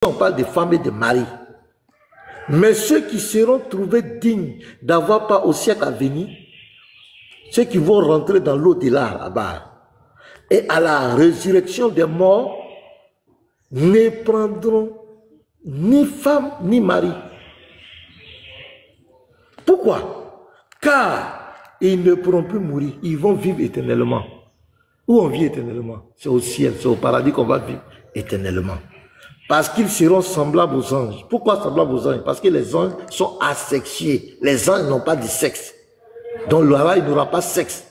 on parle des femmes et des maris. Mais ceux qui seront trouvés dignes d'avoir part au siècle à venir, ceux qui vont rentrer dans l'au-delà là-bas, et à la résurrection des morts, ne prendront ni femme ni mari. Pourquoi? Car ils ne pourront plus mourir, ils vont vivre éternellement. Où on vit éternellement? C'est au ciel, c'est au paradis qu'on va vivre éternellement. Parce qu'ils seront semblables aux anges. Pourquoi semblables aux anges? Parce que les anges sont asexués. Les anges n'ont pas de sexe. Donc là-bas, il n'aura pas de sexe.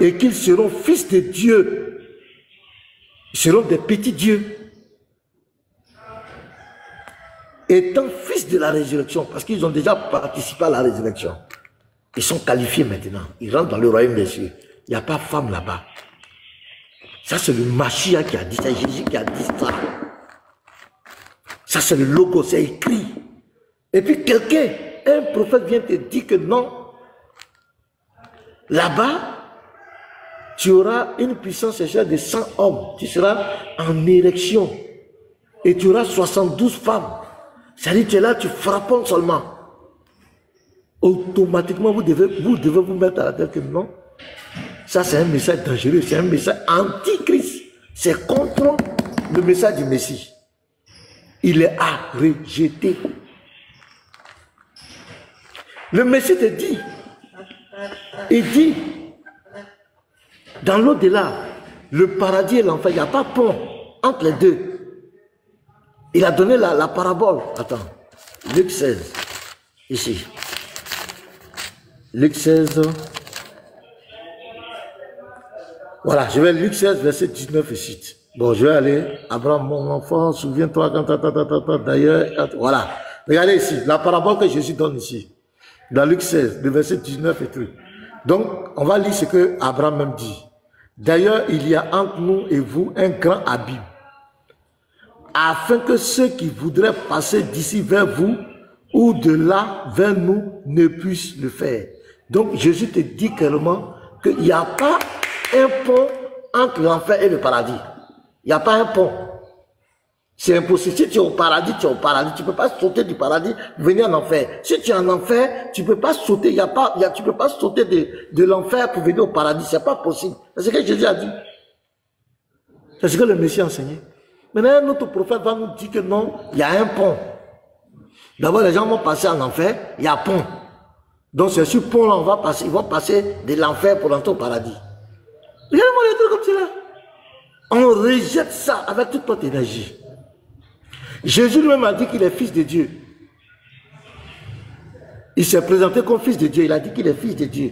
Et qu'ils seront fils de Dieu. Ils seront des petits dieux. Étant fils de la résurrection, parce qu'ils ont déjà participé à la résurrection. Ils sont qualifiés maintenant. Ils rentrent dans le royaume des cieux. Il n'y a pas de femme là-bas. Ça, c'est le Mashiach qui a dit ça, Jésus qui a dit ça. Ça, c'est le logo, c'est écrit. Et puis quelqu'un, un prophète vient te dire que non. Là-bas, tu auras une puissance sexuelle de 100 hommes. Tu seras en érection. Et tu auras 72 femmes. C'est-à-dire que tu es là, tu frappes seulement. Automatiquement, vous devez vous mettre à la tête que non. Ça, c'est un message dangereux, c'est un message antichrist. C'est contre le message du Messie. Il est à rejeter. Le Messie te dit, il dit, dans l'au-delà, le paradis et l'enfer, il n'y a pas pont entre les deux. Il a donné la parabole. Attends, Luc 16, ici. Luc 16. Voilà, je vais Luc 16, verset 19 et 8. Bon, je vais aller. Abraham, mon enfant, souviens-toi quand d'ailleurs. Voilà. Regardez ici, la parabole que Jésus donne ici. Dans Luc 16, le verset 19 et 30. Donc, on va lire ce que Abraham même dit. D'ailleurs, il y a entre nous et vous un grand abîme, afin que ceux qui voudraient passer d'ici vers vous ou de là vers nous ne puissent le faire. Donc, Jésus te dit clairement qu'il n'y a pas un pont entre l'enfer et le paradis. Il n'y a pas un pont. C'est impossible. Si tu es au paradis, tu es au paradis. Tu ne peux pas sauter du paradis, venir en enfer. Si tu es en enfer, tu ne peux pas sauter. Tu ne peux pas sauter de l'enfer pour venir au paradis. Ce n'est pas possible. C'est ce que Jésus a dit. C'est ce que le Messie a enseigné. Maintenant, notre prophète va nous dire que non, il y a un pont. D'abord, les gens vont passer en enfer, il y a un pont. Donc, c'est sur ce pont-là, ils vont passer de l'enfer pour rentrer au paradis. Regardez-moi les trucs comme cela. On rejette ça avec toute notre énergie. Jésus lui-même a dit qu'il est fils de Dieu. Il s'est présenté comme fils de Dieu. Il a dit qu'il est fils de Dieu.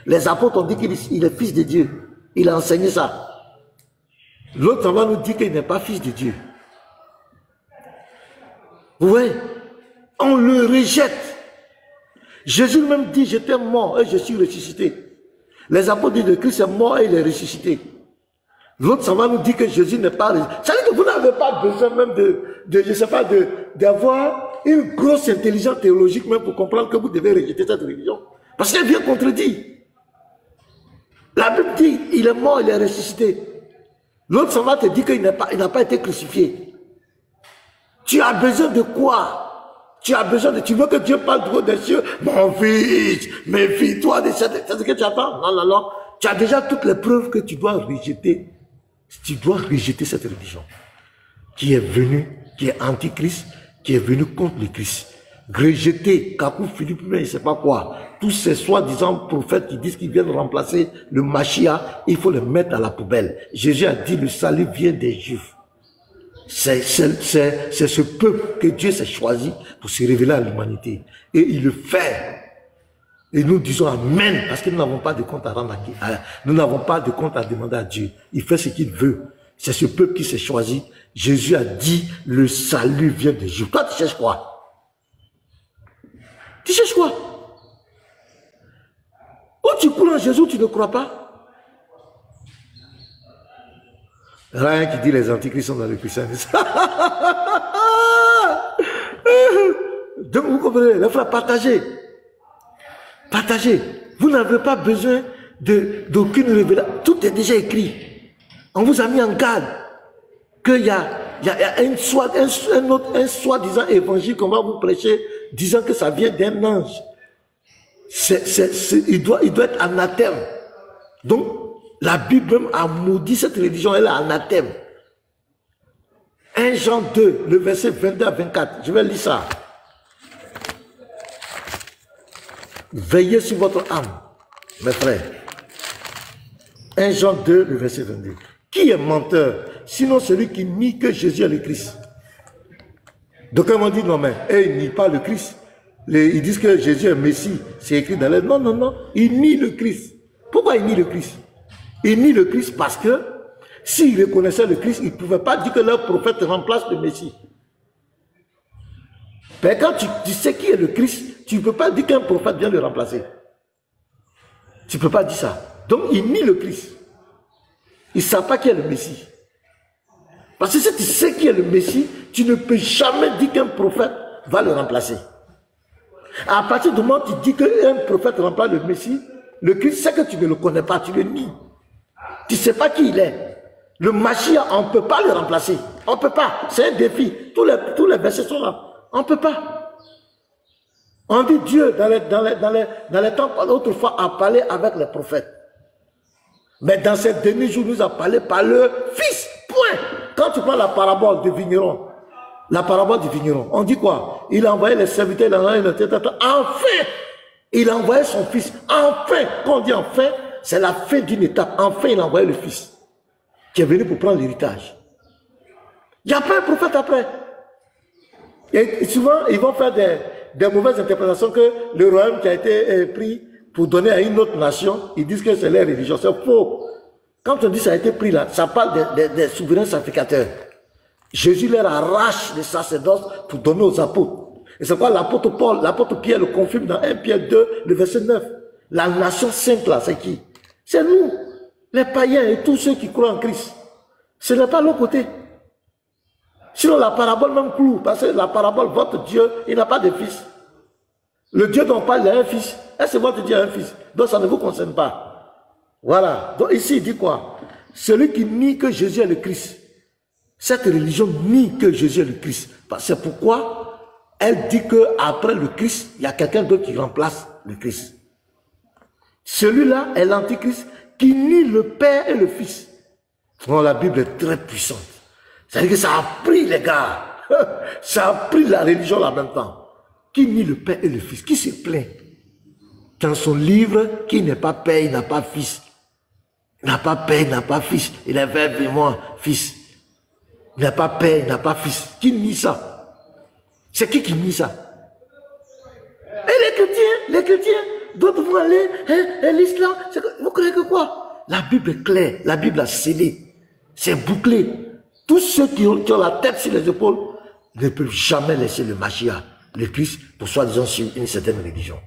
Les apôtres ont dit qu'il est fils de Dieu. Il a enseigné ça. L'autre va nous dire qu'il n'est pas fils de Dieu. Vous voyez? On le rejette. Jésus lui-même dit, j'étais mort et je suis ressuscité. Les apôtres disent que Christ est mort et il est ressuscité. L'autre, ça va nous dire que Jésus n'est pas ressuscité. Ça veut dire que vous n'avez pas besoin même je ne sais pas, d'avoir une grosse intelligence théologique même pour comprendre que vous devez rejeter cette religion. Parce qu'elle vient contredire. La Bible dit, il est mort, il est ressuscité. L'autre, ça va te dire qu'il n'a pas été crucifié. Tu as besoin de quoi? Tu as besoin de... Tu veux que Dieu parle trop des cieux? Mon fils, méfie-toi de ça. C'est ce que tu attends? Non, non, non. Tu as déjà toutes les preuves que tu dois rejeter. Tu dois rejeter cette religion qui est venue, qui est antichrist, qui est venue contre le Christ. Rejeter Kakou Philippe, mais je ne sais pas quoi. Tous ces soi-disant prophètes qui disent qu'ils viennent remplacer le Mashiach, il faut les mettre à la poubelle. Jésus a dit le salut vient des Juifs. C'est ce peuple que Dieu s'est choisi pour se révéler à l'humanité. Et il le fait. Et nous disons Amen, parce que nous n'avons pas de compte à rendre nous n'avons pas de compte à demander à Dieu. Il fait ce qu'il veut. C'est ce peuple qui s'est choisi. Jésus a dit, le salut vient des Juifs. Toi, tu cherches quoi? Tu cherches quoi? Ou tu crois en Jésus, tu ne crois pas? Rien qui dit les antichrists sont dans le christianisme. Donc vous comprenez, les frères, partagez. Partagez. Vous n'avez pas besoin d'aucune révélation. Tout est déjà écrit. On vous a mis en garde qu'il y a il y a un soi-disant évangile qu'on va vous prêcher, disant que ça vient d'un ange. Il doit être anathème. Donc, la Bible même a maudit cette religion, elle est anathème. 1 Jean 2, le verset 22 à 24. Je vais lire ça. Veillez sur votre âme, mes frères. 1 Jean 2, le verset 22. Qui est menteur, sinon celui qui nie que Jésus est le Christ? Donc, on dit non, mais ils nient pas le Christ. Ils disent que Jésus est Messie. C'est écrit dans les... Non, non, non. Ils nient le Christ. Pourquoi ils nient le Christ? Ils nient le Christ parce que s'ils reconnaissaient le Christ, ils ne pouvaient pas dire que leur prophète remplace le Messie. Mais quand tu sais qui est le Christ, tu ne peux pas dire qu'un prophète vient le remplacer. Tu ne peux pas dire ça. Donc, ils nient le Christ. Ils ne savent pas qui est le Messie. Parce que si tu sais qui est le Messie, tu ne peux jamais dire qu'un prophète va le remplacer. À partir du moment où tu dis qu'un prophète remplace le Messie, le Christ, c'est que tu ne le connais pas, tu le nies. Tu ne sais pas qui il est. Le Mashiach, on ne peut pas le remplacer. On ne peut pas. C'est un défi. Tous les versets sont là. On ne peut pas. On dit Dieu, dans les temps autrefois, a parlé avec les prophètes. Mais dans ces derniers jours, nous a parlé par le Fils. Point. Quand tu prends la parabole du vigneron, on dit quoi? Il a envoyé les serviteurs, il a envoyé enfin, il a envoyé son fils. Enfin, quand on dit enfin, c'est la fin d'une étape. Enfin, il a envoyé le fils qui est venu pour prendre l'héritage. Il n'y a pas un prophète après. Et souvent, ils vont faire des mauvaises interprétations que le royaume qui a été pris pour donner à une autre nation, ils disent que c'est leur religion. C'est faux. Quand on dit que ça a été pris là, ça parle des souverains sacrificateurs. Jésus leur arrache les sacerdoces pour donner aux apôtres. Et c'est quoi l'apôtre Paul, l'apôtre Pierre le confirme dans 1 Pierre 2, le verset 9. La nation sainte là, c'est qui? C'est nous, les païens et tous ceux qui croient en Christ. Ce n'est pas l'autre côté. Sinon la parabole même cloue, parce que la parabole, votre Dieu, il n'a pas de fils. Le Dieu dont on parle, il a un fils. Est-ce que votre Dieu a un fils? Donc ça ne vous concerne pas. Voilà. Donc ici, il dit quoi? Celui qui nie que Jésus est le Christ. Cette religion nie que Jésus est le Christ. C'est pourquoi elle dit qu'après le Christ, il y a quelqu'un d'autre qui remplace le Christ. Celui-là est l'antichrist qui nie le Père et le Fils. Bon, la Bible est très puissante. C'est-à-dire que ça a pris les gars. Ça a pris la religion en même temps. Qui nie le Père et le Fils? Qui se plaint? Dans son livre, qui n'est pas Père, il n'a pas Fils. Il n'a pas Père, il n'a pas Fils. Il est Verbe et moi, Fils. Il n'a pas Père, il n'a pas Fils. Qui nie ça? C'est qui nie ça? Et les chrétiens, d'autres vont aller, et l'islam, vous croyez que quoi? La Bible est claire, la Bible a scellé, c'est bouclé. Tous ceux qui ont la tête sur les épaules ne peuvent jamais laisser le Mashiach, le Christ, pour soi-disant suivre une certaine religion.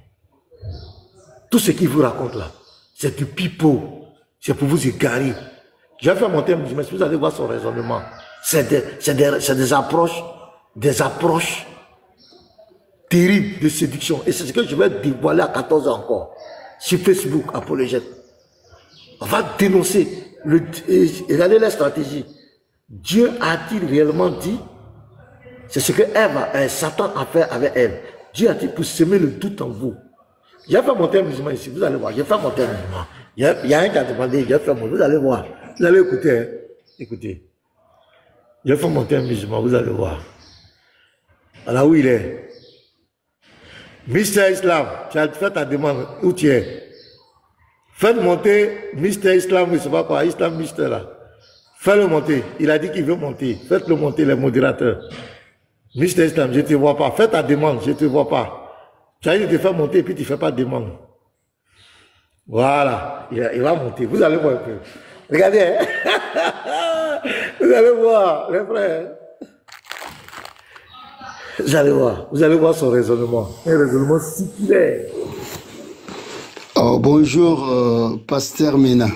Tout ce qu'ils vous racontent là, c'est du pipeau, c'est pour vous égarer. Je vais faire monter un musulman, vous allez voir son raisonnement. C'est des approches terribles de séduction. Et c'est ce que je vais dévoiler à 14 ans encore, sur Facebook, apologète. On va dénoncer, regarder la stratégie. Dieu a-t-il réellement dit, c'est ce que Satan a fait avec elle. Dieu a-t-il pour semer le doute en vous. Je vais faire monter un musulman ici, vous allez voir, je vais faire monter un musulman. Il y a un qui a demandé, je vais faire monter, vous allez voir. Vous allez écouter, hein. Écoutez. Je vais faire monter un musulman, vous allez voir. Alors où il est? Mister Islam, tu as fait ta demande, où tu es? Faites monter Mister Islam, je ne sais pas quoi, Islam Mister là. Faites-le monter, il a dit qu'il veut monter. Faites-le monter, les modérateurs. Mister Islam, je ne te vois pas, fais ta demande, je ne te vois pas. Tu as dit de te faire monter et puis tu ne fais pas de demande. Voilà, il va monter, vous allez voir un peu. Regardez, hein? Vous allez voir, les frères. Vous allez voir son raisonnement. Un raisonnement si clair. Oh, bonjour, Pasteur Mena.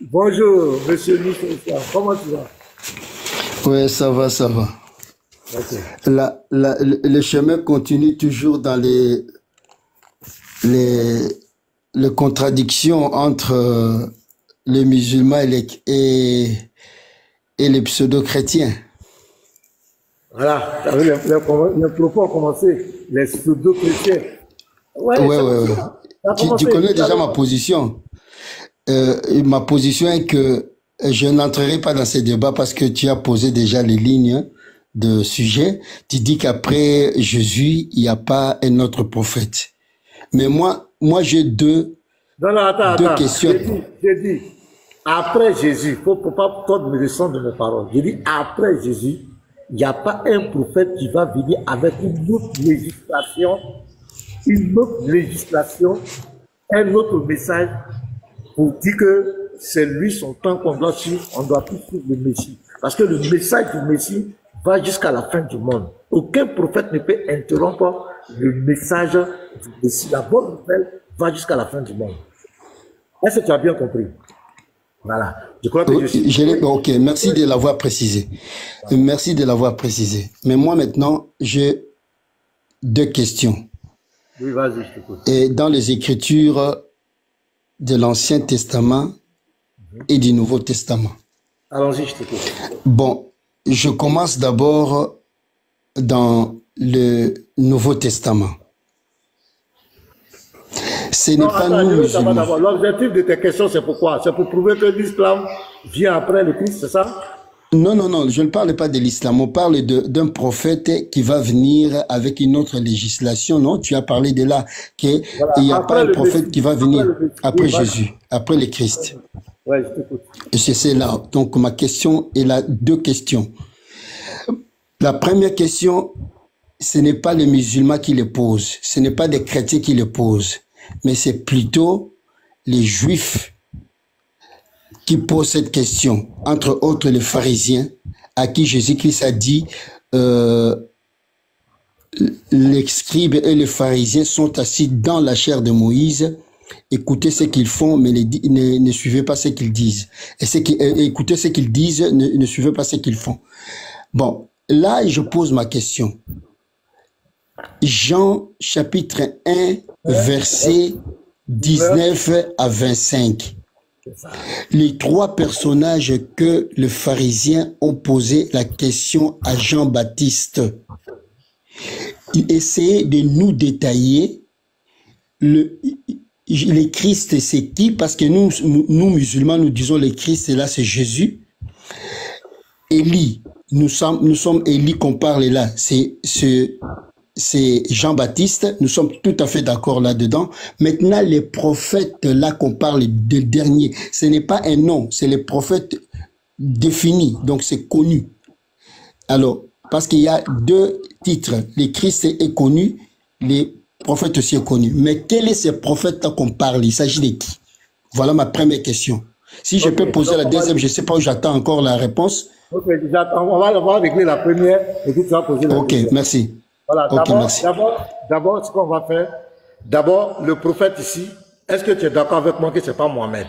Bonjour, monsieur Michel. Comment tu vas? Oui, ça va, ça va. Okay. Le chemin continue toujours dans les contradictions entre les musulmans et les pseudo-chrétiens. Voilà, les propos ont commencé, les pseudo-chrétiens. Ouais, Ouais. ça a commencé. Tu connais déjà ma position. Ma position est que je n'entrerai pas dans ces débats parce que tu as posé déjà les lignes de sujet. Tu dis qu'après Jésus, il n'y a pas un autre prophète. Mais moi j'ai deux questions. J'ai dit, après Jésus, faut pas qu'on me descende de mes paroles. J'ai dit, après Jésus, il n'y a pas un prophète qui va venir avec une autre législation, un autre message pour dire que c'est lui son temps qu'on doit suivre, on doit plus suivre le Messie. Parce que le message du Messie va jusqu'à la fin du monde. Aucun prophète ne peut interrompre le message du Messie. La bonne nouvelle va jusqu'à la fin du monde. Est-ce que tu as bien compris? Voilà. Je crois que je suis... Ok, merci de l'avoir précisé. Merci de l'avoir précisé. Mais moi maintenant, j'ai deux questions. Oui, vas-y, je t'écoute. Et dans les Écritures de l'Ancien Testament et du Nouveau Testament. Allons-y, je t'écoute. Bon, je commence d'abord dans le Nouveau Testament. Ce n'est pas nous musulmans. L'objectif de tes questions, c'est pourquoi? C'est pour prouver que l'islam vient après le Christ, c'est ça? Non, je ne parle pas de l'islam. On parle d'un prophète qui va venir avec une autre législation. Non, tu as parlé de là qu'il n'y a pas un prophète qui va venir après Jésus, après le Christ. Oui, je t'écoute. C'est là. Donc, ma question est là, deux questions. La première question, ce n'est pas les musulmans qui les posent, ce n'est pas des chrétiens qui les posent, mais c'est plutôt les juifs qui posent cette question, entre autres les pharisiens, à qui Jésus-Christ a dit les scribes et les pharisiens sont assis dans la chair de Moïse, écoutez ce qu'ils font, mais ne suivez pas ce qu'ils disent. Écoutez ce qu'ils disent, ne suivez pas ce qu'ils font. Bon, là, je pose ma question. Jean chapitre 1, verset 19 à 25. Les trois personnages que les pharisiens ont posé la question à Jean-Baptiste. Il essayait de nous détailler le Christ, c'est qui? Parce que nous musulmans, nous disons le Christ, et là c'est Jésus. Élie, nous sommes Élie qu'on parle là, c'est Jean-Baptiste, nous sommes tout à fait d'accord là-dedans. Maintenant, les prophètes, là qu'on parle des derniers, ce n'est pas un nom, c'est les prophètes définis, donc c'est connu. Alors, parce qu'il y a deux titres, le Christ est connu, les prophètes aussi est connu. Mais quel est ce prophète-là qu'on parle? Il s'agit de qui? Voilà ma première question. Si je peux poser la deuxième, je ne sais pas où j'attends encore la réponse. Ok, on va régler la première et puis tu vas poser la deuxième. Ok, merci. Voilà, merci. D'abord, ce qu'on va faire, d'abord, le prophète ici, est-ce que tu es d'accord avec moi que ce n'est pas Mohamed?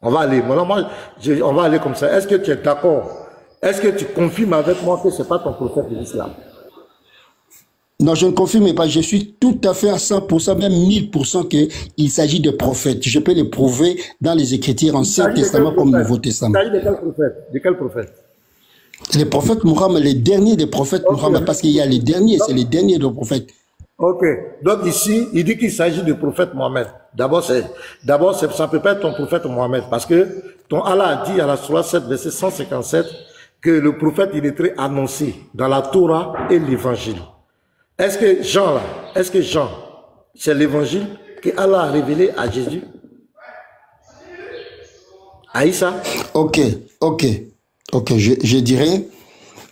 On va aller, on va aller comme ça. Est-ce que tu es d'accord? Est-ce que tu confirmes avec moi que ce n'est pas ton prophète de l'islam? Non, je ne confirme pas. Je suis tout à fait à 100%, même 1000% qu'il s'agit de prophètes. Je peux le prouver dans les Écritures, Ancien Testament comme Nouveau Testament. Il s'agit de quel prophète? De quel prophète? Les prophètes Muhammad, les derniers des prophètes Muhammad, parce qu'il y a les derniers, c'est les derniers des prophètes. Ok. Donc ici, il dit qu'il s'agit du prophète Mohamed. D'abord, ça ne peut pas être ton prophète Mohamed, parce que ton Allah a dit à la Sourate 7, verset 157, que le prophète, il est très annoncé dans la Torah et l'Évangile. Est-ce que Jean, c'est l'Évangile que Allah a révélé à Jésus? À Issa? Ok, je dirais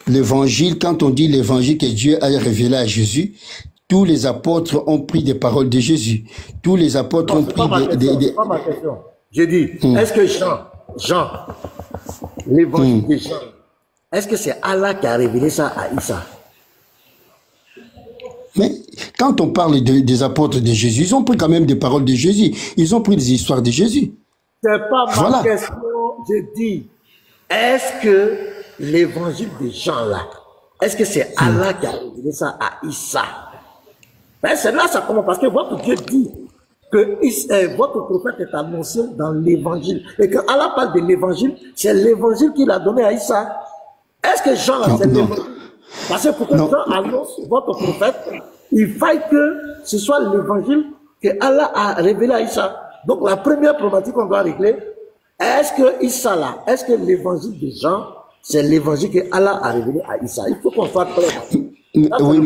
l'évangile, quand on dit l'évangile que Dieu a révélé à Jésus, tous les apôtres ont pris des paroles de Jésus. Tous les apôtres ont pris des... C'est pas ma question. J'ai dit, est-ce que Jean, l'évangile de Jean, est-ce que c'est Allah qui a révélé ça à Issa? Mais quand on parle des apôtres de Jésus, ils ont pris quand même des paroles de Jésus. Ils ont pris des histoires de Jésus. C'est pas ma question. J'ai dit, est-ce que l'évangile de Jean là, est-ce que c'est Allah qui a révélé ça à Issa? Ben c'est là ça commence, parce que votre Dieu dit que votre prophète est annoncé dans l'évangile. Et que Allah parle de l'évangile, c'est l'évangile qu'il a donné à Issa. Est-ce que Jean là, c'est l'évangile? Parce que pour que Jean annonce votre prophète, il faille que ce soit l'évangile que Allah a révélé à Issa. Donc la première problématique qu'on doit régler, est-ce que Issa là, est-ce que l'évangile de Jean, c'est l'évangile que Allah a révélé à Issa? Il faut qu'on soit clair. Oui,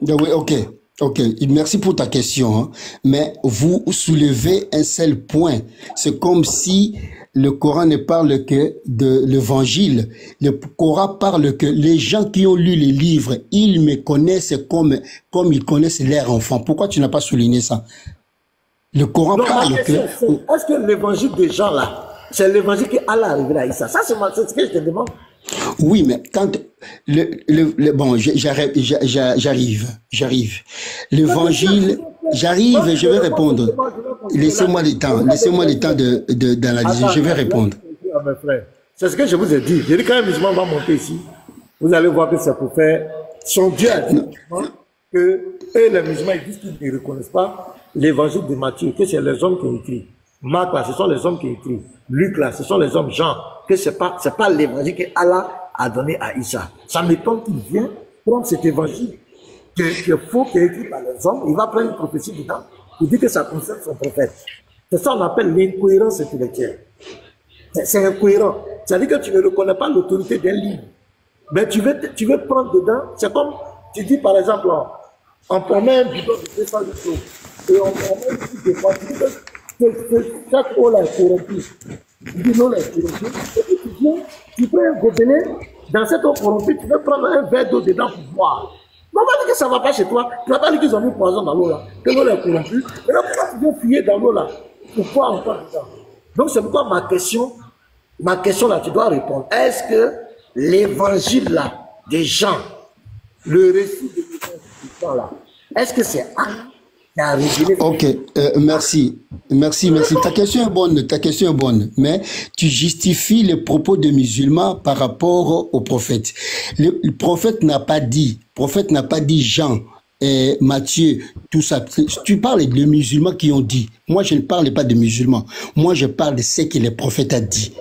oui, ok. Ok, merci pour ta question, hein. Mais vous soulevez un seul point. C'est comme si le Coran ne parle que de l'évangile. Le Coran parle que les gens qui ont lu les livres, ils me connaissent comme ils connaissent leurs enfants. Pourquoi tu n'as pas souligné ça? Le Coran parle que... Est-ce que l'évangile des gens là, c'est l'évangile que Allah a révélé à Issa? Ça, c'est ce que je te demande. Oui, mais quand bon, j'arrive. L'évangile, j'arrive et je vais répondre. Laissez-moi le temps d'analyser. Je vais répondre. C'est ce que je vous ai dit. J'ai dit quand un musulman va monter ici, vous allez voir que c'est pour faire son Dieu a dit que eux, les musulmans, ils disent qu'ils ne reconnaissent pas l'évangile de Matthieu, que c'est les hommes qui ont écrit. Marc, là, ce sont les hommes qui ont écrit. Luc, là, ce sont les hommes Jean, que c'est pas l'évangile que Allah a donné à Issa. Ça m'étonne qu'il vienne prendre cet évangile qui est faux, qui est écrit par les hommes. Il va prendre une prophétie dedans. Il dit que ça concerne son prophète. C'est ça qu'on appelle l'incohérence intellectuelle. C'est incohérent. C'est-à-dire que tu ne reconnais pas l'autorité d'un livre. Mais tu veux prendre dedans. C'est comme, tu dis par exemple, on promet un bidon de 200 litres et on promet un petit de fois. Tu dis que chaque eau là est corrompue. Tu dis l'eau là est corrompue. Et puis tu viens, tu prends un gobelet, dans cette eau corrompue, tu veux prendre un verre d'eau dedans pour boire. On va dire que ça ne va pas chez toi. Tu n'as pas dit qu'ils ont mis poison dans l'eau là, que l'eau est corrompue. Et là, pourquoi tu viens fouiller dans l'eau là pour boire encore dedans? Donc c'est pourquoi ma question là, tu dois répondre. Est-ce que l'évangile là, des gens, le récit de l'évangile des gens là, est-ce que c'est Allah qui a révélé? Ok, merci. Ta question est bonne, mais tu justifies les propos des musulmans par rapport au prophète. Le prophète n'a pas dit Jean et Matthieu, tout ça. Tu parles des musulmans qui ont dit. Moi, je ne parle pas des musulmans. Moi, je parle de ce que le prophète a dit.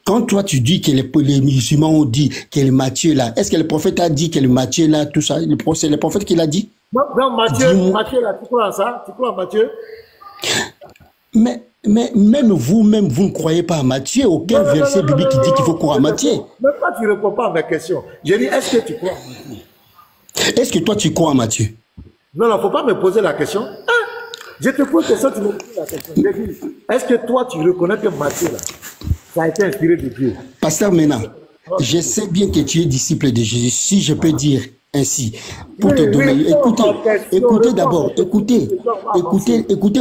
Quand toi, tu dis que les musulmans ont dit que le Matthieu là, est-ce que le prophète a dit que le Matthieu là, tout ça, c'est le prophète qui l'a dit? Non, Matthieu là, tu crois à ça? Tu crois à Matthieu? Mais même vous ne croyez pas à Matthieu. Aucun verset biblique qui dit qu'il faut croire à Matthieu. Même toi, tu ne réponds pas à ma question. J'ai dit, est-ce que tu crois à Matthieu? Est-ce que toi, tu crois à Matthieu? Non, il ne faut pas me poser la question. Je te pose la question, tu me poses la question. J'ai dit, est-ce que toi, tu reconnais que Matthieu, là, ça a été inspiré de Dieu? Pasteur Mena, je sais bien que tu es disciple de Jésus. Si je peux dire ainsi, pour te donner, écoutez d'abord, écoutez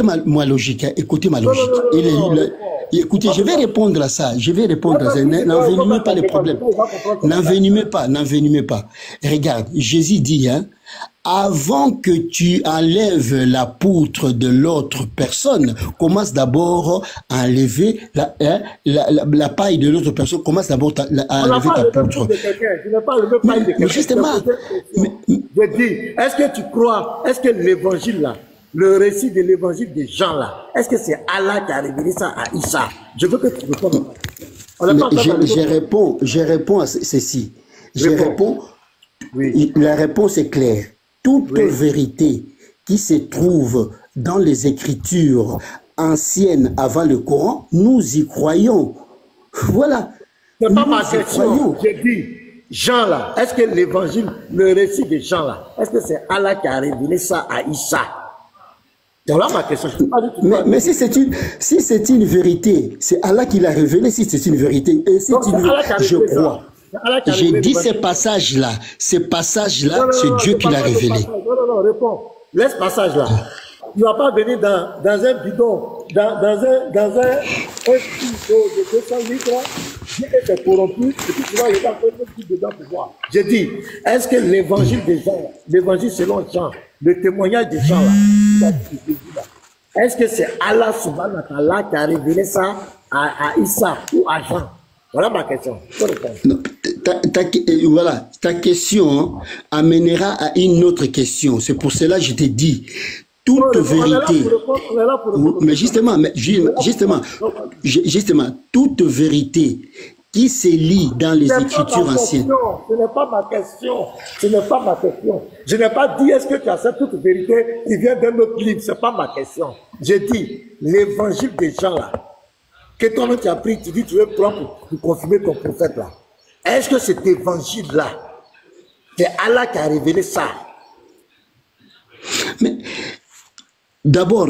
ma logique, écoutez ma logique. Écoutez, je vais répondre à ça, n'envenimez pas les problèmes, n'envenimez pas. Regarde, Jésus dit, hein, avant que tu enlèves la poutre de l'autre personne, commence d'abord à enlever la paille de l'autre personne, commence d'abord à enlever ta poutre. Mais justement, je dis, est-ce que tu crois, est-ce que l'évangile là, le récit de l'évangile des gens là, est-ce que c'est Allah qui a révélé ça à Issa? Je veux que tu répondes. Je réponds à ceci. Oui. La réponse est claire. Toute vérité qui se trouve dans les Écritures anciennes avant le Coran, nous y croyons. Voilà. C'est pas ma question. J'ai dit, Jean là, est-ce que l'évangile, le récit de Jean là, est-ce que c'est Allah qui a révélé ça à Issa? C'est là ma question. Mais si c'est une vérité, c'est Allah qui l'a révélé. Si c'est une vérité, et si je crois. J'ai dit ces passages-là, c'est Dieu qui l'a révélé. Non, réponds. Laisse passage là. Tu ne vas pas venir dans un bidon, dans un bidon de 200 litres, dire que c'est corrompu, et puis tu vas aller dans un petit dedans pour voir. J'ai dit, est-ce que l'évangile des gens, l'évangile selon Jean, le témoignage des gens là, est-ce que c'est Allah subhanahu wa ta'ala qui a révélé ça à Issa ou à Jean? Voilà ma question. Voilà, ta question amènera à une autre question. C'est pour cela que je t'ai dit, toute vérité. Mais justement, toute vérité qui se lit dans les Écritures anciennes. Ce n'est pas ma question. Ce n'est pas ma question. Je n'ai pas dit est-ce que tu acceptes toute vérité qui vient d'un autre livre. Ce n'est pas ma question. J'ai dit l'évangile des gens là, que toi-même tu as pris, tu dis tu veux prendre pour confirmer ton prophète là. Est-ce que cet évangile là, c'est Allah qui a révélé ça? Mais d'abord,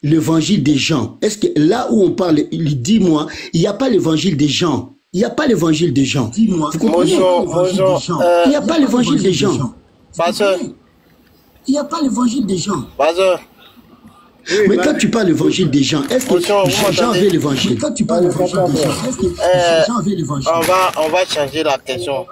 l'évangile des gens. Est-ce que là où on parle, dis-moi, il n'y a pas l'évangile des gens. Il n'y a pas l'évangile des gens. Dis-moi. Bonjour. Il n'y a pas l'évangile des gens. Pasteur. Il n'y a pas l'évangile des gens. Pasteur. Mais quand tu parles l'évangile des gens, est-ce que Jean veut l'évangile? Quand tu parles l'évangile des gens, est-ce que Jean veut l'évangile? On va changer la question.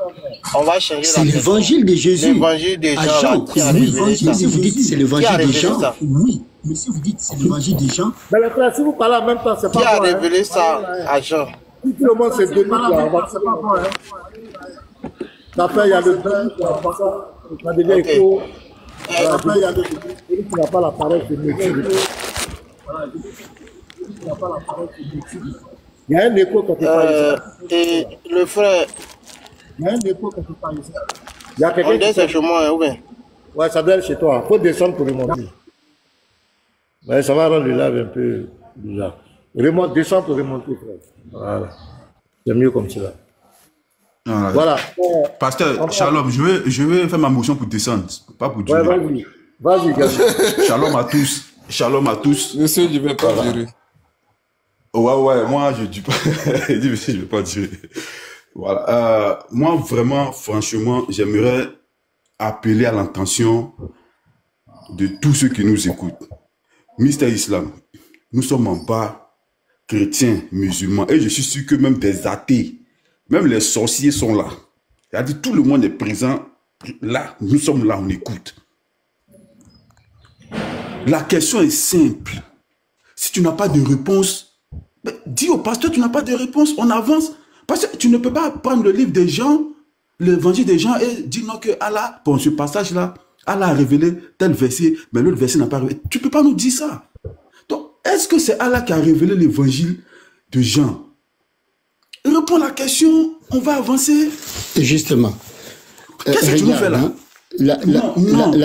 C'est l'évangile de Jésus. L'évangile des gens. À Jean, oui. Mais si vous dites c'est l'évangile des gens, ça? oui. Mais si vous dites c'est l'évangile des gens. Mais les frères, si vous parlez en même temps, c'est pas Qui a bon, révélé ça à Jean? Si tout le monde se démute là, c'est pas bon. Après, il y a le bruit, ça devient écho. Après, il y a le bruit qui n'a pas la parole de métier. Il y a un écho quand tu parles ici. Et le frère, Il y a un écho quand tu parles ici. Il y a on quelqu'un dit qui c'est chez moi, ou bien? Ouais, ça doit être chez toi. Il faut descendre pour remonter. Ouais, ça va rendre le live un peu bizarre. Remonte, descends pour remonter, frère. Voilà. C'est mieux comme cela. Voilà. Pasteur, Shalom, je vais faire ma motion pour descendre, pas pour durer. Ouais, vas-y, gars. Shalom à tous. Shalom à tous. Monsieur, je ne vais pas durer. Ouais, moi, je dis pas. Il dit, monsieur, je ne vais pas durer. Voilà. Moi, vraiment, franchement, j'aimerais appeler à l'intention de tous ceux qui nous écoutent. Mister Islam, nous sommes en bas, chrétiens, musulmans, et je suis sûr que même des athées, même les sorciers sont là. C'est-à-dire tout le monde est présent. Là, nous sommes là, on écoute. La question est simple. Si tu n'as pas de réponse, dis au pasteur, tu n'as pas de réponse, on avance. Parce que tu ne peux pas prendre le livre des gens, l'évangile des gens, et dire non que Allah, pour ce passage-là, Allah a révélé tel verset, mais l'autre verset n'a pas révélé. Tu ne peux pas nous dire ça. Donc, est-ce que c'est Allah qui a révélé l'évangile de Jean? Réponds à la question, on va avancer. Justement. Qu'est-ce que tu nous fais là? La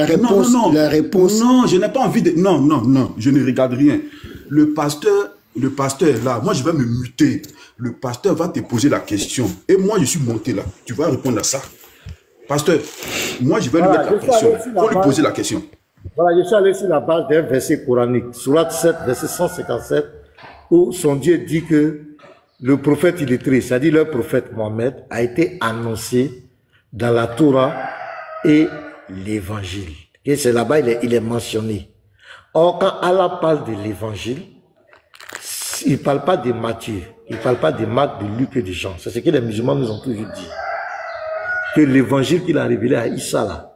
réponse. Non, je n'ai pas envie de. Non, je ne regarde rien. Le pasteur est là. Moi, je vais me muter. Le pasteur va te poser la question. Et moi, je suis monté là. Tu vas répondre à ça. Pasteur, moi, je vais lui mettre la question. Il faut lui poser la question. Voilà, je suis allé sur la base d'un verset coranique, Surat 7, verset 157, où son Dieu dit que le prophète illettré, c'est-à-dire le prophète Mohammed, a été annoncé dans la Torah et l'évangile. Et c'est là-bas, il est mentionné. Or, quand Allah parle de l'évangile, il ne parle pas de Matthieu, il ne parle pas de Marc, de Luc et de Jean. C'est ce que les musulmans nous ont toujours dit. Que l'évangile qu'il a révélé à Issa là,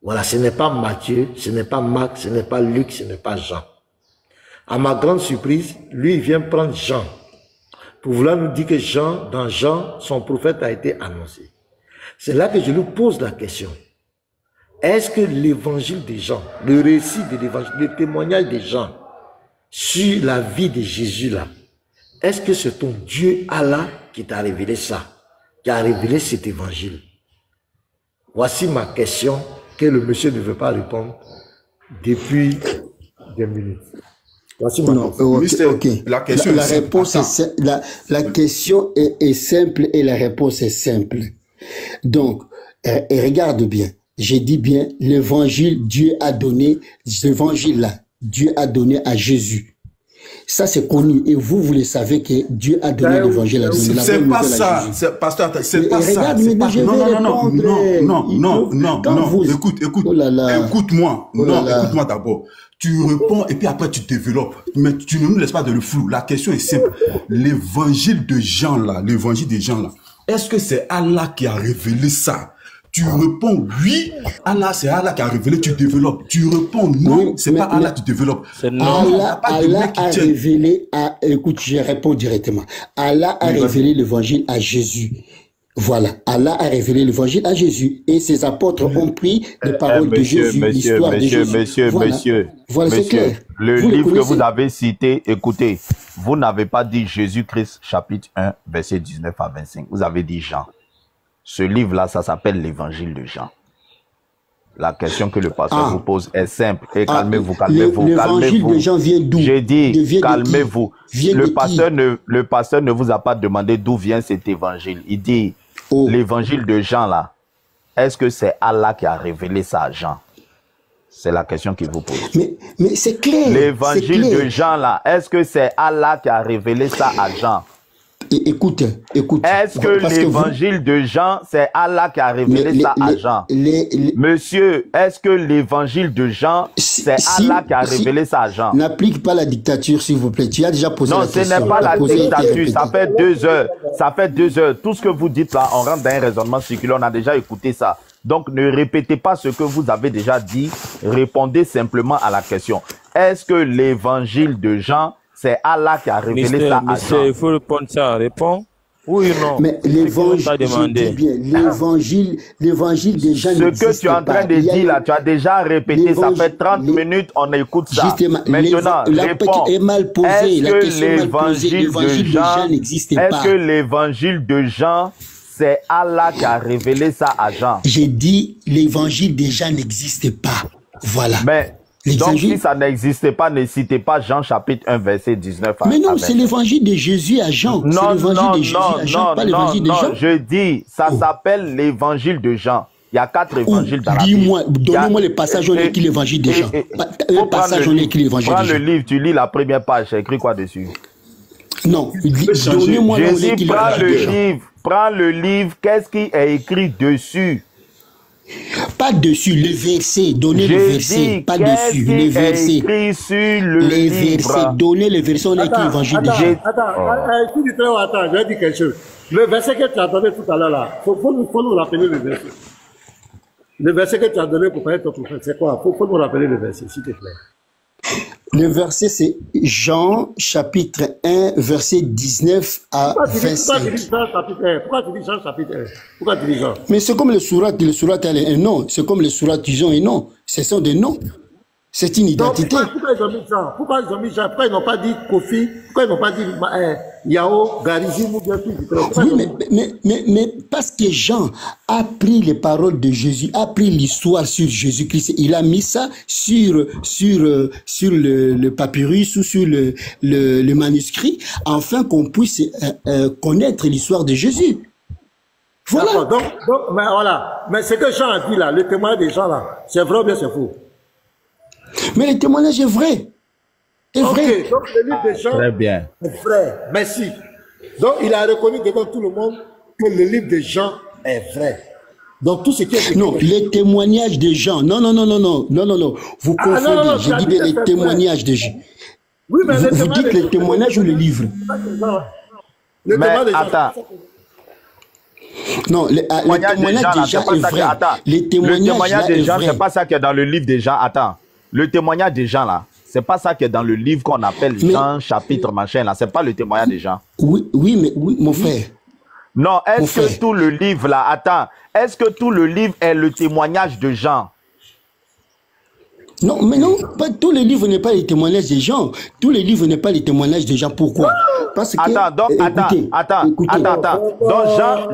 voilà, ce n'est pas Matthieu, ce n'est pas Marc, ce n'est pas Luc, ce n'est pas Jean. À ma grande surprise, lui, il vient prendre Jean, pour vouloir nous dire que Jean, dans Jean, son prophète a été annoncé. C'est là que je lui pose la question. Est-ce que l'évangile des gens, le récit de l'évangile, le témoignage des gens sur la vie de Jésus là, est-ce que c'est ton Dieu Allah qui t'a révélé ça, qui a révélé cet évangile? Voici ma question que le monsieur ne veut pas répondre depuis des minutes. Voici ma question. Okay. La question la est simple. Réponse est, la question est simple et la réponse est simple. Donc, regarde bien. J'ai dit bien, l'évangile, Dieu a donné, l'évangile-là, Dieu a donné à Jésus. Ça, c'est connu. Et vous le savez que Dieu a donné l'évangile à Jésus. C'est pas ça. C'est pas ça. C'est pas ça. Non. Écoute-moi. Écoute-moi d'abord. Tu réponds et puis après tu développes. Mais tu ne nous laisses pas de le flou. La question est simple. L'évangile de Jean là, est-ce que c'est Allah qui a révélé ça? Tu réponds oui, Allah, c'est Allah qui a révélé, tu développes. Tu réponds non, c'est pas Allah qui développe. Allah a révélé, écoute, je réponds directement. Allah a révélé l'évangile à Jésus. Voilà, Allah a révélé l'évangile à Jésus et ses apôtres ont pris les paroles de Jésus, l'histoire de Jésus. Voilà, c'est clair. Le Vous livre que connaissez. vous avez cité, écoutez, vous n'avez pas dit Jésus-Christ, chapitre 1, verset 19 à 25. Vous avez dit Jean. Ce livre-là, ça s'appelle l'évangile de Jean. La question que le pasteur vous pose est simple. Et calmez-vous, calmez-vous, L'évangile de Jean vient d'où? J'ai dit, Vient de calmez-vous. qui? Vient de qui? Le pasteur ne vous a pas demandé d'où vient cet évangile. Il dit, l'évangile de Jean là, est-ce que c'est Allah qui a révélé ça à Jean? C'est la question qu'il vous pose. Mais c'est clair. L'évangile de Jean là, est-ce que c'est Allah qui a révélé ça à Jean? Écoute. Est-ce que l'évangile de Jean, c'est Allah qui a révélé ça à Jean? Monsieur, est-ce que l'évangile de Jean, c'est Allah qui a révélé ça à Jean? N'applique pas la dictature, s'il vous plaît. Tu as déjà posé la question. Non, ce n'est pas la dictature. Ça fait 2 heures. Ça fait 2 heures. Tout ce que vous dites là, on rentre dans un raisonnement circulaire. On a déjà écouté ça. Donc, ne répétez pas ce que vous avez déjà dit. Répondez simplement à la question. Est-ce que l'évangile de Jean, c'est Allah qui a révélé ça à Jean? Il faut répondre ça. Réponds. Oui ou non? Mais l'évangile, l'évangile de Jean. Ce que tu es en train de dire là, tu as déjà répété. Ça fait 30 minutes, on écoute ça. Justement, maintenant, réponds. Est mal posée. La question est mal posée. L'évangile de Jean n'existe pas. Est-ce que l'évangile de Jean, c'est Allah qui a révélé ça à Jean? J'ai dit, l'évangile de Jean n'existe pas. Voilà. Mais, donc, si ça n'existait pas, ne citez pas Jean chapitre 1, verset 19 à 20. Mais non, c'est l'évangile de Jésus à Jean. Non, l'évangile de Jésus à Jean, pas l'évangile de Jean. Je dis, ça s'appelle l'évangile de Jean. Il y a 4 évangiles dans la Bible. Dis-moi, donnez-moi le passage où il écrit l'évangile de Jean. Un passage où il écrit l'évangile de Jean. Prends le livre, tu lis la première page, c'est écrit quoi dessus? Non, donnez-moi là où il écrit l'évangile de Jean. Prends le livre, qu'est-ce qui est écrit dessus? Pas dessus, le verset, donnez le verset, pas dessus, le verset. Écrit sur le les livre. versets, donnez le verset, on a écrit l'évangile de Jean. Attends, je vais dire quelque chose. Le verset que tu as donné tout à l'heure là, faut nous rappeler le verset. Le verset que tu as donné pour parler de ton prophète, c'est quoi? Faut nous rappeler le verset, s'il te plaît. Le verset, c'est Jean, chapitre 1, verset 19 à 25. Pourquoi tu dis Jean, chapitre 1? Pourquoi tu dis Jean, chapitre 1? Pourquoi tu dis Jean? Mais c'est comme le surat elle est un nom. C'est comme le surat, ils ont un nom. Ce sont des noms. C'est une identité. Donc, pourquoi ils ont mis Jean? Pourquoi ils ont mis Jean? Pourquoi ils n'ont pas dit Kofi? Pourquoi ils n'ont pas dit Yao, Garizim ou bien tout? Oui, mais parce que Jean a pris les paroles de Jésus, a pris l'histoire sur Jésus-Christ, il a mis ça sur le papyrus ou sur le manuscrit, afin qu'on puisse connaître l'histoire de Jésus. Voilà. Donc, mais voilà. Mais ce que Jean a dit là, le témoignage des gens là, c'est vrai ou bien c'est faux? Mais le témoignage est vrai. Est vrai. Ok, donc le livre des gens Très bien. est vrai. Merci. Donc il a reconnu devant tout le monde que le livre des gens est vrai. Donc tout ce qui est... Non, les témoignages des gens. Non. Vous confondez. J'ai dit bien les témoignages des gens. Oui, mais vous dites les témoignages ou le livre? Mais attends. Non, le témoignage des gens est vrai. Le témoignage des gens, c'est pas ça qui est dans le livre des gens. Attends. Le témoignage des gens là, c'est pas ça qui est dans le livre qu'on appelle Jean chapitre machin là. C'est pas le témoignage des gens. Oui, mon frère. Non, est-ce que tout le livre là, attends, est-ce que tout le livre est le témoignage de Jean? Non, mais non, pas, tout le livre n'est pas les témoignages des gens. Tout le livre n'est pas les témoignages des gens. Pourquoi? Parce que... Attends. Donc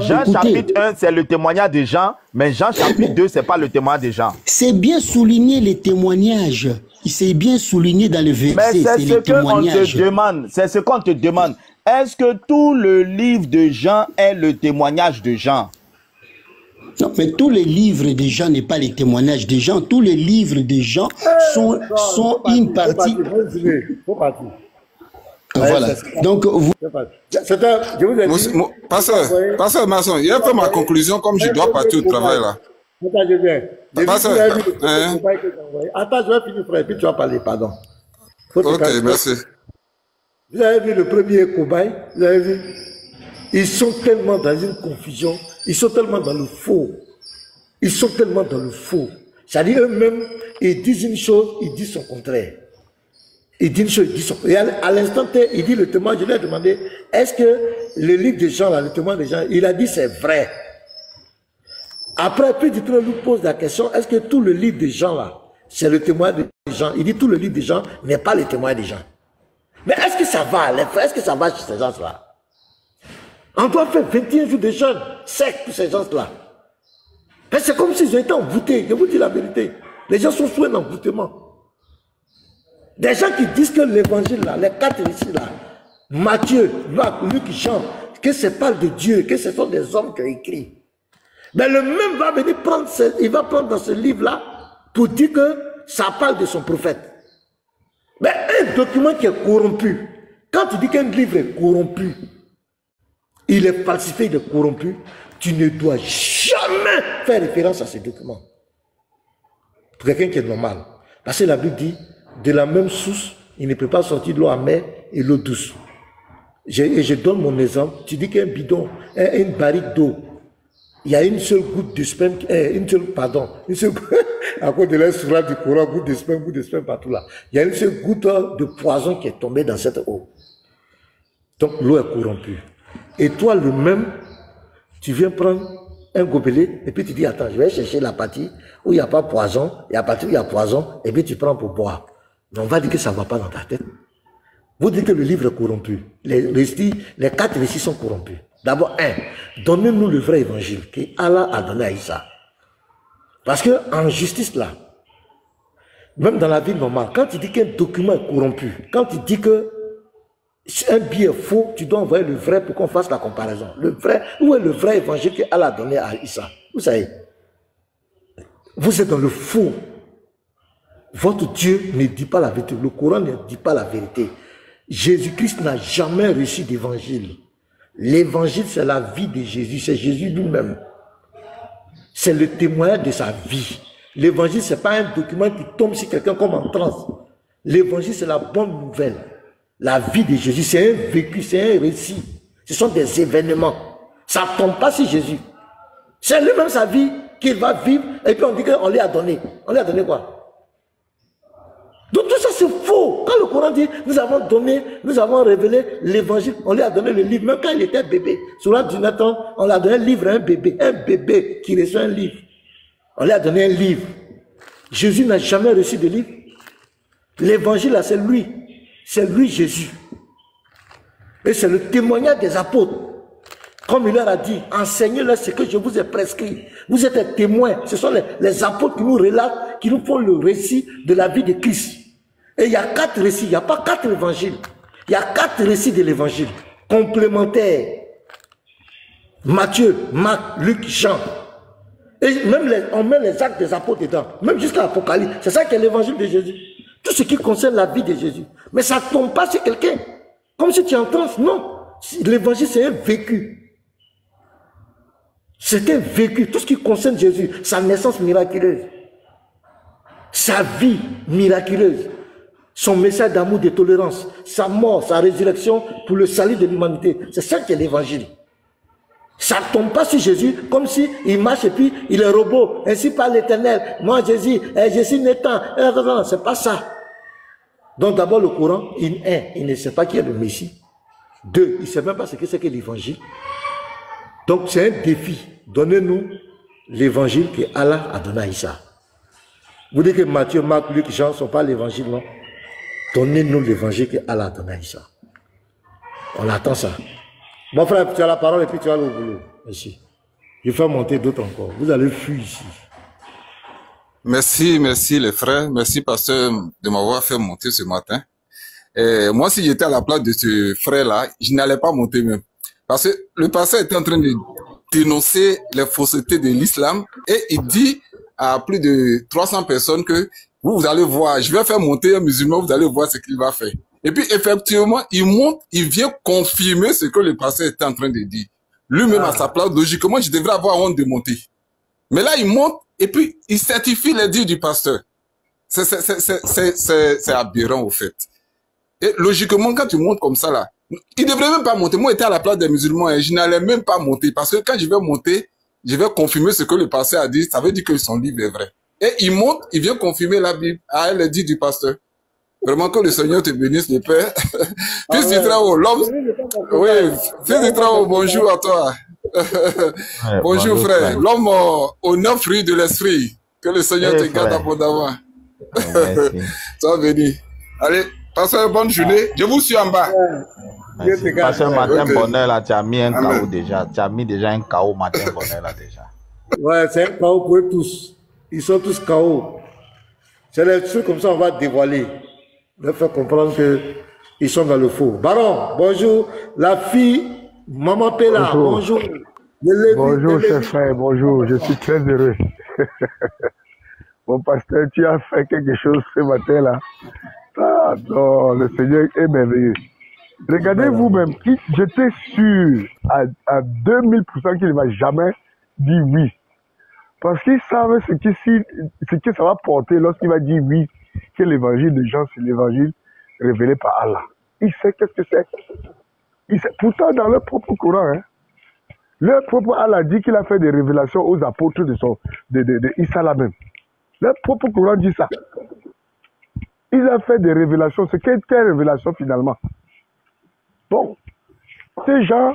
Jean chapitre 1, c'est le témoignage des gens, mais Jean chapitre 2, c'est pas le témoignage des gens. C'est bien souligné les témoignages. C'est bien souligné dans le verset. Mais c'est ce qu'on te demande. C'est ce qu'on te demande. Est-ce que tout le livre de Jean est le témoignage de Jean? Non, mais tous les livres des gens n'est pas les témoignages des gens. Tous les livres des gens sont une partie. Voilà. Donc, vous... Je vous ai dit... Pasteur Masson, il a fait ma conclusion comme je dois partir au travail là. Attends, je viens. Attends, je vais finir, frère, et puis tu vas parler, pardon. Ok, merci. Vous avez vu le premier cobaye? Vous avez vu? Ils sont tellement dans une confusion. Ils sont tellement dans le faux. Ils sont tellement dans le faux. C'est-à-dire eux-mêmes, ils disent une chose, ils disent son contraire. Il dit une chose, il dit son, et à l'instant T, il dit le témoin, je lui ai demandé, est-ce que le livre des gens, là, le témoin des gens, il a dit c'est vrai. Après, puis du tout, lui pose la question, est-ce que tout le livre des gens, là, c'est le témoin des gens? Il dit tout le livre des gens n'est pas le témoin des gens. Mais est-ce que ça va, est-ce que ça va chez ces gens-là? On doit faire 21 jours de jeûne sec pour ces gens-là. C'est comme s'ils ont été envoûtés, je vous dis la vérité. Les gens sont sous un envoûtement. Des gens qui disent que l'évangile là, les 4 ici là, Matthieu, Marc, Luc, Jean, que c'est pas de Dieu, que ce sont des hommes qui ont écrit. Mais le même va venir prendre, il va prendre dans ce livre-là pour dire que ça parle de son prophète. Mais un document qui est corrompu, quand tu dis qu'un livre est corrompu, il est falsifié, il est corrompu, tu ne dois jamais faire référence à ce document. Pour quelqu'un qui est normal. Parce que la Bible dit, de la même source, il ne peut pas sortir de l'eau amère et l'eau douce. Et je donne mon exemple. Tu dis qu'un bidon, une barrique d'eau, il y a une seule goutte de sperme, une seule à cause de l'insurance du courant, goutte de sperme partout là. Il y a une seule goutte de poison qui est tombée dans cette eau. Donc l'eau est corrompue. Et toi, le même, tu viens prendre un gobelet et puis tu dis, attends, je vais chercher la partie où il n'y a pas poison, il y a la partie où il y a poison, et puis tu prends pour boire. Mais on va dire que ça ne va pas dans ta tête. Vous dites que le livre est corrompu. Les 4 récits sont corrompus. D'abord, donnez-nous le vrai évangile que Allah a donné à Isa. Parce que en justice là, même dans la vie normale, quand tu dis qu'un document est corrompu, quand tu dis que un billet est faux, tu dois envoyer le vrai pour qu'on fasse la comparaison. Le vrai, où est le vrai évangile que Allah a donné à Isa? Vous savez, vous êtes dans le faux. Votre Dieu ne dit pas la vérité. Le Coran ne dit pas la vérité. Jésus-Christ n'a jamais reçu d'évangile. L'évangile, c'est la vie de Jésus. C'est Jésus lui-même. C'est le témoignage de sa vie. L'évangile, ce n'est pas un document qui tombe sur quelqu'un comme en transe. L'évangile, c'est la bonne nouvelle. La vie de Jésus, c'est un vécu, c'est un récit. Ce sont des événements. Ça ne tombe pas sur Jésus. C'est lui-même sa vie qu'il va vivre. Et puis on dit qu'on lui a donné. On lui a donné quoi? Donc tout ça c'est faux. Quand le Coran dit, nous avons donné, nous avons révélé l'évangile, on lui a donné le livre, même quand il était bébé. Sur du Nathan, on lui a donné un livre à un bébé qui reçoit un livre. On lui a donné un livre. Jésus n'a jamais reçu de livre. L'évangile là, c'est lui Jésus. Et c'est le témoignage des apôtres. Comme il leur a dit, enseignez-leur ce que je vous ai prescrit. Vous êtes des témoins. Ce sont les apôtres qui nous relatent, qui nous font le récit de la vie de Christ. Et il y a 4 récits, il n'y a pas 4 évangiles. Il y a 4 récits de l'évangile, complémentaires. Matthieu, Marc, Luc, Jean. Et même on met les actes des apôtres dedans, même jusqu'à l'Apocalypse. C'est ça qui est l'évangile de Jésus. Tout ce qui concerne la vie de Jésus. Mais ça ne tombe pas sur quelqu'un. Comme si tu es en transe. Non. L'évangile, c'est un vécu. C'est un vécu. Tout ce qui concerne Jésus, sa naissance miraculeuse, sa vie miraculeuse, son message d'amour, de tolérance, sa mort, sa résurrection pour le salut de l'humanité. C'est ça qui est l'évangile. Ça ne tombe pas sur Jésus comme si il marche et puis il est robot. Ainsi parle l'Éternel. Moi Jésus, je suis Nathan. Non, c'est pas ça. Donc d'abord le Coran, il ne sait pas qui est le Messie. 2, il ne sait même pas ce que c'est que l'évangile. Donc c'est un défi. Donnez-nous l'évangile que Allah a donné à Isa. Vous dites que Matthieu, Marc, Luc, Jean ne sont pas l'évangile, non? Donnez-nous l'évangile que Allah a donné à Isa. On attend ça. Mon frère, tu as la parole et puis tu vas aller au boulot. Merci. Je vais faire monter d'autres encore. Vous allez fuir ici. Merci les frères. Merci pasteur de m'avoir fait monter ce matin. Et moi, si j'étais à la place de ce frère-là, je n'allais pas monter même. Parce que le pasteur était en train de dénoncer les faussetés de l'islam et il dit à plus de 300 personnes que vous allez voir, je vais faire monter un musulman, vous allez voir ce qu'il va faire. Et puis effectivement, il monte, il vient confirmer ce que le pasteur était en train de dire. Lui-même à sa place, logiquement, je devrais avoir honte de monter. Mais là, il monte et puis il certifie les dires du pasteur. C'est aberrant au fait. Et logiquement, quand tu montes comme ça là, il devrait même pas monter. Moi, j'étais à la place des musulmans et je n'allais même pas monter parce que quand je vais monter, je vais confirmer ce que le pasteur a dit. Ça veut dire que son livre est vrai. Et il monte, il vient confirmer la Bible à elle dit du pasteur. Vraiment que le Seigneur te bénisse, le Père. Fils du Très-Haut, l'homme. Oui, fils du Très-Haut, bonjour à toi. Bonjour frère. L'homme aux 9 fruits de l'esprit. Que le Seigneur te garde abondamment. Sois béni. Allez, passez une bonne journée. Je vous suis en bas. Parce que matin bonheur là, tu as mis un chaos déjà. Tu as mis déjà un chaos matin bonheur là déjà. Ouais, c'est un chaos pour eux tous. Ils sont tous chaos. C'est les trucs comme ça, on va dévoiler. Leur faire comprendre qu'ils sont dans le faux. Baron, bonjour. La fille, Maman Pella, bonjour. Bonjour, chef frère, bonjour. Je suis très heureux. Mon pasteur, tu as fait quelque chose ce matin-là. Ah non, le Seigneur est merveilleux. Regardez vous-même, j'étais sûr à 2000% qu'il ne va jamais dire oui. Parce qu'ils savent ce que ça va porter lorsqu'il va dire oui, que l'évangile de Jean, c'est l'évangile révélé par Allah. Il sait qu'est-ce que c'est. Il sait, pourtant, dans leur propre Coran, hein, leur propre Allah dit qu'il a fait des révélations aux apôtres de Issa là même. Leur propre Coran dit ça. Il a fait des révélations. C'est quelle révélation finalement? Bon, ces gens,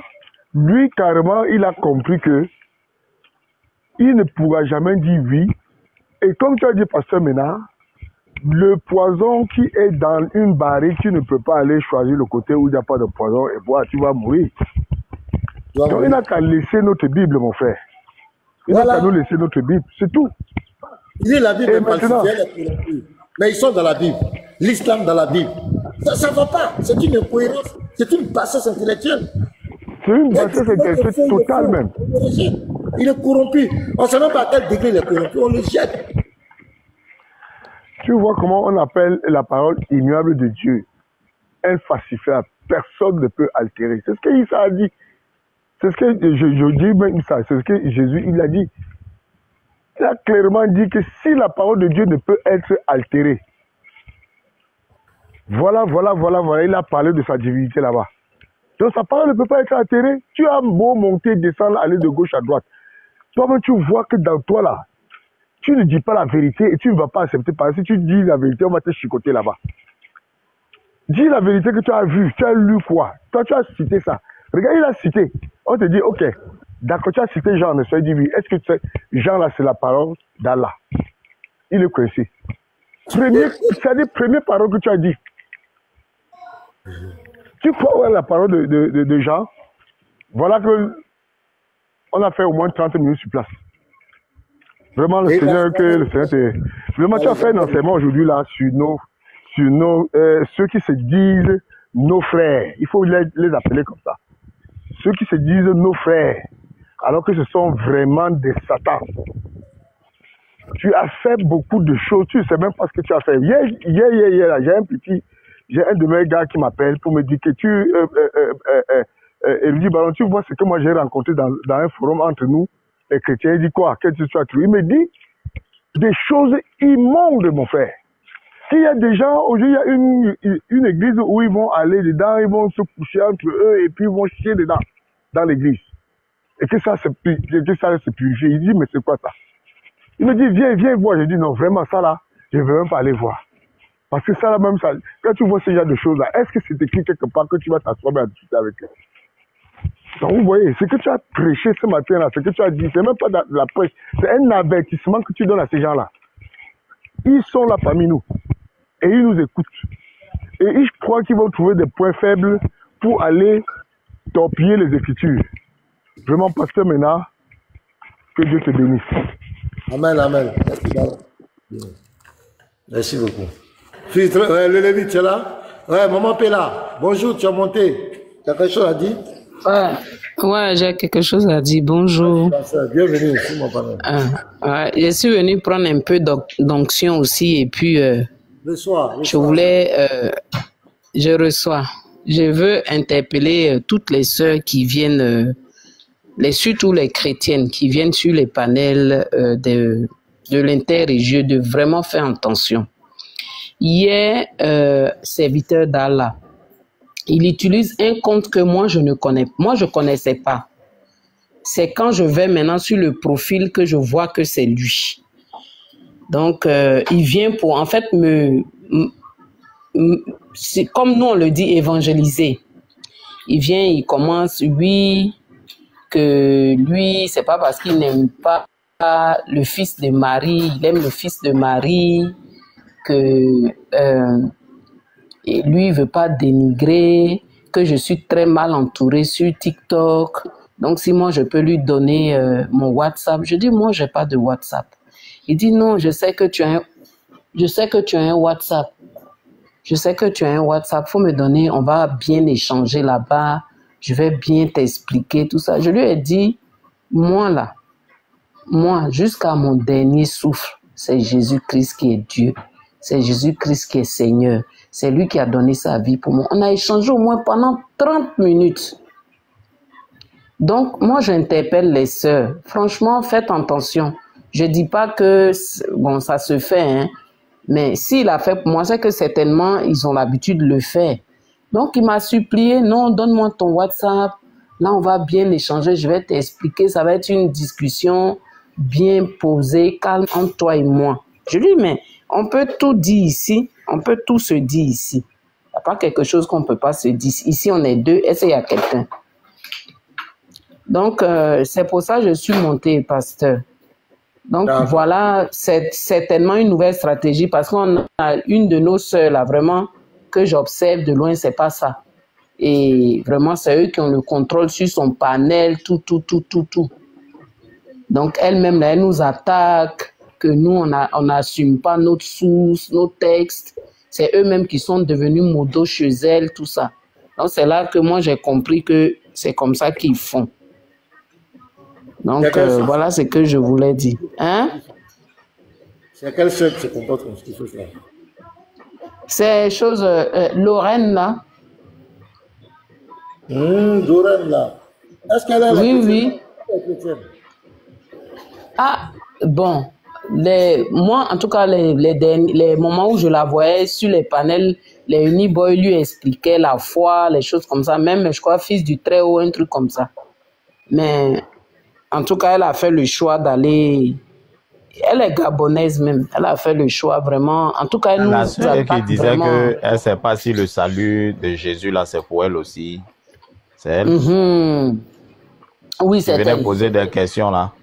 lui carrément, il a compris que il ne pourra jamais dire oui. Et comme tu as dit, pasteur Ménard, le poison qui est dans une barrique, tu ne peux pas aller choisir le côté où il n'y a pas de poison et boire, tu vas mourir. Donc il n'a qu'à laisser notre Bible, mon frère. Il n'a qu'à nous laisser notre Bible, c'est tout. Il dit la Bible est falsifiée, mais ils sont dans la Bible. L'islam dans la Bible. Ça ne va pas. C'est une incohérence. C'est une bassesse intellectuelle. C'est une bassesse intellectuelle totale même. Il est corrompu. On ne sait même pas à quel degré il est corrompu. On le jette. Tu vois comment on appelle la parole immuable de Dieu infalsifiable. Personne ne peut altérer. C'est ce qu'Issa a dit. C'est ce que je dis même ça. C'est ce que Jésus il a dit. Il a clairement dit que si la parole de Dieu ne peut être altérée, voilà, il a parlé de sa divinité là-bas. Donc sa parole ne peut pas être altérée. Tu as beau monter, descendre, aller de gauche à droite. Toi-même, tu vois que dans toi là, tu ne dis pas la vérité et tu ne vas pas accepter. Parce que si tu dis la vérité, on va te chicoter là-bas. Dis la vérité que tu as vue, tu as lu quoi? Toi, tu as cité ça. Regarde, il a cité. On te dit, ok, d'accord, tu as cité Jean, ne sois dit oui. Est-ce que tu sais, Jean là, c'est la parole d'Allah? Il est coincé. C'est-à-dire, première parole que tu as dit. Tu crois ouais, la parole de Jean? Voilà que on a fait au moins 30 minutes sur place. Vraiment, le Seigneur, vraiment, tu as fait un enseignement aujourd'hui là sur ceux qui se disent nos frères. Il faut les appeler comme ça. Ceux qui se disent nos frères, alors que ce sont vraiment des satans. Tu as fait beaucoup de choses, tu ne sais même pas ce que tu as fait. Hier, j'ai un de mes gars qui m'appelle pour me dire que il dit, Baron, tu vois ce que moi j'ai rencontré dans un forum entre nous, les chrétiens. Il dit quoi? Qu'est-ce que tu as trouvé? Il me dit des choses immondes, mon frère. S'il y a des gens, aujourd'hui, il y a une église où ils vont aller dedans, ils vont se coucher entre eux et puis ils vont chier dedans, dans l'église. Et que ça se purifie. Il dit, mais c'est quoi ça? Il me dit, viens voir. Je dis, non, vraiment, ça là, je ne veux même pas aller voir. Parce que ça là, même ça, quand tu vois ce genre de choses là, est-ce que c'est écrit quelque part que tu vas t'asseoir et discuter avec eux? Donc vous voyez, ce que tu as prêché ce matin là, ce que tu as dit, c'est même pas de la prêche, c'est un avertissement que tu donnes à ces gens là. Ils sont là parmi nous. Et ils nous écoutent. Et je crois qu'ils vont trouver des points faibles pour aller torpiller les Écritures. Vraiment, pasteur Ménard, que Dieu te bénisse. Amen, amen. Merci beaucoup. Le Lévi, tu es là? Ouais, Maman Pella, bonjour, tu as monté. Tu as quelque chose à dire? Ouais, j'ai quelque chose à dire. Bonjour. Bienvenue ici, mon père. Ouais, je suis venu prendre un peu d'onction aussi et puis je reçois. Je veux interpeller toutes les sœurs qui viennent, surtout les chrétiennes qui viennent sur les panels de l'interrégieux, de vraiment faire attention. Hier, serviteur d'Allah, il utilise un compte que moi je connaissais pas. C'est quand je vais maintenant sur le profil que je vois que c'est lui. Donc, il vient pour en fait me comme nous on le dit, évangéliser. Il vient, il commence, oui, que lui, c'est pas parce qu'il n'aime pas le fils de Marie, il aime le fils de Marie, que et lui, il veut pas dénigrer, que je suis très mal entourée sur TikTok. Donc, si moi, je peux lui donner mon WhatsApp, je dis, moi, j'ai pas de WhatsApp. Il dit, non, je sais que tu as un WhatsApp. Je sais que tu as un WhatsApp, faut me donner, on va bien échanger là-bas, je vais bien t'expliquer tout ça. Je lui ai dit, moi, jusqu'à mon dernier souffle, c'est Jésus-Christ qui est Dieu. C'est Jésus-Christ qui est Seigneur. C'est lui qui a donné sa vie pour moi. On a échangé au moins pendant 30 minutes. Donc, moi, j'interpelle les sœurs. Franchement, faites attention. Je dis pas que, bon, ça se fait, hein. Mais s'il a fait pour moi, c'est que certainement, ils ont l'habitude de le faire. Donc, il m'a supplié, non, donne-moi ton WhatsApp. Là, on va bien échanger. Je vais t'expliquer. Ça va être une discussion bien posée, calme entre toi et moi. Je lui dis, mais on peut tout dire ici. On peut tout se dire ici. Il n'y a pas quelque chose qu'on ne peut pas se dire. Ici, on est deux. Est-ce qu'il y a quelqu'un? Donc, c'est pour ça que je suis montée, pasteur. Donc, voilà, c'est certainement une nouvelle stratégie parce qu'on a une de nos sœurs, là, vraiment, que j'observe de loin, c'est pas ça. Et vraiment, c'est eux qui ont le contrôle sur son panel, tout. Donc, elle-même, là, elle nous attaque, que nous, on n'assume pas notre source, nos textes. C'est eux-mêmes qui sont devenus modos chez elle, tout ça. Donc, c'est là que moi, j'ai compris que c'est comme ça qu'ils font. Donc, voilà ce que je voulais dire. Hein? C'est quelle sœur qui se comporte comme cette chose-là? C'est chose... Lorraine, là. Lorraine, là. Est-ce qu'elle est Oui. chrétienne? Ah, bon. Moi, en tout cas, les moments où je la voyais sur les panels, les Uniboy lui expliquaient la foi, les choses comme ça. Même, je crois, fils du Très-Haut, un truc comme ça. Mais... En tout cas, elle a fait le choix d'aller... Elle est gabonaise même. Elle a fait le choix vraiment... En tout cas, elle nous attaque qui disait qu'elle ne sait pas si le salut de Jésus, là, c'est pour elle aussi. C'est elle. Oui, c'est elle. Elle venait poser des questions, là.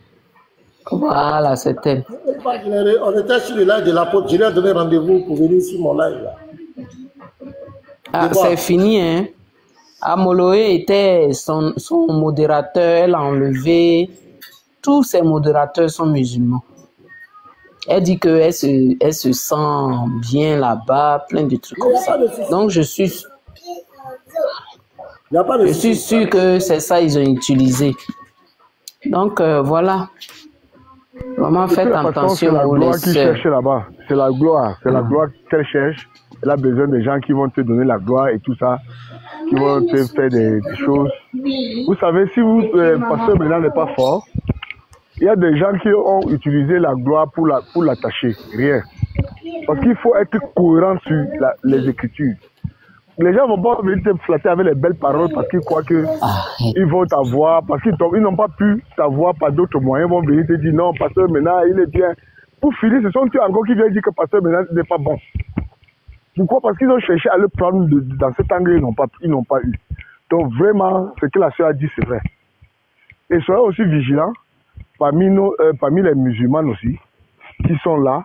Voilà, c'est elle. On était sur le live de l'apôtre. Je lui ai donné rendez-vous pour venir sur mon live, là. Ah, c'est fini, hein. Amoloé était son modérateur, elle a enlevé. Tous ses modérateurs sont musulmans. Elle dit qu'elle se sent bien là-bas, plein de trucs comme ça. Donc je suis sûr que c'est ça qu'ils ont utilisé. Donc voilà. Vraiment faites attention aux les sœurs. C'est la gloire qu'elle cherche. Elle a besoin de gens qui vont te donner la gloire et tout ça, qui vont te faire des choses. Vous savez, si vous, pasteur maintenant n'est pas fort, il y a des gens qui ont utilisé la gloire pour l'attacher. Rien. Parce qu'il faut être cohérent sur les Écritures. Les gens ne vont pas venir te flatter avec les belles paroles parce qu'ils croient qu'ils vont t'avoir, parce qu'ils n'ont pas pu t'avoir par d'autres moyens. Ils vont venir te dire non, pasteur maintenant il est bien. Pour finir, ce sont eux encore qui viennent dire que pasteur maintenant n'est pas bon. Pourquoi? Parce qu'ils ont cherché à le prendre dans cet angle, ils n'ont pas eu. Donc vraiment, ce que la sœur a dit, c'est vrai. Et soyez aussi vigilants, parmi les musulmans aussi, qui sont là,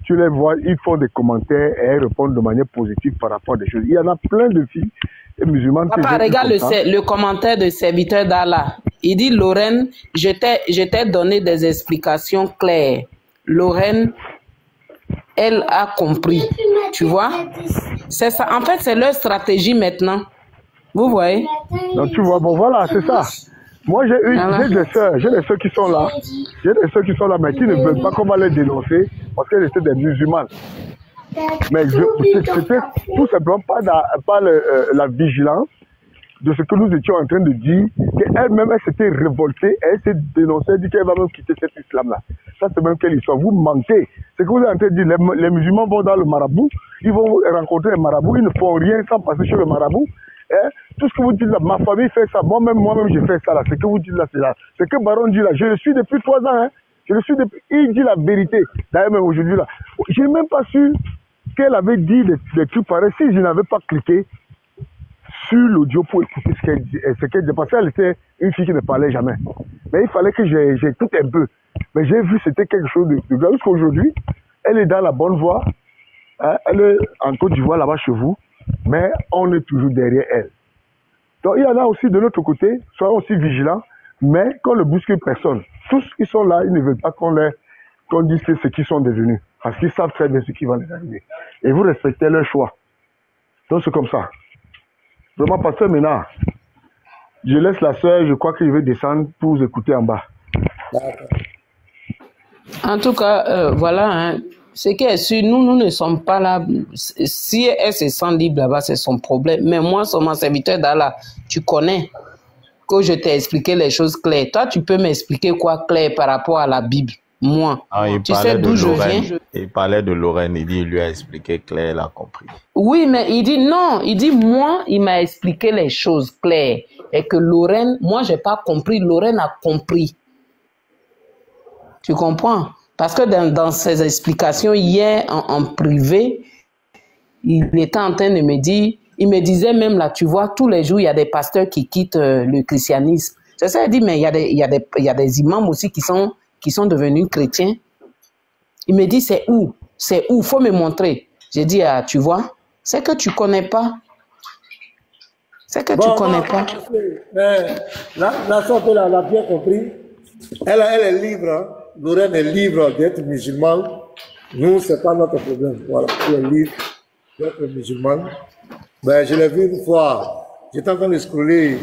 tu les vois, ils font des commentaires et elles répondent de manière positive par rapport à des choses. Il y en a plein de filles et musulmanes. Papa, regarde le commentaire de serviteur d'Allah. Il dit, Lorraine, je t'ai donné des explications claires. Lorraine, elle a compris, tu vois. C'est ça. En fait, c'est leur stratégie maintenant. Vous voyez? Donc tu vois, bon voilà, c'est ça. Moi j'ai des sœurs qui sont là. J'ai des sœurs qui sont là, mais qui ne veulent pas qu'on va les dénoncer parce qu'elles étaient des musulmanes. Mais c'était tout simplement pas la vigilance de ce que nous étions en train de dire, qu'elle-même, elle s'était révoltée, elle s'est dénoncée, elle dit qu'elle va même quitter cet islam-là. Ça, c'est même quelle histoire. Vous mentez. C'est que vous êtes en train de dire, les musulmans vont dans le marabout, ils vont rencontrer le marabout, ils ne font rien sans passer chez le marabout. Hein? Tout ce que vous dites là, ma famille fait ça, moi-même, je fais ça là. Ce que vous dites là, c'est là. Ce que Baron dit là, je le suis depuis 3 ans. Hein? Je le suis depuis... Il dit la vérité. D'ailleurs, même aujourd'hui là, j'ai même pas su qu'elle avait dit des trucs pareils, si je n'avais pas cliqué sur l'audio pour écouter ce qu'elle disait, parce qu'elle était une fille qui ne parlait jamais. Mais il fallait que j'écoute un peu. Mais j'ai vu c'était quelque chose de grave. Jusqu'aujourd'hui, elle est dans la bonne voie. Hein, elle est en Côte d'Ivoire là-bas chez vous. Mais on est toujours derrière elle. Donc il y en a aussi de l'autre côté, soyons aussi vigilants, mais qu'on ne bouscule personne. Tous qui sont là, ils ne veulent pas qu'on dise ce qu'ils sont devenus. Parce qu'ils savent très bien ce qui va les arriver. Et vous respectez leur choix. Donc c'est comme ça. Vraiment, pasteur Ménard, je laisse la soeur, je crois qu'il veut descendre pour vous écouter en bas. En tout cas, voilà, hein, ce qui est sûr, nous ne sommes pas là. Si elle se sent libre là-bas, c'est son problème. Mais moi, sur mon serviteur d'Allah, tu connais que je t'ai expliqué les choses claires. Toi, tu peux m'expliquer quoi clair par rapport à la Bible? Moi, tu sais d'où je viens? Il parlait de Lorraine, il dit, il lui a expliqué clair, elle a compris. Oui, mais il dit non, il dit moi, il m'a expliqué les choses claires. Et que Lorraine, moi, j'ai pas compris, Lorraine a compris. Tu comprends? Parce que dans ses explications hier en privé, il était en train de me dire, il me disait même là, tu vois, tous les jours, il y a des pasteurs qui quittent le christianisme. C'est ça, il dit, mais il y a des imams aussi qui sont devenus chrétiens. Il me dit, c'est où? C'est où? Faut me montrer. J'ai dit, ah, tu vois, c'est que tu connais pas. C'est que tu connais pas. Mais la sorte, elle a bien compris. Elle est libre. Hein. Lorraine est libre d'être musulmane. Nous, ce n'est pas notre problème. Voilà, elle est libre d'être musulmane. Ben, je l'ai vu une fois. J'étais en train de scroller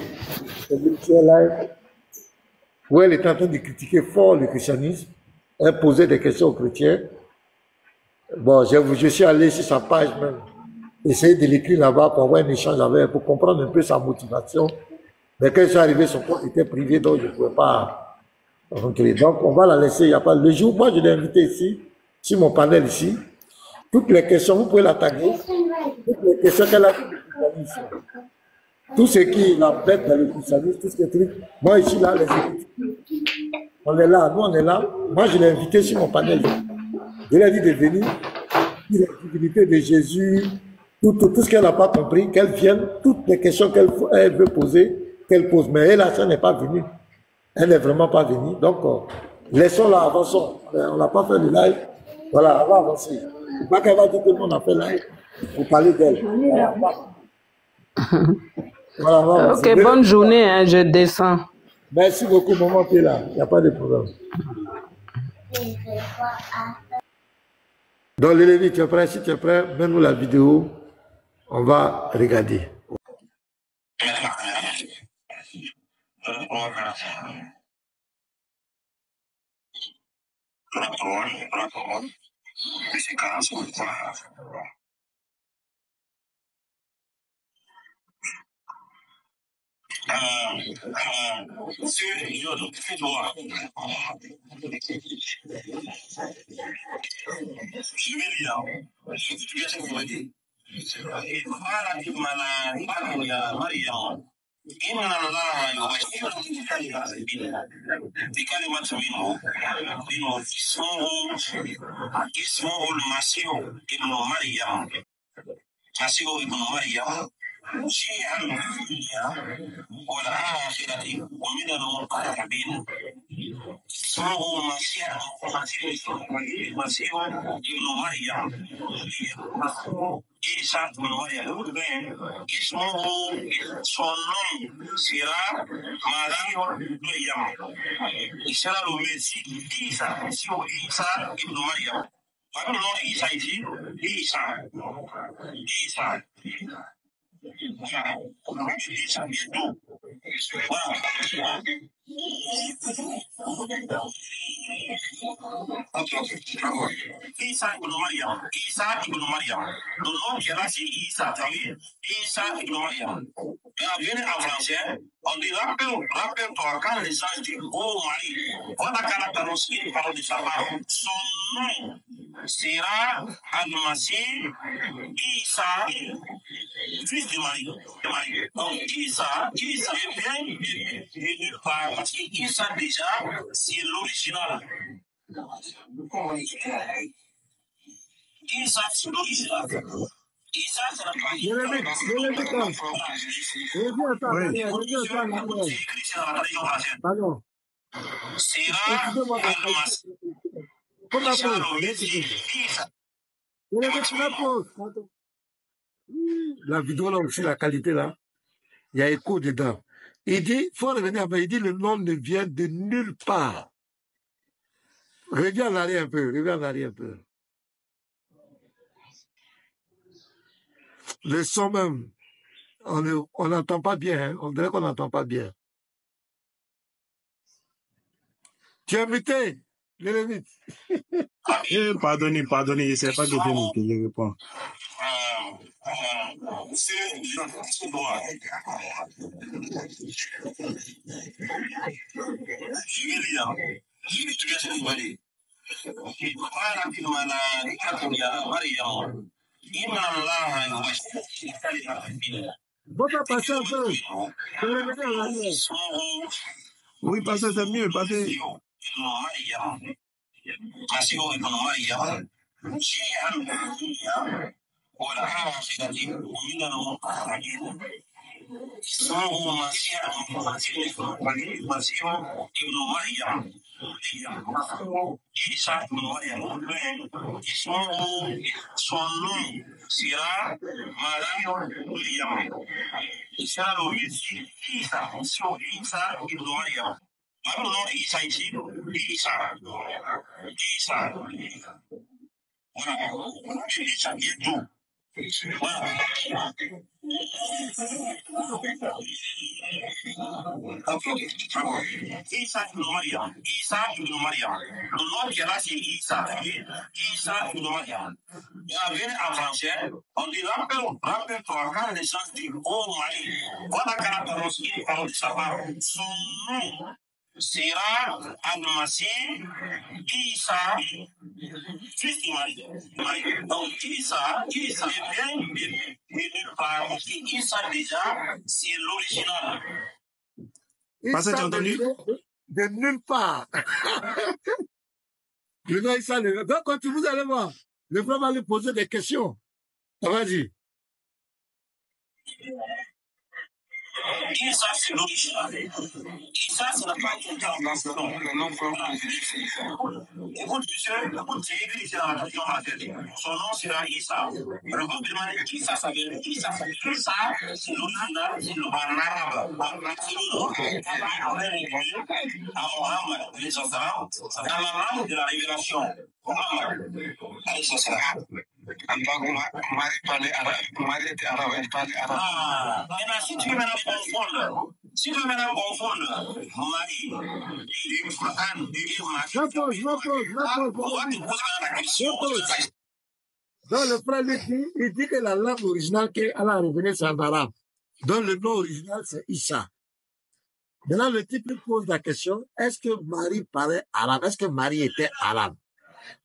sur live où elle était en train de critiquer fort le christianisme. Elle posait des questions aux chrétiens. Bon, je suis allé sur sa page même, essayer de l'écrire là-bas pour avoir un échange avec elle, pour comprendre un peu sa motivation. Mais quand je suis arrivé, son compte était privé, donc je ne pouvais pas rentrer. Donc, on va la laisser. Il y a pas... Le jour, moi, je l'ai invité ici, sur mon panel ici. Toutes les questions, vous pouvez la taguer. Toutes les questions qu'elle a dit, tout ce qui l'embête dans le christianisme, tout ce qui est truc. Moi, ici, là, les écoute. On est là, nous, on est là. Moi, je l'ai invité sur mon panel. Je lui ai dit de venir, la divinité de Jésus, tout ce qu'elle n'a pas compris, qu'elle vienne, toutes les questions qu'elle veut poser, qu'elle pose. Mais elle, elle n'est pas venue. Elle n'est vraiment pas venue. Donc, laissons-la, avançons. On n'a pas fait le live. Voilà, on va avancer. Pas qu'elle va dire que on a fait live pour parler d'elle. Voilà, ok, bonne journée, hein, je descends. Merci beaucoup, maman, tu es là. Il n'y a pas de problème. Donc, les Lévi, tu es prêt? Si tu es prêt, mets-nous la vidéo. On va regarder. Pardon. La vidéo là aussi, la qualité là, il y a écho dedans. Il dit, faut revenir après, il dit le nom ne vient de nulle part. Reviens en arrière un peu, Le son même, on n'entend pas bien, hein. On dirait qu'on n'entend pas bien. Tu es invité, Lélémite. Pardonnez, je ne sais pas que je réponds. Oui, parce que c'est mieux, parce que... Parce que tu as entendu? De nulle part. Le nom Issa, donc quand vous allez voir, le frère va lui poser des questions. Vas-y. Son nom sera Issa. Issa, ça veut dire Issa, c'est l'original, c'est le arabe. Dans la langue de la révélation. Si tu veux maintenant confondre, Marie, donc le frère il dit que la langue originale qu'elle a révélée c'est en arabe. Donc le nom original c'est Issa. Maintenant le type lui pose la question, est-ce que Marie parlait arabe? Est-ce que Marie était arabe?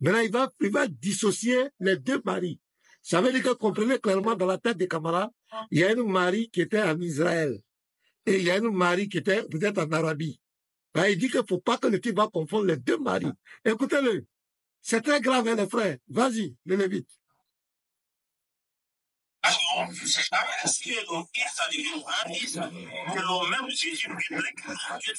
Maintenant il va dissocier les deux Maries. Ça veut dire que comprenez clairement dans la tête des camarades, il y a une Marie qui était en Israël et il y a une Marie qui était peut-être en Arabie. Là, il dit qu'il ne faut pas que le type va confondre les deux Maries. Écoutez-le. C'est très grave, hein, les frères. Vas-y, le Lévite. Est-ce que le même Jésus biblique Est-ce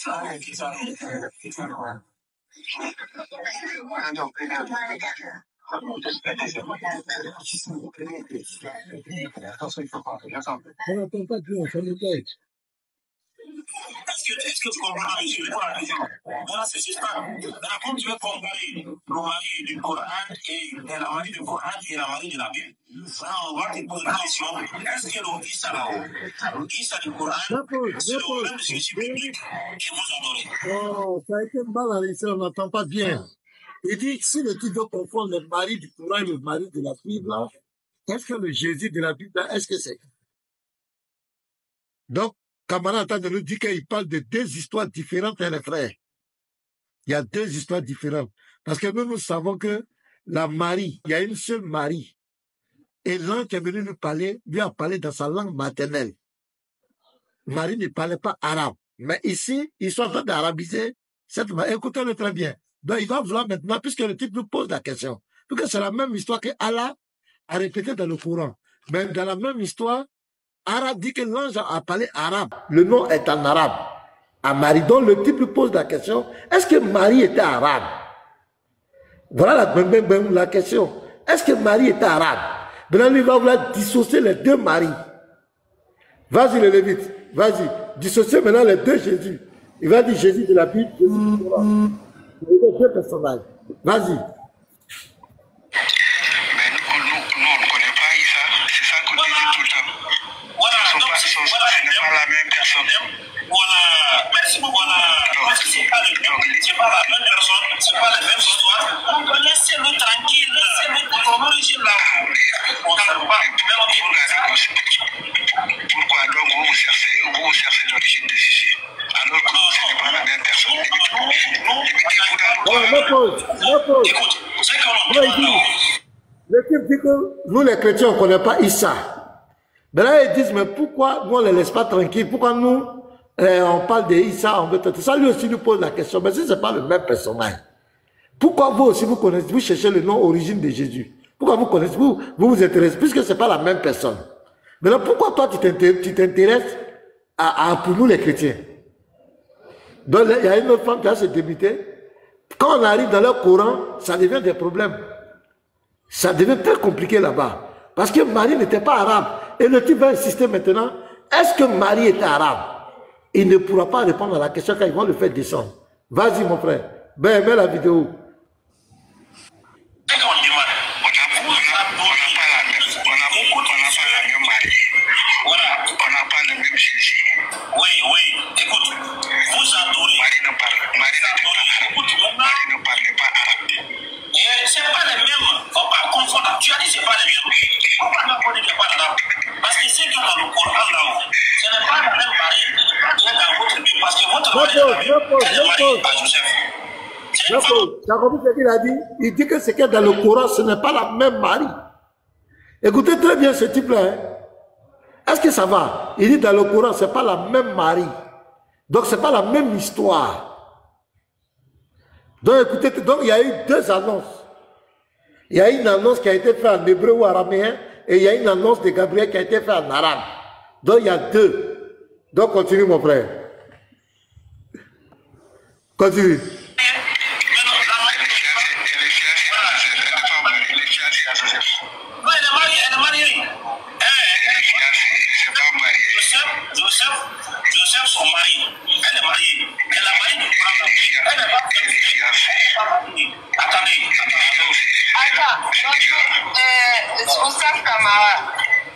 que tu comprends je réponds à la question. Voilà, c'est juste ça. Quand tu veux comparer le mari du Coran et la Marie du Coran et la Marie de la Bible, on va te poser la question. Est-ce que le Issa du Coran, c'est le même Jésus biblique que vous adorez? Oh, ça a été mal analysé, on n'entend pas bien. Il dit, si le type veut confondre le mari du Coran et le mari de la Bible, est-ce que le Jésus de la Bible, est-ce que c'est? Donc, Kamara est en train de nous dire qu'il parle de deux histoires différentes, hein, les frères. Il y a deux histoires différentes. Parce que nous savons que la Marie, il y a une seule Marie. Et l'ange qui est venu nous parler, lui a parlé dans sa langue maternelle. Marie ne parlait pas arabe. Mais ici, ils sont en train d'arabiser cette Marie. Écoutez-le très bien. Donc, il va vouloir maintenant, puisque le type nous pose la question, puisque c'est la même histoire que Allah à répéter dans le Coran. Mais dans la même histoire, arabe dit que l'ange a parlé arabe. Le nom est en arabe. À Marie. Donc le type lui pose la question, est-ce que Marie était arabe? Voilà la question. Est-ce que Marie était arabe? Maintenant, lui va vouloir dissocier les deux Marie. Vas-y, le Lévite. Vas-y. Dissocier maintenant les deux Jésus. Il va dire Jésus de la Bible, Jésus du Coran. Les deux personnages. Vas-y. Mais nous, on ne connaît pas Issa. C'est ça qu'on dit tout le temps. Voilà. Donc, ce n'est pas la même personne. Voilà. Merci beaucoup. Voilà. C'est pas la même personne. C'est pas la même histoire. Laissez-le tranquille. Laissez-le pour son origine là. Pourquoi donc vous cherchez l'origine de Jésus alors que ce n'est pas la même personne? Écoute, c'est le type dit que nous les chrétiens on ne connaît pas Issa. Mais là ils disent mais pourquoi nous on ne les laisse pas tranquilles? Pourquoi nous on parle de Issa, on veut traiter ça? Lui aussi nous pose la question, mais si ce n'est pas le même personnage, pourquoi vous aussi vous connaissez, vous cherchez le nom origine de Jésus? Pourquoi vous connaissez, vous vous intéressez, puisque ce n'est pas la même personne. Maintenant, pourquoi toi tu t'intéresses pour nous les chrétiens? Donc il y a une autre femme qui a se débuté. Quand on arrive dans le Coran, ça devient des problèmes. Ça devient très compliqué là-bas. Parce que Marie n'était pas arabe. Et le type va insister maintenant, est-ce que Marie était arabe? Il ne pourra pas répondre à la question quand ils vont le faire descendre. Vas-y mon frère, mets la vidéo. Tu as dit c'est pas les mêmes. Pourquoi on n'a pas dit que c'est pas l'arabe? Parce que c'est que dans le Coran là-haut, ce n'est pas la même Marie qui est dans votre Bible. Parce que votre Marie est à Joseph. Tu as compris ce qu'il a dit? Il dit que ce qui est dans le Coran, ce n'est pas la même Marie. Écoutez très bien ce type-là. Hein? Est-ce que ça va? Il dit dans le Coran, ce n'est pas la même Marie. Donc ce n'est pas la même histoire. Donc écoutez, donc il y a eu deux annonces. Il y a une annonce qui a été faite en hébreu ou araméen et il y a une annonce de Gabriel qui a été faite en arabe. Donc il y a deux. Donc continue mon frère. Continue. Joseph, son mari, elle est mariée. Elle a marié du frère. Elle n'est pas fiancée. Attendez. Joseph Kamara,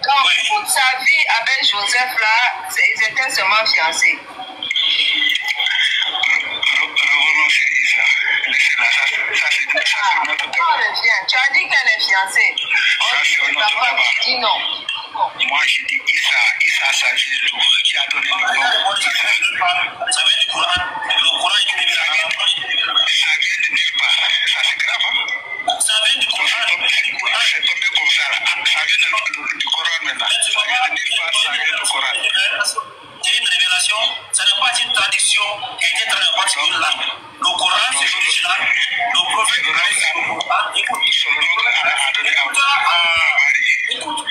donc toute sa vie avec Joseph là, ils étaient seulement fiancés. Revenons sur Issa. Laissez-la, ça c'est notre débat. Tu as dit qu'elle est fiancée. Ça c'est notre débat. Dis non. Moi je dis Issa ça vient de tout. Qui a donné le nom? Ça vient du Coran. Le Coran est une révélation. Ça vient de nulle part. Ça c'est grave. Hein? Ça vient du Coran. C'est tombé comme ça. Ça vient du Coran maintenant. Ça vient de nulle part. Ça vient du Coran. C'est une révélation. Ça n'est pas une tradition qui a été traduite par une langue. Le Coran c'est l'original. Le prophète a dit le Coran. Écoute. Écoute.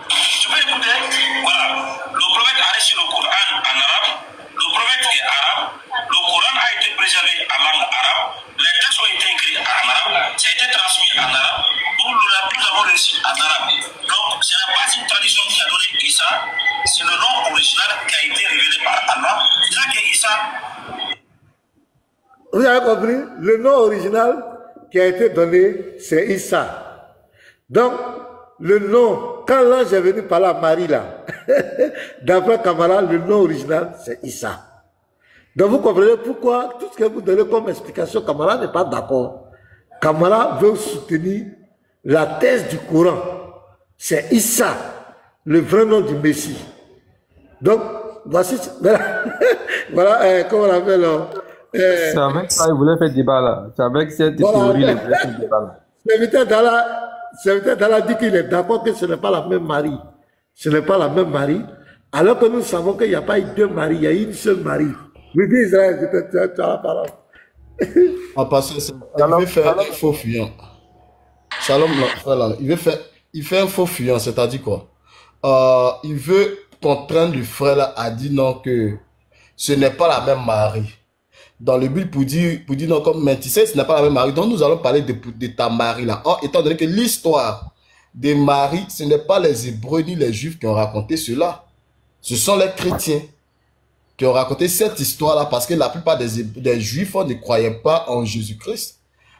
Tu peux écouter? Voilà. Le prophète a reçu le Coran en arabe. Le prophète est arabe. Le Coran a été préservé en langue arabe. Les textes ont été écrits en arabe. Ça a été transmis en arabe. Nous avons reçu en arabe. Donc, ce n'est pas une tradition qui a donné Issa. C'est le nom original qui a été révélé par Allah. C'est là que Issa. Vous avez compris? Le nom original qui a été donné, c'est Issa. Donc, le nom, quand l'ange est venu parler à Marie là, d'après Kamara, le nom original, c'est Issa. Donc vous comprenez pourquoi tout ce que vous donnez comme explication, Kamara n'est pas d'accord. Kamara veut soutenir la thèse du Coran. C'est Issa, le vrai nom du Messie. Donc, voici, voilà, comment on l'appelle là. C'est avec ça, il voulait faire débat là. C'est avec cette théorie, il voulait faire débat là. Serviteur d'Allah dit qu'il est d'accord que ce n'est pas la même Marie. Ce n'est pas la même Marie. Alors que nous savons qu'il n'y a pas eu deux Maries, il y a une seule Marie. Oui, dis Israël, tu as la parole. En passant, ça veut faire un faux fuyant. Shalom, frère, il fait un faux fuyant, c'est-à-dire quoi? Il veut contraindre le frère là à dire non que ce n'est pas la même Marie. Dans le but pour dire non, comme mais tu sais, ce n'est pas la même Marie. Donc nous allons parler de ta Marie là. Or, étant donné que l'histoire des Marie, ce n'est pas les Hébreux ni les Juifs qui ont raconté cela. Ce sont les chrétiens qui ont raconté cette histoire là parce que la plupart des Juifs ne croyaient pas en Jésus-Christ.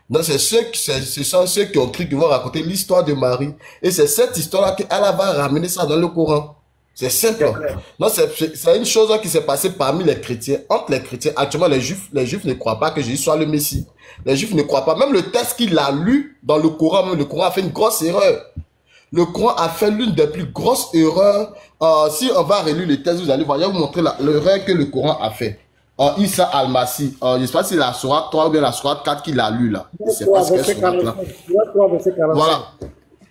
Donc, ce sont ceux qui ont cru qu'ils vont raconter l'histoire de Marie. Et c'est cette histoire-là qu'elle va ramener ça dans le Coran. C'est simple. Donc, c'est une chose qui s'est passée parmi les chrétiens. Entre les chrétiens, actuellement, les Juifs ne croient pas que Jésus soit le Messie. Les Juifs ne croient pas. Même le texte qu'il a lu dans le Coran, même le Coran a fait une grosse erreur. Le Coran a fait l'une des plus grosses erreurs. Si on va relire le texte, vous allez voir, je vais vous montrer l'erreur que le Coran a fait. Issa Al-Masih, je ne sais pas si c'est la sourate 3 ou bien la sourate 4 qu'il a lu là. Je ne sais pas ce qu'elle est là. Voilà.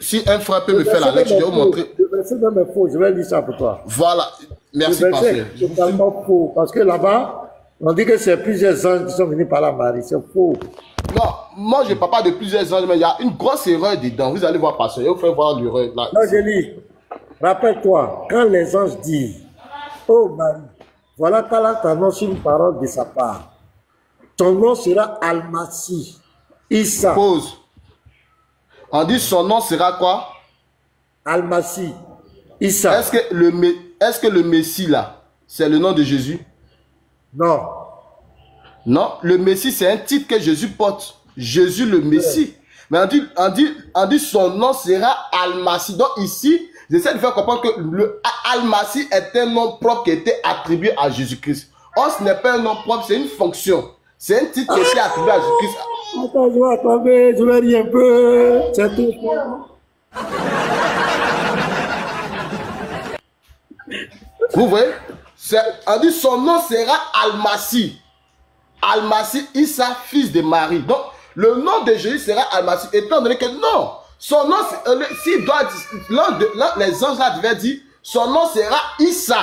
Si un frère peut me faire la lecture, je vais vous montrer. Le verset même est faux, je vais lire ça pour toi. Voilà. Merci, le pasteur. verset est totalement faux. Parce que là-bas, on dit que c'est plusieurs anges qui sont venus par la Marie. C'est faux. Non, moi je ne parle pas de plusieurs anges, mais il y a une grosse erreur dedans. Vous allez voir, pasteur. Je vais vous faire voir l'erreur là. Non, je lis. Rappelle-toi, quand les anges disent, oh Marie, voilà qu'Allah t'annonce une parole de sa part. Ton nom sera Al-Masih, Issa. Pause. On dit son nom sera quoi? Al-Masih, Issa. Est-ce que le Messie là, c'est le nom de Jésus? Non. Non, le Messie c'est un titre que Jésus porte. Jésus le Messie. Mais on dit son nom sera Al-Masih. Donc ici, j'essaie de faire comprendre que le Al-Masih est un nom propre qui a été attribué à Jésus-Christ. Or, ce n'est pas un nom propre, c'est une fonction. C'est un titre qui a été attribué à Jésus-Christ. Attends, je vais attendre, je vais rire un peu. C'est tout. Vous voyez? On dit son nom sera Al-Masih. Al-Masih, Issa, fils de Marie. Donc, le nom de Jésus sera Al-Masih, étant donné que non. Son nom, s'il doit les anges là devaient dire, son nom sera Issa.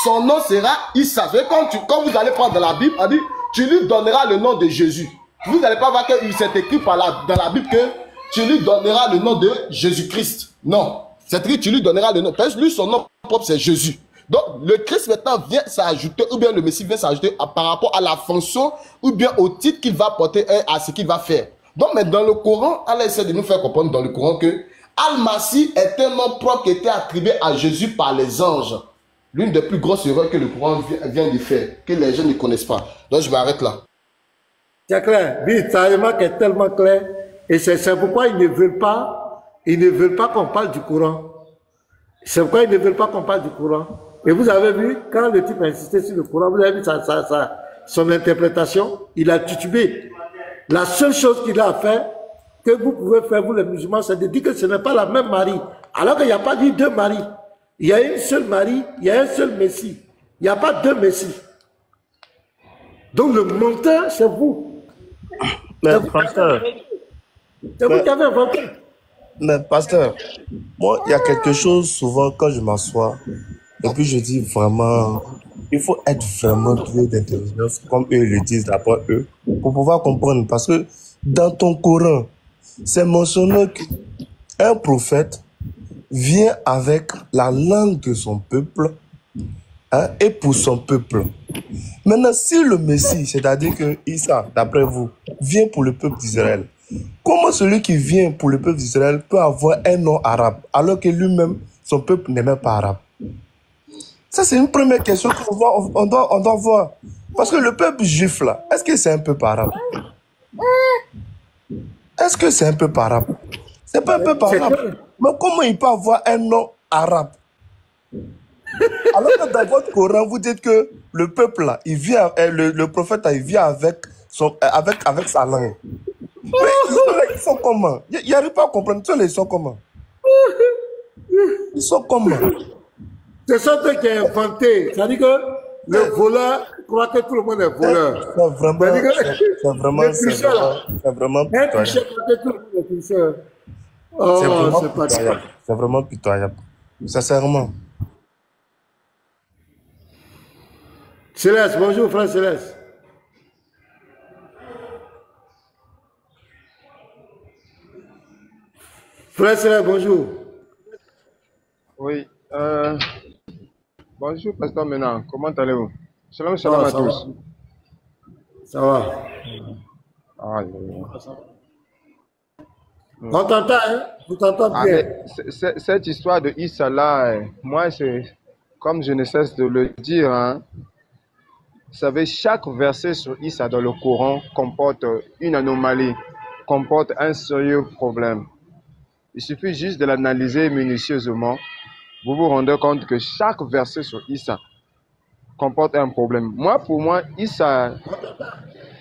Son nom sera Issa. Quand vous allez prendre dans la Bible, on dit, tu lui donneras le nom de Jésus. Vous n'allez pas voir qu'il s'est écrit dans la Bible que tu lui donneras le nom de Jésus-Christ. Non. C'est écrit, tu lui donneras le nom. Parce que lui, son nom propre, c'est Jésus. Donc, le Christ maintenant vient s'ajouter, ou bien le Messie vient s'ajouter par rapport à la fonction, ou bien au titre qu'il va porter et à ce qu'il va faire. Donc, mais dans le Coran, Allah essaie de nous faire comprendre dans le Coran que Al-Masih est un nom propre qui a été attribué à Jésus par les anges. L'une des plus grosses erreurs que le Coran vient de faire, que les gens ne connaissent pas. Donc, je m'arrête là. C'est clair. Oui, ta remarque est tellement claire. Et c'est pourquoi ils ne veulent pas qu'on parle du Coran. C'est pourquoi ils ne veulent pas qu'on parle du Coran. Et vous avez vu, quand le type a insisté sur le Coran, vous avez vu son interprétation, il a titubé. La seule chose qu'il a fait, que vous pouvez faire, vous les musulmans, c'est de dire que ce n'est pas la même Marie. Alors qu'il n'y a pas dit deux Maries. Il y a une seule Marie, il y a un seul Messie. Il n'y a pas deux Messies. Donc le menteur, c'est vous. Mais pasteur, c'est vous qui avez inventé. mais pasteur, moi, il y a quelque chose souvent quand je m'assois, et puis je dis vraiment, il faut être vraiment doué d'intelligence, comme eux le disent d'abord eux, pour pouvoir comprendre. Parce que dans ton Coran, c'est mentionné qu'un prophète vient avec la langue de son peuple, hein, et pour son peuple. Maintenant, si le Messie, c'est-à-dire que Issa, d'après vous, vient pour le peuple d'Israël, comment celui qui vient pour le peuple d'Israël peut avoir un nom arabe, alors que lui-même, son peuple n'est même pas arabe? Ça, c'est une première question qu'on doit voir. Parce que le peuple juif, là, est-ce que c'est un peuple arabe? Est-ce que c'est un peuple arabe? C'est pas un peuple arabe. Mais comment il peut avoir un nom arabe? Alors que dans votre Coran, vous dites que le peuple, là, il vient, le prophète, là, il vient avec sa langue. Mais ils sont comment? Il n'arrive pas à comprendre. Ils sont comment? Ils sont comment? C'est ça qui est inventé. C'est-à-dire que le voleur croit que tout le monde est voleur. C'est vraiment pitoyable. C'est vraiment pitoyable. Sincèrement. Céleste, bonjour frère Céleste. Frère Sélère, bonjour. Oui. Bonjour, pasteur Ménard. Comment allez-vous? Shalom, Ça shalom va, à ça tous. va. Ça va. Aïe, On t'entend, hein? On t'entend bien. mais cette histoire de Issa là, moi, c'est comme je ne cesse de le dire, hein, vous savez, chaque verset sur Issa dans le Coran comporte une anomalie, comporte un sérieux problème. Il suffit juste de l'analyser minutieusement. Vous vous rendez compte que chaque verset sur Issa comporte un problème. Moi, pour moi, Issa...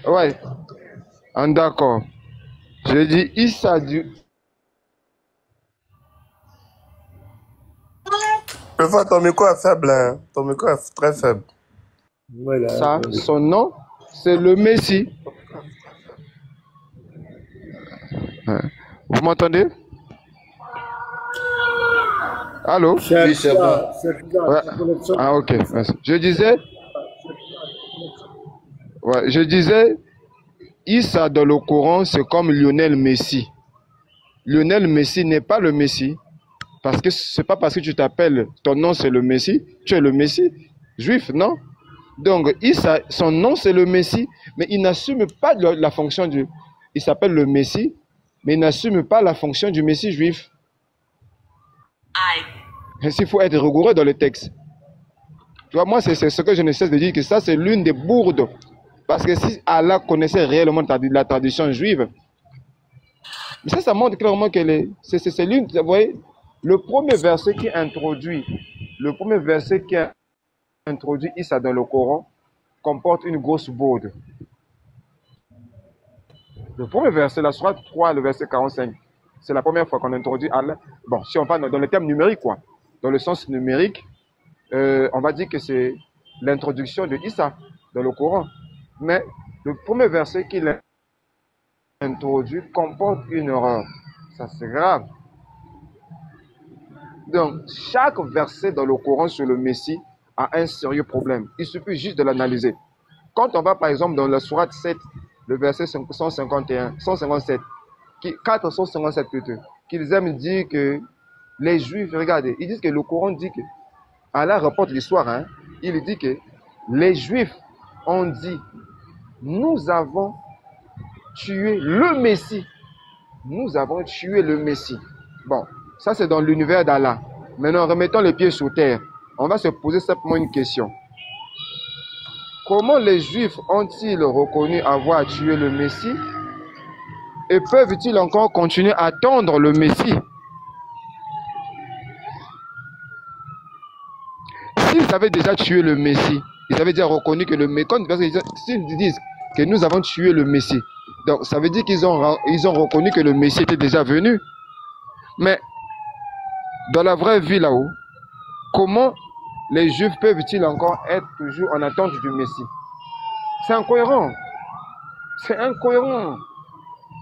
Ouais, d'accord. Je dis Issa du... Le frère, ton micro est faible, hein. Ton micro est très faible. Voilà. Ça, son nom, c'est le Messie. Ouais. Vous m'entendez? Allô? Oui, c'est bon. Ouais. Ah, ok, merci. Je disais, Issa dans le Coran, c'est comme Lionel Messi. Lionel Messi n'est pas le Messie. Parce que c'est pas parce que tu t'appelles, ton nom c'est le Messie, tu es le Messie juif, non? Donc, Issa, son nom c'est le Messie, mais il n'assume pas la fonction du... Il s'appelle le Messie, mais il n'assume pas la fonction du Messie juif. Il faut être rigoureux dans le texte. Tu vois, moi, c'est ce que je ne cesse de dire, que ça, c'est l'une des bourdes. Parce que si Allah connaissait réellement la tradition juive, mais ça montre clairement que c'est l'une, vous voyez, le premier verset qui introduit Issa dans le Coran comporte une grosse bourde. Le premier verset, la sourate 3, le verset 45, c'est la première fois qu'on introduit Allah. Bon, si on parle dans le terme numérique, quoi, dans le sens numérique, on va dire que c'est l'introduction de Issa dans le Coran. Mais le premier verset qu'il introduit comporte une erreur. Ça, c'est grave. Donc, chaque verset dans le Coran sur le Messie a un sérieux problème. Il suffit juste de l'analyser. Quand on va, par exemple, dans la sourate 7, le verset 157, 457 plutôt, qu'ils aiment dire que les Juifs, regardez, ils disent que le Coran dit que, Allah rapporte l'histoire, hein, il dit que les Juifs ont dit, nous avons tué le Messie. Nous avons tué le Messie. Bon, ça c'est dans l'univers d'Allah. Maintenant, remettons les pieds sur terre. On va se poser simplement une question. Comment les Juifs ont-ils reconnu avoir tué le Messie? Et peuvent-ils encore continuer à attendre le Messie? S'ils avaient déjà tué le Messie, ils avaient déjà reconnu que le Messie, parce que s'ils disent que nous avons tué le Messie, donc ça veut dire qu'ils ont reconnu que le Messie était déjà venu. Mais dans la vraie vie là-haut, comment les Juifs peuvent-ils encore être toujours en attente du Messie? C'est incohérent. C'est incohérent.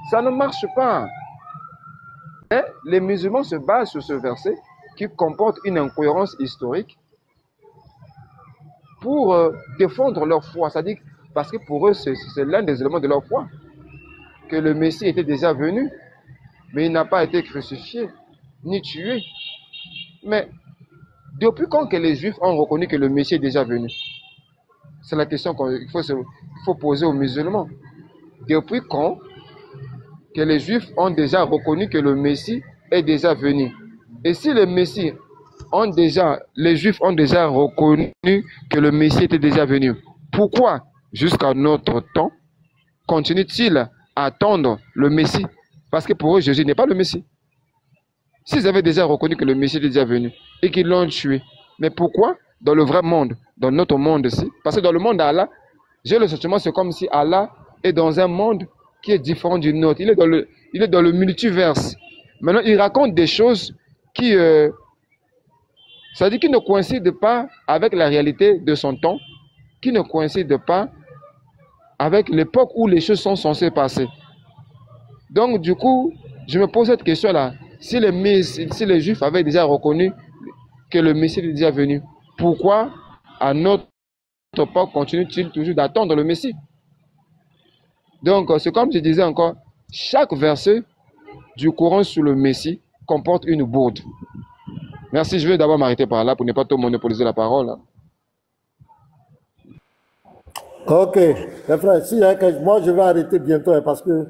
Ça ne marche pas. Et les musulmans se basent sur ce verset qui comporte une incohérence historique pour défendre leur foi. C'est-à-dire parce que pour eux, c'est l'un des éléments de leur foi. Que le Messie était déjà venu, mais il n'a pas été crucifié, ni tué. Mais depuis quand que les Juifs ont reconnu que le Messie est déjà venu? C'est la question qu'il faut poser aux musulmans. Depuis quand que les Juifs ont déjà reconnu que le Messie est déjà venu? Et si les Juifs ont déjà reconnu que le Messie était déjà venu, pourquoi, jusqu'à notre temps, continue-t-il à attendre le Messie? Parce que pour eux, Jésus n'est pas le Messie. S'ils avaient déjà reconnu que le Messie était déjà venu et qu'ils l'ont tué, mais pourquoi dans le vrai monde, dans notre monde-ci? Parce que dans le monde d'Allah, j'ai le sentiment que c'est comme si Allah est dans un monde qui est différent du nôtre. Il est dans le multiverse. Maintenant, il raconte des choses qui... ça dit qu'il ne coïncide pas avec la réalité de son temps, qui ne coïncide pas avec l'époque où les choses sont censées passer. Donc, du coup, je me pose cette question-là. Si les Juifs avaient déjà reconnu que le Messie est déjà venu, pourquoi, à notre époque, continue-t-il toujours d'attendre le Messie? Donc, c'est comme je disais encore, chaque verset du Coran sur le Messie comporte une bourde. Merci, je vais d'abord m'arrêter par là pour ne pas trop monopoliser la parole. Hein. Ok, mes frères, moi je vais arrêter bientôt hein, parce que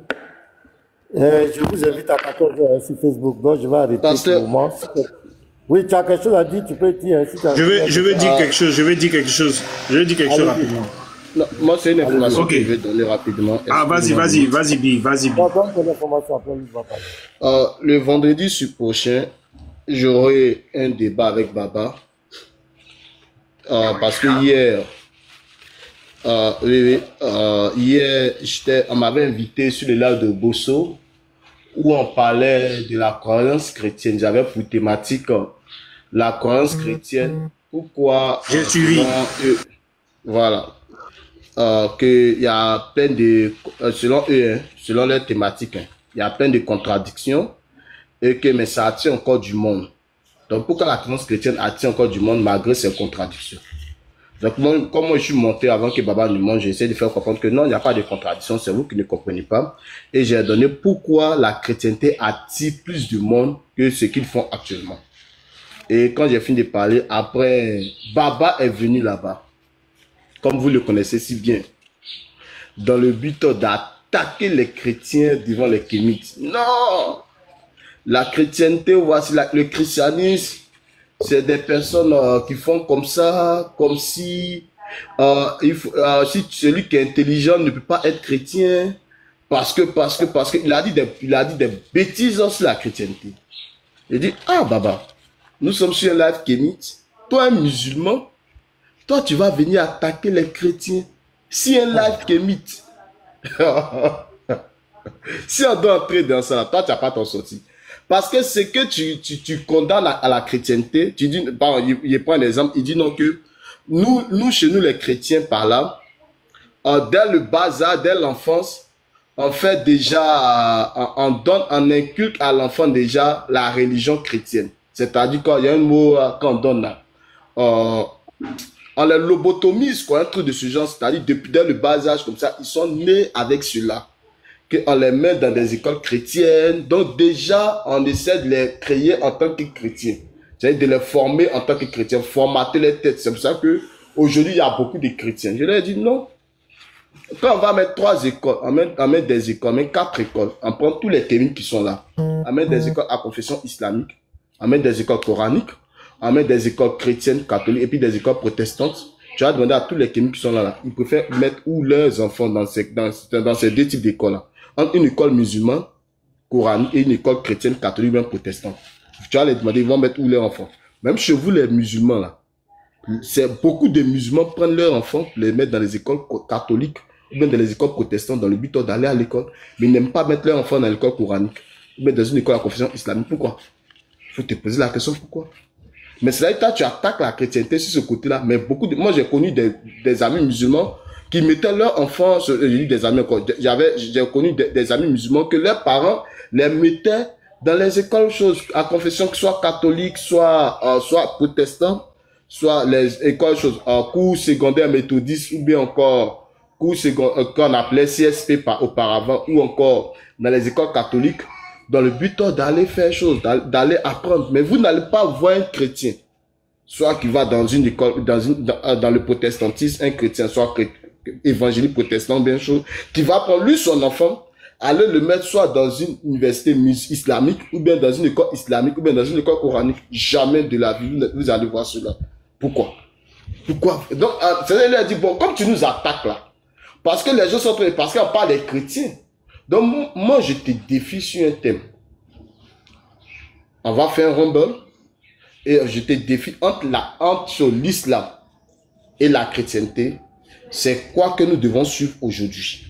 je vous invite à 14h sur Facebook, donc je vais arrêter pour le moment. Oui, tu as quelque chose à dire, tu peux dire. Si je veux dire quelque chose, je veux dire quelque chose rapidement. Non, moi, c'est une information que je vais donner rapidement. Ah, vas-y, Bi. Le vendredi prochain, j'aurai un débat avec Baba. Parce que hier, on m'avait invité sur le lac de Bosso où on parlait de la croyance chrétienne. J'avais pour thématique la croyance chrétienne. Pourquoi j'ai suivi. Voilà. Qu'il y a plein de, selon eux, selon leur thématique, il y a plein de contradictions et que mais ça attire encore du monde. Donc pourquoi la croyance chrétienne attire encore du monde malgré ces contradictions? Donc moi, comme moi je suis monté avant que Baba nous monte, j'essaie de faire comprendre que non, il n'y a pas de contradiction, c'est vous qui ne comprenez pas. Et j'ai donné pourquoi la chrétienté attire plus de monde que ce qu'ils font actuellement. Et quand j'ai fini de parler, après, Baba est venu là-bas, comme vous le connaissez si bien, dans le but d'attaquer les chrétiens devant les kémites. Non! La chrétienté, voici le christianisme, c'est des personnes qui font comme ça, comme si, si celui qui est intelligent ne peut pas être chrétien, parce que il a dit des bêtises sur la chrétienté. Il dit, ah Baba, nous sommes sur un live kémite, toi un musulman, toi tu vas venir attaquer les chrétiens, si un live kémite, si on doit entrer dans ça, toi tu n'as pas t'en sortir. Parce que ce que tu condamnes à la chrétienté, tu dis, il prend un exemple, il dit non que nous chez nous les chrétiens par là, dès le bas âge, dès l'enfance, on fait déjà, on inculque à l'enfant déjà la religion chrétienne. C'est-à-dire qu'il y a un mot qu'on donne là, on les lobotomise, quoi, un truc de ce genre, c'est-à-dire depuis dès le bas âge comme ça, ils sont nés avec cela. Qu'on les met dans des écoles chrétiennes. Donc déjà, on essaie de les créer en tant que chrétiens. C'est-à-dire de les former en tant que chrétiens, formater les têtes. C'est pour ça que aujourd'hui il y a beaucoup de chrétiens. Je leur ai dit non. Quand on va mettre 3 écoles, on met des écoles, on met 4 écoles, on prend tous les témoins qui sont là. On met des écoles à confession islamique, on met des écoles coraniques, on met des écoles chrétiennes, catholiques et puis des écoles protestantes. Tu vas demander à tous les témoins qui sont là, ils préfèrent mettre où leurs enfants dans ces 2 types d'écoles-là. Entre une école musulmane, coranique et une école chrétienne, catholique, même protestante. Tu vas les demander, ils vont mettre où leurs enfants. Même chez vous, les musulmans, là, c'est beaucoup de musulmans prennent leurs enfants, les mettre dans les écoles catholiques, ou bien dans les écoles protestantes, dans le but d'aller à l'école. Mais ils n'aiment pas mettre leurs enfants dans l'école coranique, ou bien dans une école à confession islamique. Pourquoi? Il faut te poser la question, pourquoi? Mais c'est là que tu attaques la chrétienté sur ce côté-là. Mais moi, j'ai connu des amis musulmans qui mettaient leurs enfants, des amis, j'ai connu des amis musulmans que leurs parents les mettaient dans les écoles à confession, que soit catholique, soit protestant, soit les écoles cours secondaires méthodistes, ou bien encore cours secondaires qu'on appelait CSP auparavant, ou encore dans les écoles catholiques, dans le but d'aller faire chose, d'aller apprendre. Mais vous n'allez pas voir un chrétien, soit qui va dans une école, dans le protestantisme, un chrétien, soit évangélique protestant, bien chose, qui va prendre lui son enfant, aller le mettre soit dans une université islamique, ou bien dans une école islamique, ou bien dans une école coranique. Jamais de la vie, vous allez voir cela. Pourquoi? Donc, c'est-à-dire, il a dit, bon, comme tu nous attaques là, parce que les gens sont parce qu'on parle des chrétiens. Donc, moi, je te défie sur un thème. On va faire un rumble, et je te défie entre l'islam et la chrétienté. C'est quoi que nous devons suivre aujourd'hui?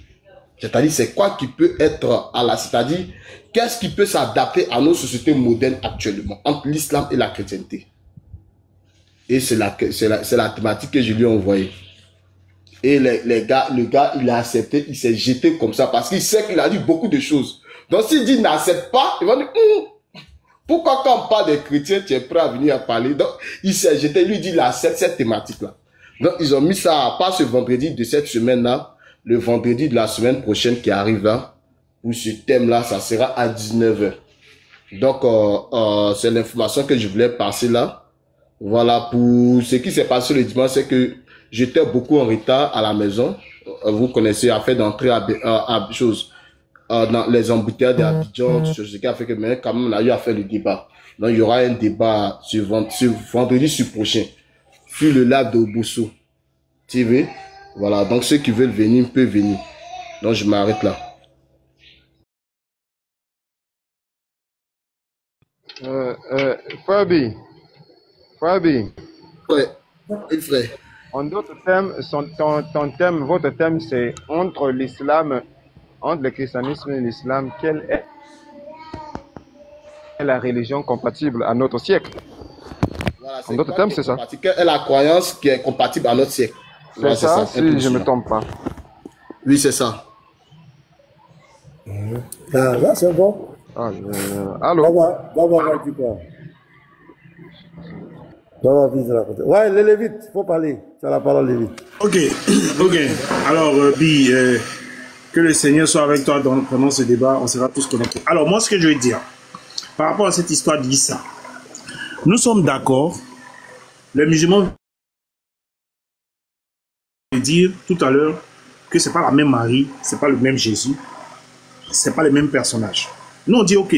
C'est-à-dire, c'est quoi qui peut être c'est-à-dire, qu'est-ce qui peut s'adapter à nos sociétés modernes actuellement, entre l'islam et la chrétienté? Et c'est la thématique que je lui ai envoyée. Et le gars, il a accepté, il s'est jeté comme ça, parce qu'il sait qu'il a dit beaucoup de choses. Donc, s'il dit n'accepte pas, il va dire, pourquoi quand on parle des chrétiens, tu es prêt à venir à parler? Donc, il s'est jeté, lui dit, il accepte cette thématique-là. Donc, ils ont mis ça, pas ce vendredi de cette semaine-là, le vendredi de la semaine prochaine qui arrive là, où ce thème-là, ça sera à 19h. Donc, c'est l'information que je voulais passer là. Voilà, pour ce qui s'est passé le dimanche, c'est que j'étais beaucoup en retard à la maison. Vous connaissez, afin d'entrer à dans les embouteillages d'Abidjan, ce qui a fait que mais quand même on a eu à faire le débat. Donc il y aura un débat sur vendredi prochain sur le lac de Obusso TV. Voilà, donc ceux qui veulent venir peuvent venir. Donc je m'arrête là. Fabi. Ouais, il frère. En d'autres termes, ton thème, votre thème, c'est entre l'islam, entre le christianisme et l'islam, quelle est la religion compatible à notre siècle? Voilà, en d'autres termes, c'est ça. Quelle est la croyance qui est compatible à notre siècle? C'est ouais, ça, si je ne me trompe pas. Oui, c'est ça. Là, c'est bon. Allô? Ouais, les Lévites, il faut parler. Tu as la parole, Lévite. Ok. Alors, Bi, que le Seigneur soit avec toi pendant ce débat, on sera tous connectés. Alors, moi, ce que je veux dire, par rapport à cette histoire d'Issa, nous sommes d'accord, les musulmans dire tout à l'heure que c'est pas la même Marie, c'est pas le même Jésus, c'est pas les mêmes personnages. Nous, on dit, ok,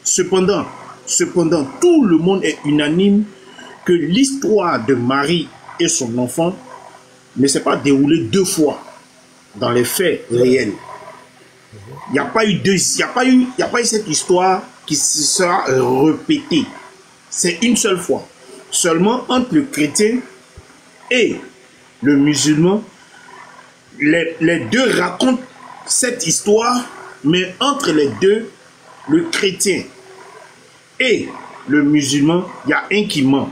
cependant, tout le monde est unanime que l'histoire de Marie et son enfant ne s'est pas déroulée deux fois dans les faits réels. Il n'y a pas eu cette histoire qui sera répétée. C'est une seule fois. Seulement entre le chrétien et le musulman, les deux racontent cette histoire, mais entre les deux, le chrétien et le musulman, il y a un qui ment.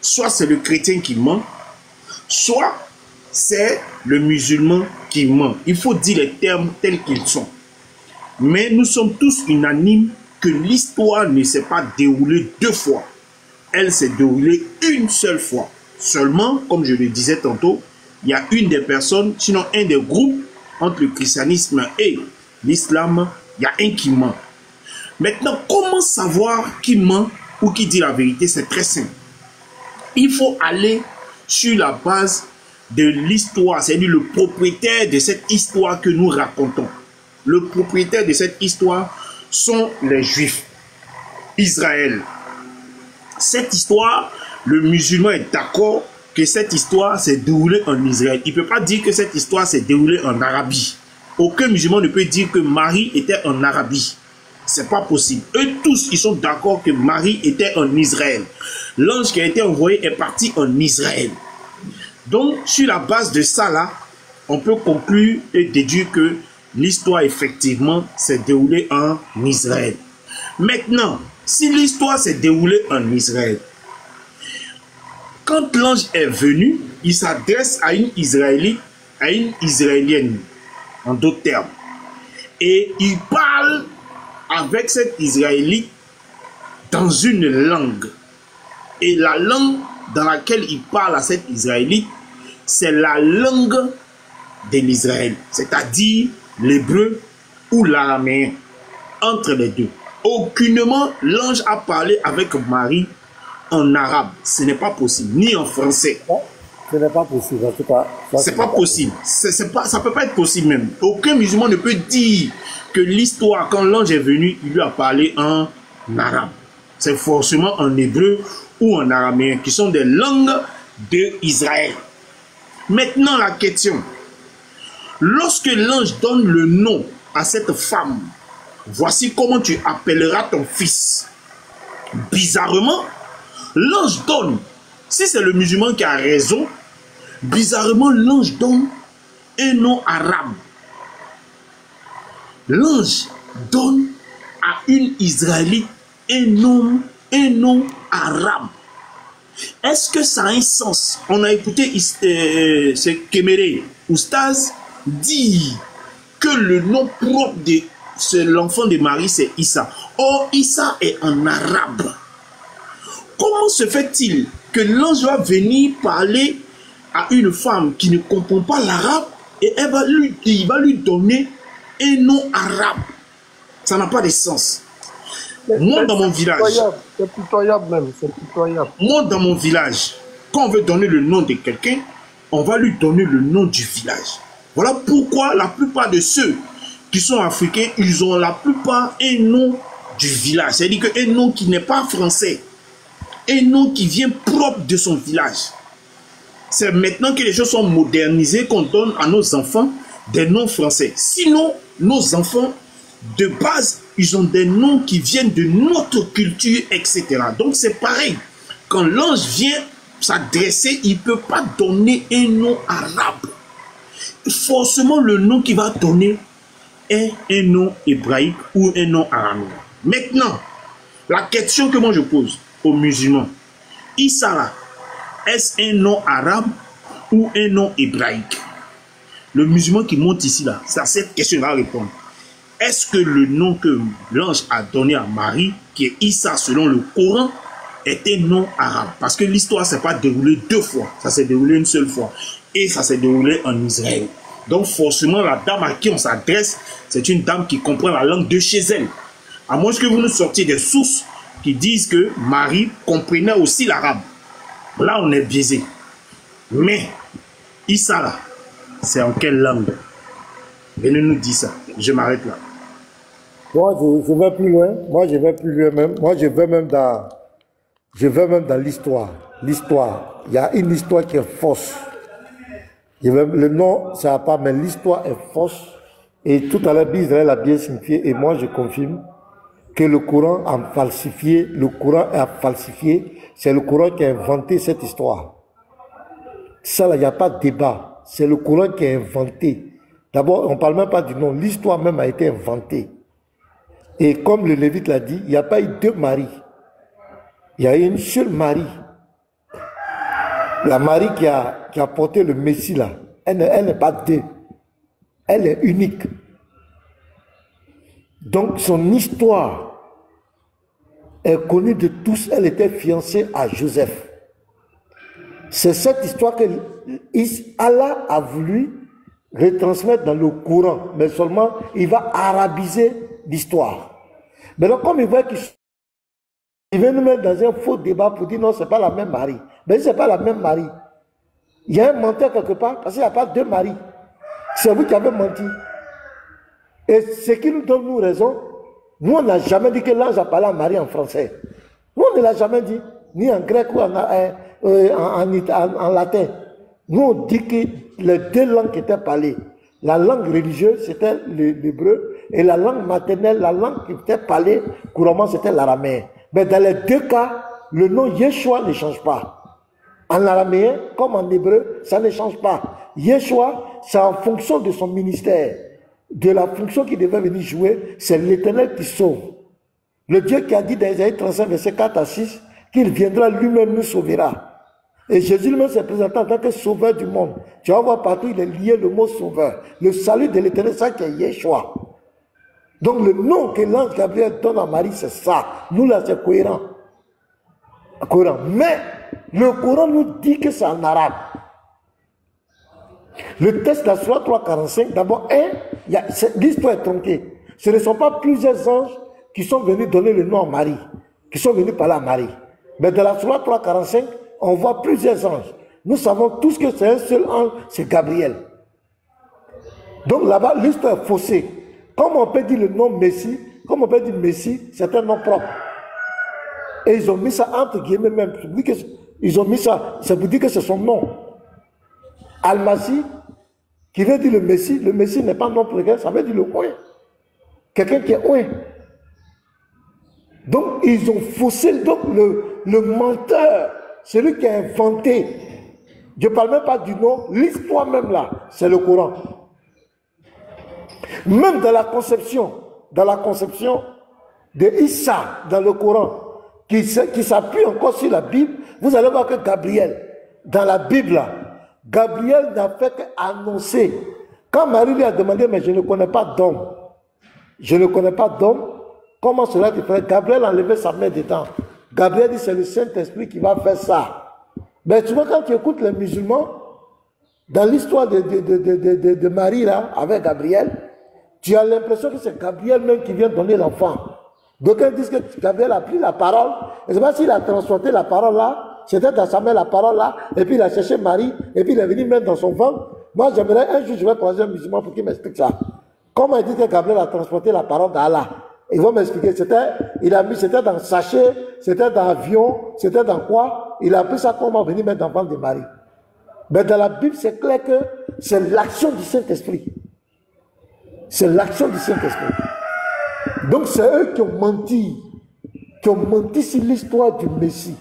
Soit c'est le chrétien qui ment, soit c'est le musulman qui ment. Il faut dire les termes tels qu'ils sont. Mais nous sommes tous unanimes que l'histoire ne s'est pas déroulée deux fois. Elle s'est déroulée une seule fois. Seulement, comme je le disais tantôt, il y a une des personnes, sinon un des groupes, entre le christianisme et l'islam, il y a un qui ment. Maintenant, comment savoir qui ment ou qui dit la vérité? C'est très simple. Il faut aller sur la base de l'histoire, c'est-à-dire le propriétaire de cette histoire que nous racontons. Le propriétaire de cette histoire sont les Juifs, Israël. Cette histoire, le musulman est d'accord que cette histoire s'est déroulée en Israël. Il ne peut pas dire que cette histoire s'est déroulée en Arabie. Aucun musulman ne peut dire que Marie était en Arabie. C'est pas possible. Eux tous, ils sont d'accord que Marie était en Israël. L'ange qui a été envoyé est parti en Israël. Donc, sur la base de ça là, on peut conclure et déduire que l'histoire effectivement s'est déroulée en Israël. Maintenant, si l'histoire s'est déroulée en Israël, quand l'ange est venu, il s'adresse à une Israélite, à une Israélienne, en d'autres termes. Et il parle avec cette Israélite dans une langue. Et la langue dans laquelle il parle à cette Israélite, c'est la langue de l'Israël, c'est-à-dire l'hébreu ou l'araméen, entre les deux. Aucunement l'ange a parlé avec Marie en arabe, ce n'est pas possible, ni en français. Ce n'est pas possible, en tout cas. C'est pas possible, ça peut pas être possible même. Aucun musulman ne peut dire que l'histoire, quand l'ange est venu, il lui a parlé en arabe. C'est forcément en hébreu ou en araméen, qui sont des langues d'Israël. Maintenant la question, lorsque l'ange donne le nom à cette femme, voici comment tu appelleras ton fils. Bizarrement, l'ange donne, si c'est le musulman qui a raison, bizarrement l'ange donne un nom arabe. L'ange donne à une Israélite un nom arabe. Est-ce que ça a un sens? On a écouté ce Kéméré Oustaz dire que le nom propre de l'enfant de Marie, c'est Issa. Or, Issa est en arabe. Comment se fait-il que l'ange va venir parler à une femme qui ne comprend pas l'arabe et il va lui donner un nom arabe? Ça n'a pas de sens. Moi, dans mon village, c'est pitoyable même, c'est pitoyable. moi, dans mon village, quand on veut donner le nom de quelqu'un, on va lui donner le nom du village. Voilà pourquoi la plupart de ceux qui sont africains, ils ont la plupart un nom du village. C'est-à-dire un nom qui n'est pas français. Un nom qui vient propre de son village. C'est maintenant que les choses sont modernisées qu'on donne à nos enfants des noms français. Sinon, nos enfants, de base, ils ont des noms qui viennent de notre culture, etc. Donc c'est pareil. Quand l'ange vient s'adresser, il ne peut pas donner un nom arabe. Forcément, le nom qu'il va donner est un nom hébraïque ou un nom araméen. Maintenant, la question que moi je pose aux musulmans, Issa là, est-ce un nom arabe ou un nom hébraïque? Le musulman qui monte ici là, c'est à cette question va répondre. Est-ce que le nom que l'ange a donné à Marie, qui est Issa selon le Coran, est un nom arabe? Parce que l'histoire ne s'est pas déroulée deux fois, ça s'est déroulé une seule fois. Et ça s'est déroulé en Israël. Donc forcément, la dame à qui on s'adresse, c'est une dame qui comprend la langue de chez elle. À moins que vous nous sortiez des sources qui disent que Marie comprenait aussi l'arabe. Là, on est biaisé. Mais, Issa là, c'est en quelle langue? Venez nous dire ça. Je m'arrête là. Moi, je vais plus loin. Moi, je vais plus loin même. Moi, je vais même dans l'histoire. L'histoire. Il y a une histoire qui est fausse. Le nom, ça va pas, mais l'histoire est fausse. Et tout à l'heure, Israël a bien signifié, et moi, je confirme que le Coran a falsifié. Le Coran a falsifié. C'est le Coran qui a inventé cette histoire. Ça, là, il n'y a pas de débat. C'est le Coran qui a inventé. D'abord, on ne parle même pas du nom. L'histoire même a été inventée. Et comme le Lévite l'a dit, il n'y a pas eu deux Maries. Il y a eu une seule Marie. La Marie qui a porté le Messie là. Elle n'est pas deux. Elle est unique. Donc son histoire est connue de tous. Elle était fiancée à Joseph. C'est cette histoire que Allah a voulu retransmettre dans le Coran, mais seulement il va arabiser l'histoire. Maintenant, comme il voit qu'il vient nous mettre dans un faux débat pour dire non, c'est pas la même Marie. Mais c'est pas la même Marie. Il y a un menteur quelque part, parce qu'il n'y a pas deux Marie. C'est vous qui avez menti. Et ce qui nous donne nous raison, nous on n'a jamais dit que l'ange a parlé à Marie en français. Nous on ne l'a jamais dit, ni en grec ou en latin. Nous on dit que les deux langues qui étaient parlées, la langue religieuse c'était l'hébreu et la langue maternelle, la langue qui était parlée couramment c'était l'araméen. Mais dans les deux cas, le nom Yeshua ne change pas. En araméen comme en hébreu, ça ne change pas. Yeshua, c'est en fonction de son ministère, de la fonction qu'il devait venir jouer, c'est l'Éternel qui sauve. Le Dieu qui a dit dans Isaïe 35, verset 4 à 6, qu'il viendra lui-même nous sauvera. Et Jésus lui-même s'est présenté en tant que sauveur du monde. Tu vas voir partout, il est lié le mot sauveur. Le salut de l'Éternel, ça qui est Yeshua. Donc le nom que l'ange Gabriel donne à Marie, c'est ça. Nous là, c'est cohérent. Mais le Coran nous dit que c'est en arabe. Le texte de la Sourate 3:45, d'abord, l'histoire est tronquée. Ce ne sont pas plusieurs anges qui sont venus donner le nom à Marie, qui sont venus parler à Marie. Mais dans la Sourate 3:45, on voit plusieurs anges. Nous savons tous que c'est un seul ange, c'est Gabriel. Donc là-bas, l'histoire est faussée. Comme on peut dire le nom Messie, comme on peut dire Messie, c'est un nom propre. Et ils ont mis ça entre guillemets même. Ils ont mis ça, ça veut dire que c'est son nom. Al-Masih, qui veut dire le Messie n'est pas un nom pour ça veut dire le ouin. Quelqu'un qui est ouin. Donc ils ont faussé, donc le menteur, celui qui a inventé. Je ne parle même pas du nom, l'histoire même là, c'est le Coran. Même dans la conception de Issa dans le Coran, qui s'appuie encore sur la Bible, vous allez voir que Gabriel, dans la Bible là, Gabriel n'a fait qu'annoncer. Quand Marie lui a demandé, mais je ne connais pas d'homme, comment cela te ferait? Gabriel a enlevé sa main dedans. Gabriel dit, c'est le Saint-Esprit qui va faire ça. Mais tu vois, quand tu écoutes les musulmans, dans l'histoire de Marie là, avec Gabriel, tu as l'impression que c'est Gabriel même qui vient donner l'enfant. D'aucuns disent que Gabriel a pris la parole. Je ne sais pas s'il a transporté la parole là, c'était dans sa main la parole là, et puis il a cherché Marie, et puis il est venu mettre dans son ventre. Moi, j'aimerais un jour, je vais croiser un musulman pour qu'il m'explique ça. Comment il dit que Gabriel a transporté la parole d'Allah? Ils vont m'expliquer. C'était dans sachet, c'était dans avion, c'était dans quoi? Il a pris ça comment venir mettre dans le ventre de Marie. Mais dans la Bible, c'est clair que c'est l'action du Saint-Esprit. C'est l'action du Saint-Esprit. Donc c'est eux qui ont menti sur l'histoire du Messie.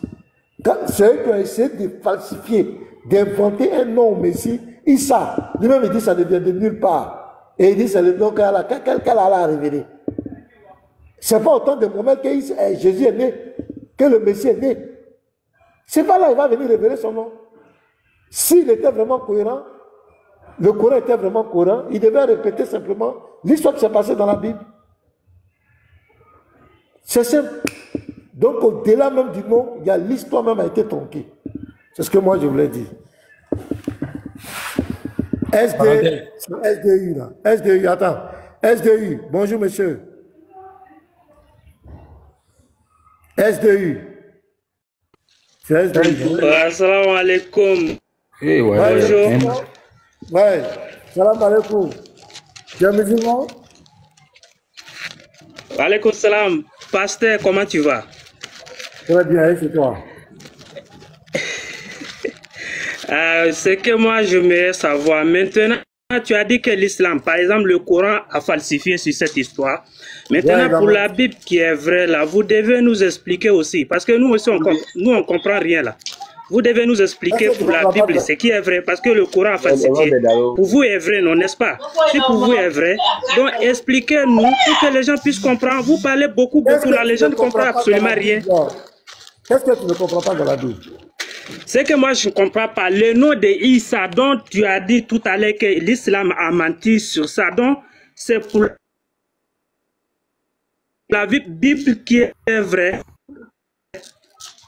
C'est eux qui ont essayé de falsifier, d'inventer un nom au Messie. Issa, lui-même il dit ça ne vient de nulle part. Et il dit c'est le nom qu'Allah a révélé. C'est pas autant de moments que Jésus est né, que le Messie est né. C'est pas là il va venir révéler son nom. S'il était vraiment cohérent, le Coran était vraiment cohérent, il devait répéter simplement l'histoire qui s'est passée dans la Bible. C'est simple. Donc au-delà même du nom, il y a l'histoire même a été tronquée. C'est ce que moi je voulais dire. SDU là. SDU, attends. SDU, bonjour monsieur. SDU. C'est SDU. Assalamu alaikum. Hey, bonjour. Ouais. Salam alaikum. Tu es musulman? Alaikum salam. Pasteur, comment tu vas? Très bien, et c'est toi? Ce que moi je voudrais savoir, maintenant, tu as dit que l'islam, par exemple, le Coran a falsifié sur cette histoire. Maintenant, pour la Bible qui est vraie, là, vous devez nous expliquer aussi, parce que nous aussi, nous, on ne comprend rien là. Vous devez nous expliquer pour la Bible ce qui est vrai, parce que le Coran a falsifié. Pour vous est vrai, non, n'est-ce pas? Si pour vous est vrai, donc expliquez-nous pour que les gens puissent comprendre. Vous parlez beaucoup là, les gens ne comprennent absolument rien. Qu'est-ce que tu ne comprends pas dans la Bible? C'est que moi je ne comprends pas le nom de Issa dont tu as dit tout à l'heure que l'islam a menti sur ça. Donc c'est pour la Bible qui est vraie,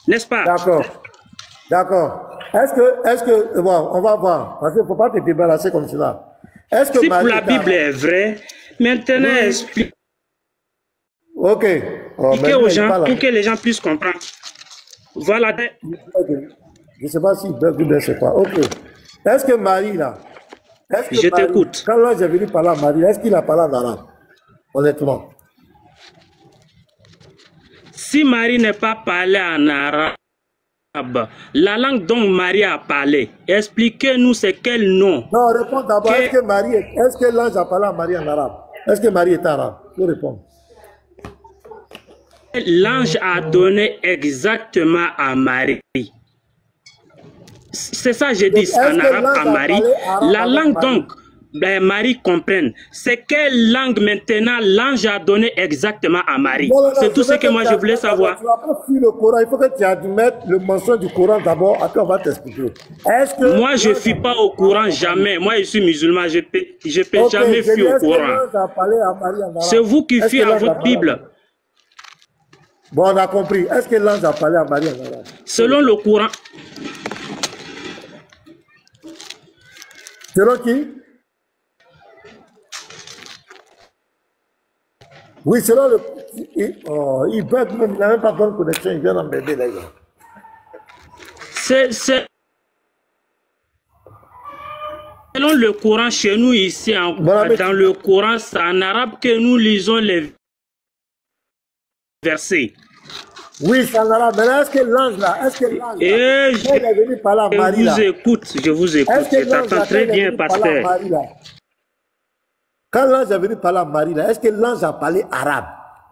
n'est-ce pas? D'accord. D'accord. Est-ce que bon, on va voir, parce qu'il ne faut pas te débarrasser comme cela. Est-ce que si pour la Bible est vraie, maintenant oui. Explique ok. aux gens pour que les gens puissent comprendre. Voilà. Okay. Je ne sais pas si Bible c'est pas. Ok. Est-ce que Marie là, je t'écoute. Quand là j'ai venu parler à Marie, est-ce qu'il a parlé en arabe? Honnêtement. Si Marie n'est pas parlé en arabe, la langue dont Marie a parlé, expliquez-nous c'est quel nom. Non, réponds d'abord. Est-ce que l'ange a parlé à Marie en arabe? Est-ce que Marie est arabe? Il faut répondre. L'ange a donné exactement à Marie. C'est ça que je dis en arabe à Marie. La langue donc, Marie comprenne. C'est quelle langue maintenant l'ange a donné exactement à Marie? C'est tout ce que moi je voulais savoir. Tu ne vas pas fuir le Coran, il faut que tu admettes le mensonge du Coran d'abord, après on va t'expliquer. Moi je ne fuis pas au Coran, jamais. Moi je suis musulman, je ne peux jamais fuir au Coran. C'est vous qui fuyez à votre Bible. Bon, on a compris. Est-ce que l'ange a parlé à Marie en arabe? Selon le Coran. Selon qui? Oui, selon le... il peut être même, il n'a même pas bonne connexion, il vient d'embêter les gens. C'est... Selon le Coran chez nous ici, dans le Coran, c'est en arabe que nous lisons les versets. Oui, c'est en arabe. Mais là, est-ce que l'ange là, il est venu parler à Marie là? Je vous écoute, je t'entends très bien, pasteur. Quand l'ange est venu parler à Marie là, est-ce que l'ange a parlé arabe?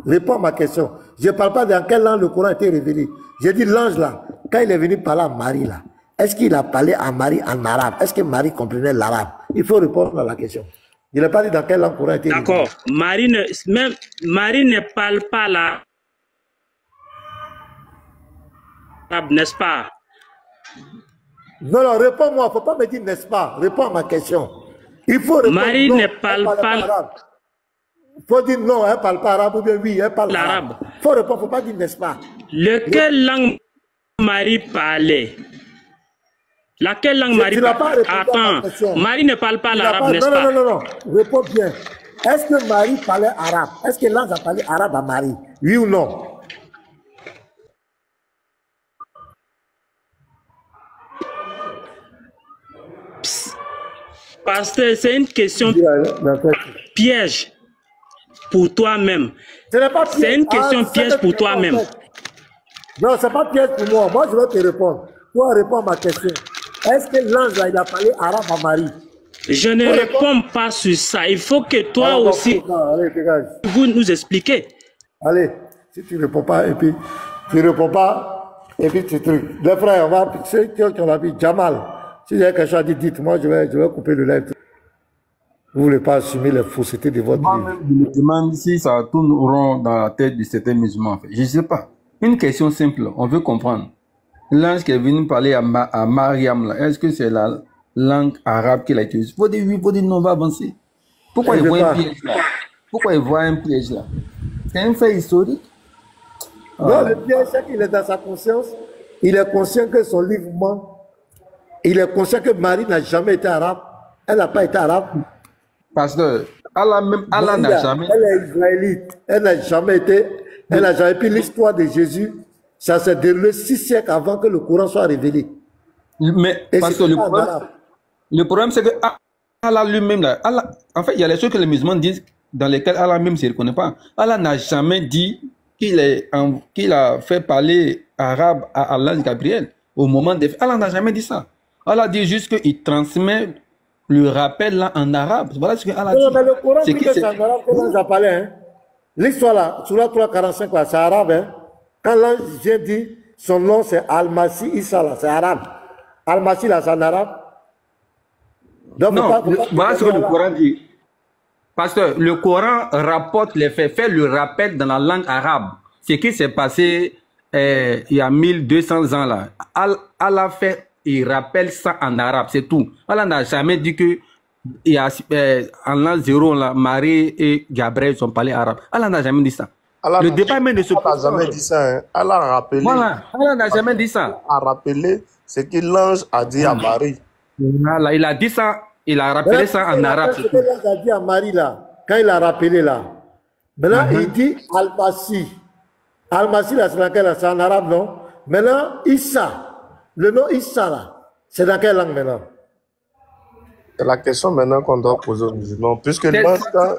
Réponds à ma question. Je ne parle pas dans quelle langue le Coran a été révélé. J'ai dit l'ange là, quand il est venu parler à Marie là, est-ce qu'il a parlé à Marie en arabe? Est-ce que Marie comprenait l'arabe? Il faut répondre à la question. Je n'ai pas dit dans quelle langue le Coran a été révélé. D'accord. Marie ne parle pas l'arabe, n'est-ce pas? Non, non, réponds-moi. Il ne faut pas me dire n'est-ce pas. Réponds à ma question. Il faut répondre. Marie ne parle pas l'arabe. Il faut dire non, elle ne parle pas arabe ou bien oui, elle parle l'arabe. Il faut répondre, il ne faut pas dire n'est-ce pas. Quelle langue Marie parlait? Laquelle langue Marie parlait? Attends, Marie ne parle pas l'arabe, n'est-ce pas? Non, réponds bien. Est-ce que Marie parlait arabe? Est-ce que l'ange a parlé arabe à Marie? Oui ou non? Pasteur, c'est une question piège pour toi-même. C'est une question piège pour toi-même. Non, c'est pas piège pour moi. Moi, je vais te répondre. Toi, réponds à ma question. Est-ce que l'ange, il a parlé arabe à Marie? Je ne réponds pas sur ça. Il faut que toi aussi, allez, dégage. vous nous expliquez. Allez, si tu ne réponds pas, et puis tu ne réponds pas, et puis tu trucs. Les frères, on va, ceux qui ont appelé Jamal, si il y a quelque chose à dire, dites-moi, je vais couper le live. Vous ne voulez pas assumer les faussetés de votre livre. Je me demande si ça tourne rond dans la tête de certains musulmans. En fait. Je ne sais pas. Une question simple, on veut comprendre. L'ange qui est venu parler à Mariam, est-ce que c'est la langue arabe qu'il a utilisée? Il faut dire oui, il faut dire non, on va avancer. Pourquoi il voit un piège là? Pourquoi il voit un piège là? C'est un fait historique. Non, le piège, c'est qu'il est dans sa conscience. Il est conscient que son livre ment. Il est conscient que Marie n'a jamais été arabe. Elle n'a pas été arabe. Pasteur, Allah n'a jamais... Elle est israélite. Elle n'a jamais été... Elle n'a jamais... Puis l'histoire de Jésus, ça s'est déroulé 6 siècles avant que le Coran soit révélé. Mais, pasteur, le problème, c'est que Allah lui-même, là, en fait, il y a les choses que les musulmans disent dans lesquelles Allah même ne se reconnaît pas. Allah n'a jamais dit qu'il a fait parler arabe à l'ange Gabriel au moment des faits. Allah n'a jamais dit ça. Allah dit juste qu'il transmet le rappel là en arabe. Voilà ce que Allah dit. Mais le Coran dit que c'est en arabe que l'ange a parlé. Hein? L'histoire là, sur la 345, c'est arabe. Hein? Quand l'ange vient dire son nom, c'est Al-Masih Issa, là, c'est arabe. Al-Masih, là, c'est en arabe. Donc, non, voilà ce que le Coran dit. Pasteur, le Coran rapporte les faits, fait le rappel dans la langue arabe. Ce qui s'est passé il y a 1200 ans là. Allah fait, il rappelle ça en arabe, c'est tout. Allah n'a jamais dit que il y a, en l'an 0, là, Marie et Gabriel sont parlés arabe. Allah n'a jamais dit ça. Allah le débat même ne se pose pas. Allah n'a jamais dit ça. Hein. Allah a rappelé. Voilà, Allah n'a jamais dit ça. A rappelé ce que l'ange a dit à Marie. Voilà, il a dit ça. Il a rappelé ça en arabe. Ce que l'ange a dit à Marie là, quand il a rappelé là. Maintenant, il dit Al-Masih. Al-Masih là, c'est dans quelle langue? C'est en arabe, non? Maintenant, Issa. Le nom Issa là, c'est dans quelle langue maintenant? C'est la question maintenant qu'on doit poser aux musulmans. Puisque l'ange, quand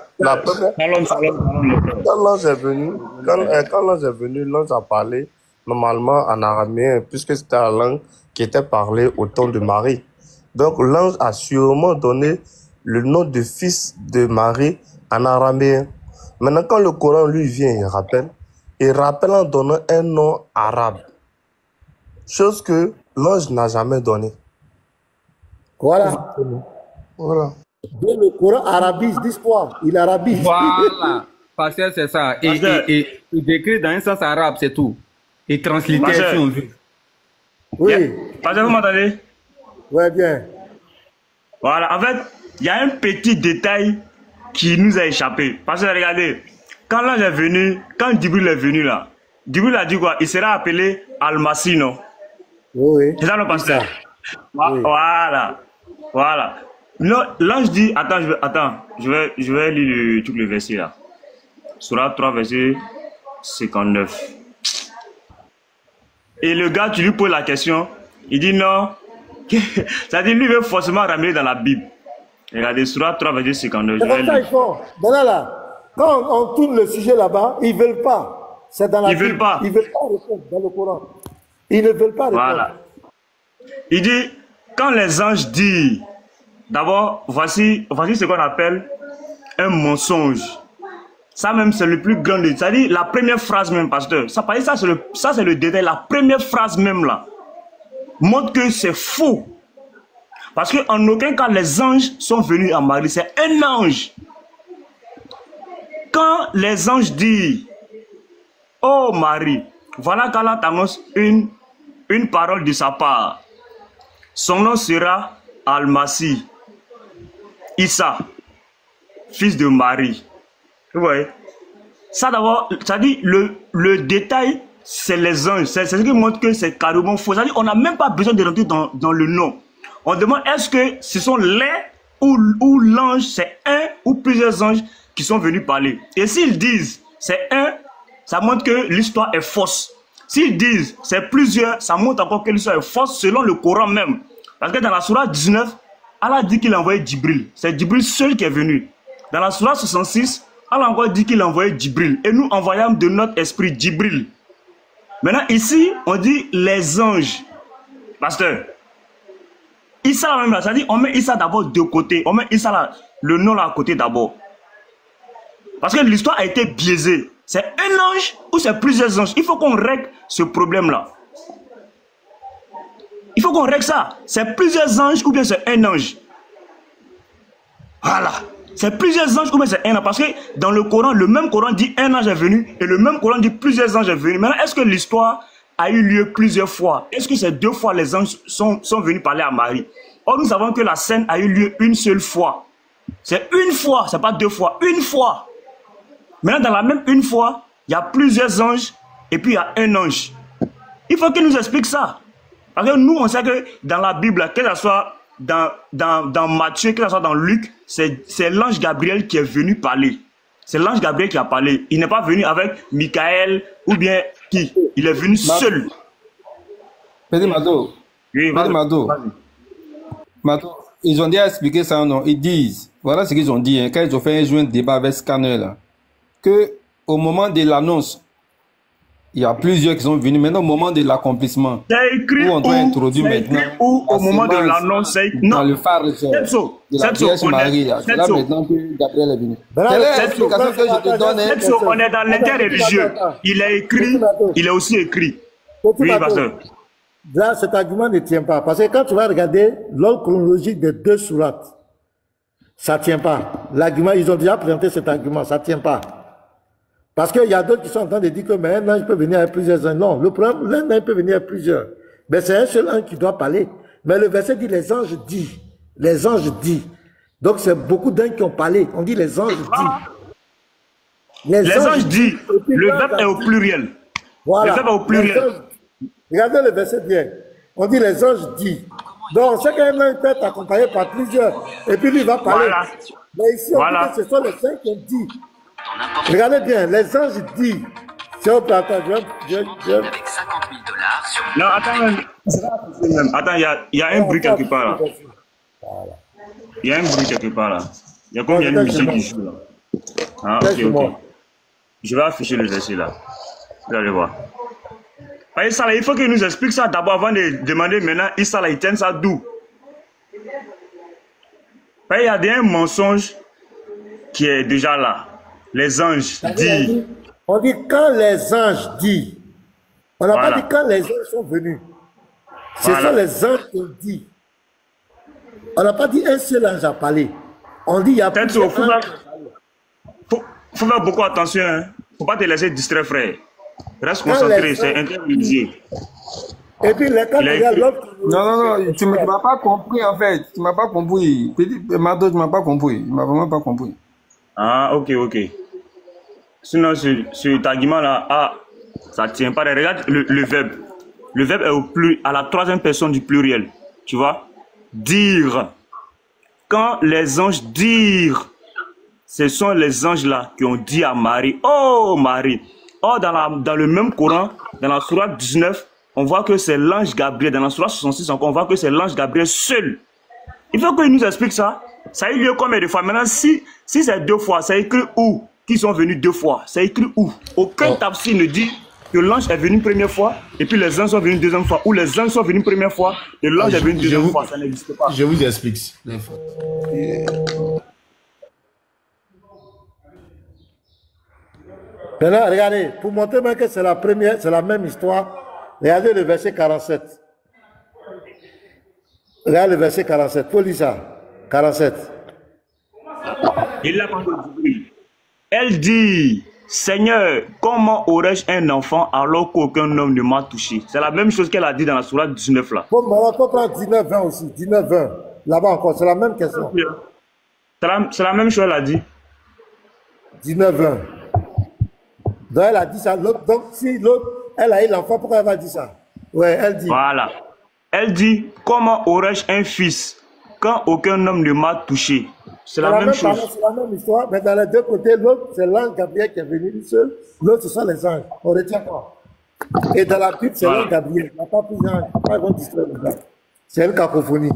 l'ange est venu, l'ange a parlé normalement en araméen, puisque c'était la langue qui était parlée au temps de Marie. Donc l'ange a sûrement donné le nom de fils de Marie en araméen. Maintenant, quand le Coran lui vient, il rappelle en donnant un nom arabe. Chose que l'ange n'a jamais donnée. Voilà. Voilà. Donc le Coran arabise l'histoire. Il arabise. Voilà. Parce que c'est ça. Et il décrit dans un sens arabe, c'est tout. Il translitère si on veut. Oui. Parce que vous m'entendez? Oui, bien. Voilà. En fait, il y a un petit détail qui nous a échappé. Parce que regardez, quand l'ange est venu, quand Djibril est venu là, Djibril a dit quoi? Il sera appelé Al-Masih, non? Oui. C'est ça le pasteur? Oui. Voilà. Voilà. L'ange dit, je vais lire tout le verset là. Surah 3, verset 59. Et le gars, tu lui poses la question, il dit non. C'est-à-dire, lui veut forcément ramener dans la Bible. Regardez, Surah 3, verset 59. C'est comme ça, ils font. Maintenant là, quand on tourne le sujet là-bas, ils ne veulent pas. C'est dans la Bible. Ils veulent pas. Ils ne veulent pas répondre dans le Coran. Ils ne veulent pas répondre. Voilà. Il dit, quand les anges disent, d'abord, voici ce qu'on appelle un mensonge. Ça même, c'est le plus grand. C'est-à-dire, la première phrase même, pasteur. Ça, c'est le détail. La première phrase même, là, montre que c'est faux. Parce qu'en aucun cas, les anges sont venus à Marie. C'est un ange. Quand les anges disent, oh Marie, voilà qu'Allah t'annonce une parole de sa part. Son nom sera Al-Masih, Issa, fils de Marie. Vous voyez? Ça d'abord, ça dit le détail, c'est les anges. C'est ce qui montre que c'est carrément faux. Ça dit, on n'a même pas besoin de rentrer dans le nom. On demande est-ce que ce sont les ou l'ange, c'est un ou plusieurs anges qui sont venus parler. Et s'ils disent c'est un, ça montre que l'histoire est fausse. S'ils disent c'est plusieurs, ça montre encore que l'histoire est fausse selon le Coran même. Parce que dans la sourate 19, Allah dit qu'il a envoyé Djibril. C'est Djibril seul qui est venu. Dans la sourate 66, Allah encore dit qu'il a envoyé Djibril. Et nous envoyons de notre esprit Djibril. Maintenant ici, on dit les anges. Pasteur, Issa même là, ça dit on met Issa d'abord de côté. On met Issa là, le nom là à côté d'abord. Parce que l'histoire a été biaisée. C'est un ange ou c'est plusieurs anges? Il faut qu'on règle ce problème-là. Il faut qu'on règle ça. C'est plusieurs anges ou bien c'est un ange? Voilà. C'est plusieurs anges ou bien c'est un ange? Parce que dans le Coran, le même Coran dit un ange est venu et le même Coran dit plusieurs anges sont venus. Maintenant, est-ce que l'histoire a eu lieu plusieurs fois? Est-ce que ces 2 fois les anges sont venus parler à Marie? Or, nous savons que la scène a eu lieu une seule fois. C'est une fois, c'est pas 2 fois, une fois. Maintenant, dans la même une fois, il y a plusieurs anges et puis il y a un ange. Il faut qu'il nous explique ça. Parce que nous, on sait que dans la Bible, que ce soit dans Matthieu, que ce soit dans Luc, c'est l'ange Gabriel qui est venu parler. C'est l'ange Gabriel qui a parlé. Il n'est pas venu avec Michael ou bien qui. Il est venu seul. Petit Mado. Oui, Petit Mado. Mado. Ils ont déjà expliqué ça, non? Ils disent, voilà ce qu'ils ont dit, hein, quand ils ont fait un joint débat avec Scanner, là, que au moment de l'annonce, il y a plusieurs qui sont venus. Maintenant, au moment de l'accomplissement, où on doit introduire maintenant, ou au moment de l'annonce, dans le phare de la Vierge Marie, là, c'est là maintenant que Gabriel est venu. Quelle est l'explication que je te donne? On est dans l'interreligieux. Il est écrit, il est aussi écrit. Oui, pasteur. Là, cet argument ne tient pas. Parce que quand tu vas regarder l'ordre chronologique des 2 sourates, ça ne tient pas. L'argument, ils ont déjà présenté cet argument, ça ne tient pas. Parce qu'il y a d'autres qui sont en train de dire que mais un ange peut venir avec plusieurs anges. Non, le problème, l'un ange peut venir avec plusieurs. Mais c'est un seul ange qui doit parler. Mais le verset dit les anges disent. Les anges disent. Donc c'est beaucoup d'anges qui ont parlé. On dit les anges disent. Les anges disent. Le verbe est au pluriel. Voilà. Le verbe est au pluriel. Regardez le verset bien. On dit les anges disent. Donc on sait qu'un ange peut être accompagné par plusieurs. Et puis lui va parler. Voilà. Mais ici on dit que ce sont les saints qui ont dit. Regardez bien, les anges disent. Si on peut attendre, avec 50 000 $ sur... Non, attends, attends, il y a un bruit quelque part là. Il y a un bruit quelque part là. Il y a combien de musique qui joue là? Ah, ok. Je vais afficher le verset là. Vous allez voir. Issa là, il faut qu'il nous explique ça d'abord avant de demander maintenant, Issa là, il tient ça d'où? Il y a un mensonge qui est déjà là. Les anges disent. On dit quand les anges disent. On n'a pas dit quand les anges sont venus. Ce sont les anges qui disent. On n'a pas dit un seul ange a parlé. On dit il y a plusieurs anges. Faut faire beaucoup attention. Hein. Faut pas te laisser distraire, frère. Reste concentré, c'est intermédiaire. Et puis les cas, il y a l'autre. Non, tu ne m'as pas compris en fait. Tu ne m'as pas compris. Mado, tu ne m'as pas compris. Tu ne m'as vraiment pas compris. Ah, ok. Sinon, cet argument-là, ça ne tient pas. Regarde le verbe. Le verbe est à la 3e personne du pluriel. Tu vois? Dire. Quand les anges dirent, ce sont les anges-là qui ont dit à Marie, oh Marie. Or, dans le même Coran, dans la sourate 19, on voit que c'est l'ange Gabriel. Dans la sourate 66, on voit que c'est l'ange Gabriel seul. Il faut qu'il nous explique ça. Ça a eu lieu combien de fois? Maintenant, si c'est 2 fois, c'est écrit où? Qui sont venus 2 fois? C'est écrit où? Aucun tafsir ne dit que l'ange est venu une première fois et puis les anges sont venus une 2e fois. Ou les anges sont venus une première fois et l'ange est venu une 2e fois. Ça n'existe pas. Je vous explique. Maintenant, regardez, pour montrer même que c'est la même histoire, regardez le verset 47. Regardez le verset 47. Faut lire ça. 47. Il l'a pas dit. Elle dit, Seigneur, comment aurais-je un enfant alors qu'aucun homme ne m'a touché? C'est la même chose qu'elle a dit dans la sourate 19 là. Bon, on peut prendre 19-20 aussi. 19-20. Là-bas encore, c'est la même question. C'est la même chose qu'elle a dit. 19-20. Donc elle a dit ça. Donc si l'autre, elle a eu l'enfant, pourquoi elle va dire ça? Ouais, elle dit. Voilà. Elle dit, comment aurais-je un fils quand aucun homme ne m'a touché? C'est la même chose. C'est la même histoire, mais dans les deux côtés, l'autre, c'est l'ange Gabriel qui est venu seul, l'autre, ce sont les anges. On retient quoi? Et dans la Bible, c'est l'ange Gabriel. Il n'y a pas plus d'anges. Ils vont distraire les gens. C'est une cacophonie.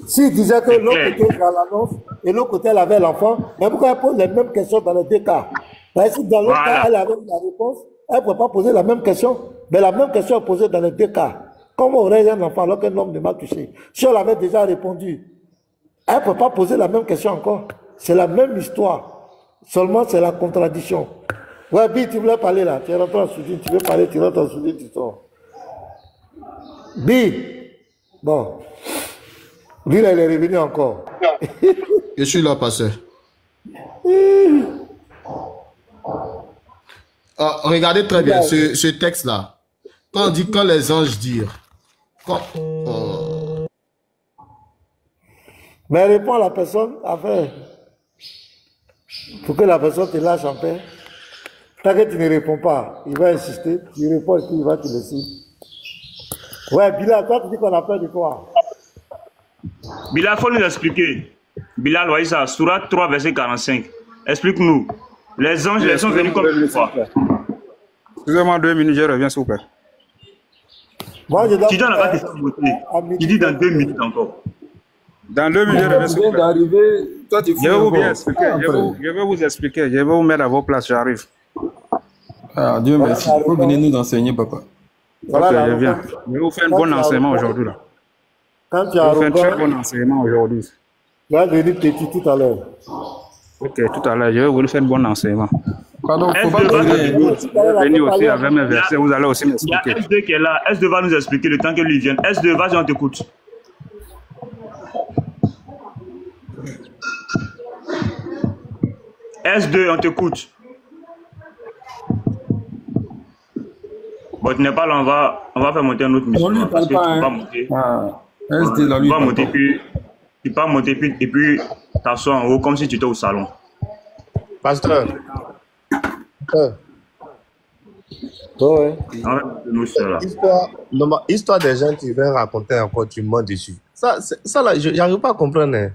S'il disait que l'autre côté va l'annonce et l'autre côté elle avait l'enfant, mais pourquoi elle pose les mêmes questions dans les deux cas? Parce que dans l'autre cas, elle avait la réponse, elle ne peut pas poser la même question, mais la même question est posée dans les deux cas. Comment aurait-il un enfant alors qu'un homme ne m'a touché? Si on l'avait déjà répondu, elle ne peut pas poser la même question encore. C'est la même histoire. Seulement, c'est la contradiction. Ouais, Bi, tu voulais parler là. Tu es rentré en soudine, tu veux parler, tu rentres en soudine, tu sors. Bi, bon. Lui, là, il est revenu encore. Je suis là, pasteur. Regardez très bien ce texte-là. Quand on dit quand les anges dirent. Mais réponds à la personne afin. Pour que la personne te lâche en paix. Tant que tu ne réponds pas, il va insister. Tu réponds et puis il va te laisser. Ouais, Bilal, toi, tu dis qu'on a peur de toi. Bilal, il faut nous expliquer. Bilal, voyez ça, Surat 3, verset 45. Explique-nous. Les anges, ils sont venus comme une fois. Excusez-moi 2 minutes, je reviens s'il vous plaît. Moi, tu donnes la bas question voter. Tu dis dans 2 minutes encore. Dans 2 minutes, je reviens s'il vous plaît. Je vais vous bien expliquer. Je vais vous expliquer. Je vais vous mettre à vos places, j'arrive. Ah, Dieu merci. Il faut venir nous enseigner, papa. Ok, je viens. Je vais vous faire un bon enseignement aujourd'hui. Là. Quand tu je as vais faire un très bon enseignement aujourd'hui. Tu vas venir petit tout à l'heure. Ok, tout à l'heure, je vais vous faire un bon enseignement. Pardon, faut pas venir aussi avec mes versets, vous allez aussi m'expliquer. Il y a S2 qui est là. S2 va nous expliquer le temps que lui vienne. S2, vas-y, on t'écoute. S2, on t'écoute. Bon, tu n'es pas là, on va faire monter un autre mission. Parce que tu peux pas monter. SD, là, lui, tu vas monter, puis tu peux monter, et puis t'assois en haut comme si tu étais au salon. Pasteur. Histoire des gens qui viennent raconter encore, tu mens dessus. Ça là, j'arrive pas à comprendre. Hein.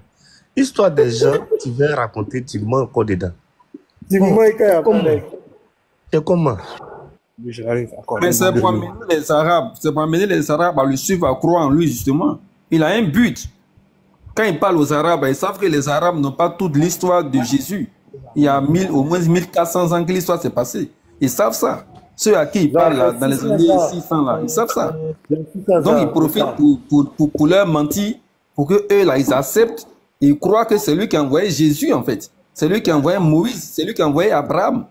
Histoire des gens qui viennent raconter, tu mens encore dedans. Comment? Mais c'est pour amener les Arabes, à le suivre, à croire en lui, justement. Il a un but. Quand il parle aux Arabes, ils savent que les Arabes n'ont pas toute l'histoire de Jésus. Il y a au moins 1400 ans que l'histoire s'est passée. Ils savent ça. Ceux à qui il parle là, dans les années 600, là, ils savent ça. Donc ils profitent pour leur mentir, pour que eux là, ils acceptent. Ils croient que c'est lui qui a envoyé Jésus, en fait. C'est lui qui a envoyé Moïse, c'est lui qui a envoyé Abraham.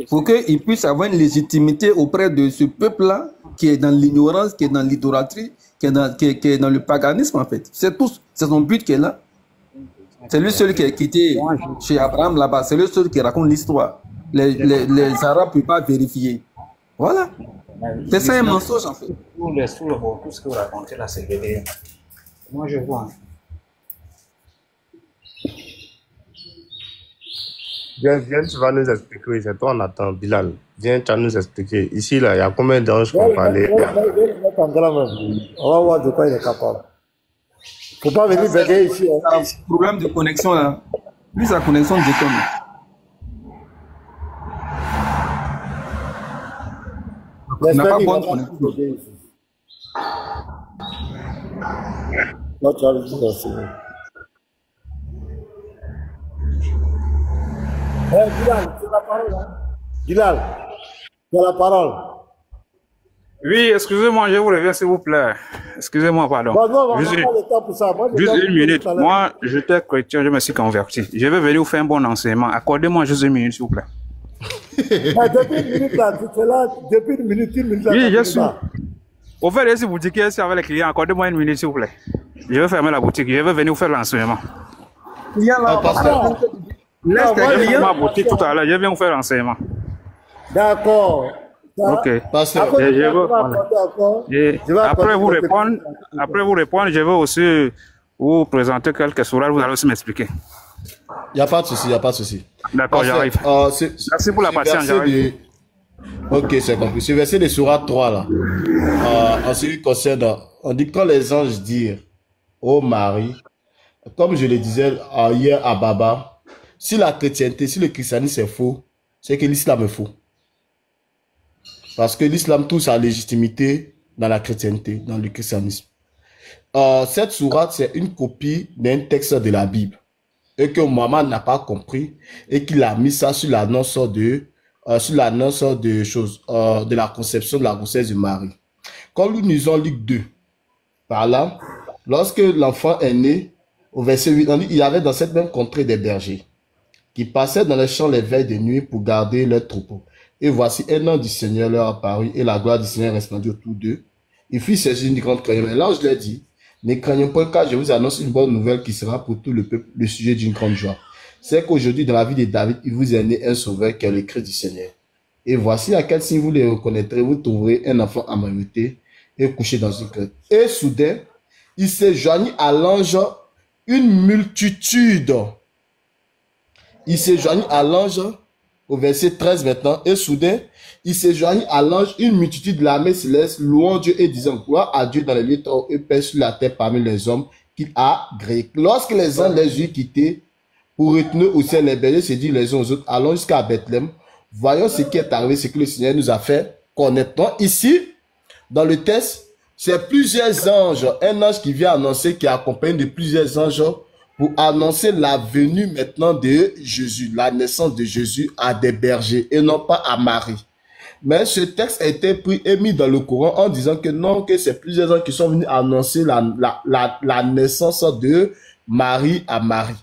Pour qu'ils puissent avoir une légitimité auprès de ce peuple-là, qui est dans l'ignorance, qui est dans l'idolâtrie, qui est dans le paganisme, en fait. C'est son but qui est là. C'est lui seul qui est quitté chez Abraham là-bas. C'est lui seul qui raconte l'histoire. Les Arabes ne peuvent pas vérifier. Voilà. C'est ça un mensonge, en fait. Tout ce que vous racontez là, c'est VDM. Moi, je vois. Viens, tu vas nous expliquer. C'est toi, on attend, Bilal. Viens, tu vas nous expliquer. Ici, là, il y a combien d'anges qu'on parlait? On va voir de quoi il est capable. Faut pas venir bégayer ici. Un problème de connexion, là. Lui, sa connexion déconne. Il n'a pas bonne connexion. Là, tu as le temps d'enseigner. Bilal, tu as la parole. Hein? Bilal, tu as la parole. Oui, excusez-moi, je vous reviens s'il vous plaît. Excusez-moi, pardon. Bon, non, on n'a pas le temps pour ça. Moi, juste une minute. Moi, j'étais chrétien, je me suis converti. Je vais venir vous faire un bon enseignement. Accordez-moi juste une minute, s'il vous plaît. Depuis une minute là, tu es là, depuis une minute là. Oui, je suis. Au fait, si vous dites qu'il y a avec les clients, accordez-moi une minute, s'il vous plaît. Je vais fermer la boutique, je vais venir vous faire l'enseignement. Il y a là, laisse ma boutique tout à l'heure, je viens vous faire l'enseignement. D'accord. Ok. Après vous répondre, je vais aussi vous présenter quelques sourates, vous allez aussi m'expliquer. Il n'y a pas de souci, il n'y a pas de souci. D'accord, j'arrive. Merci pour la patience, j'arrive. Ok, c'est compris. Ce verset de Sourate 3, là, en ce qui concerne, on dit quand les anges dirent, ô Marie, comme je le disais hier à Baba, si la chrétienté, si le christianisme est faux, c'est que l'islam est faux. Parce que l'islam trouve sa légitimité dans la chrétienté, dans le christianisme. Cette sourate, c'est une copie d'un texte de la Bible. Et que Mohammed n'a pas compris et qu'il a mis ça sur l'annonce de choses, de la conception de la grossesse de Marie. Quand nous lisons Luc 2, par là, lorsque l'enfant est né, au verset 8, on dit, il y avait dans cette même contrée des bergers qui passaient dans les champs les veilles de nuit pour garder leurs troupeaux. Et voici un ange du Seigneur leur apparut et la gloire du Seigneur resplendit autour d'eux. Il fit saisir une grande crainte. Mais l'ange leur dit, ne craignez pas car je vous annonce une bonne nouvelle qui sera pour tout le peuple le sujet d'une grande joie. C'est qu'aujourd'hui, dans la vie de David, il vous est né un sauveur qui est le Christ du Seigneur. Et voici à quel signe vous les reconnaîtrez, vous trouverez un enfant amailloté et couché dans une crête. Et soudain, il s'est joigni à l'ange une multitude. Il s'est joigni à l'ange, au verset 13 maintenant, et soudain, il s'est joigni à l'ange une multitude de l'armée céleste, louant Dieu et disant gloire à Dieu dans les lieux hauts et paix sur la terre parmi les hommes qu'il a créés. Lorsque les anges les eurent quittés pour retourner au ciel, les bergers se dirent les uns aux autres, allons jusqu'à Bethléem, voyons ce qui est arrivé, ce que le Seigneur nous a fait connaître. Donc ici, dans le texte, c'est plusieurs anges, un ange qui vient annoncer, qui est accompagné de plusieurs anges pour annoncer la venue maintenant de Jésus, la naissance de Jésus à des bergers et non pas à Marie. Mais ce texte a été pris et mis dans le Coran en disant que non, que c'est plusieurs anges qui sont venus annoncer la naissance de Marie à Marie.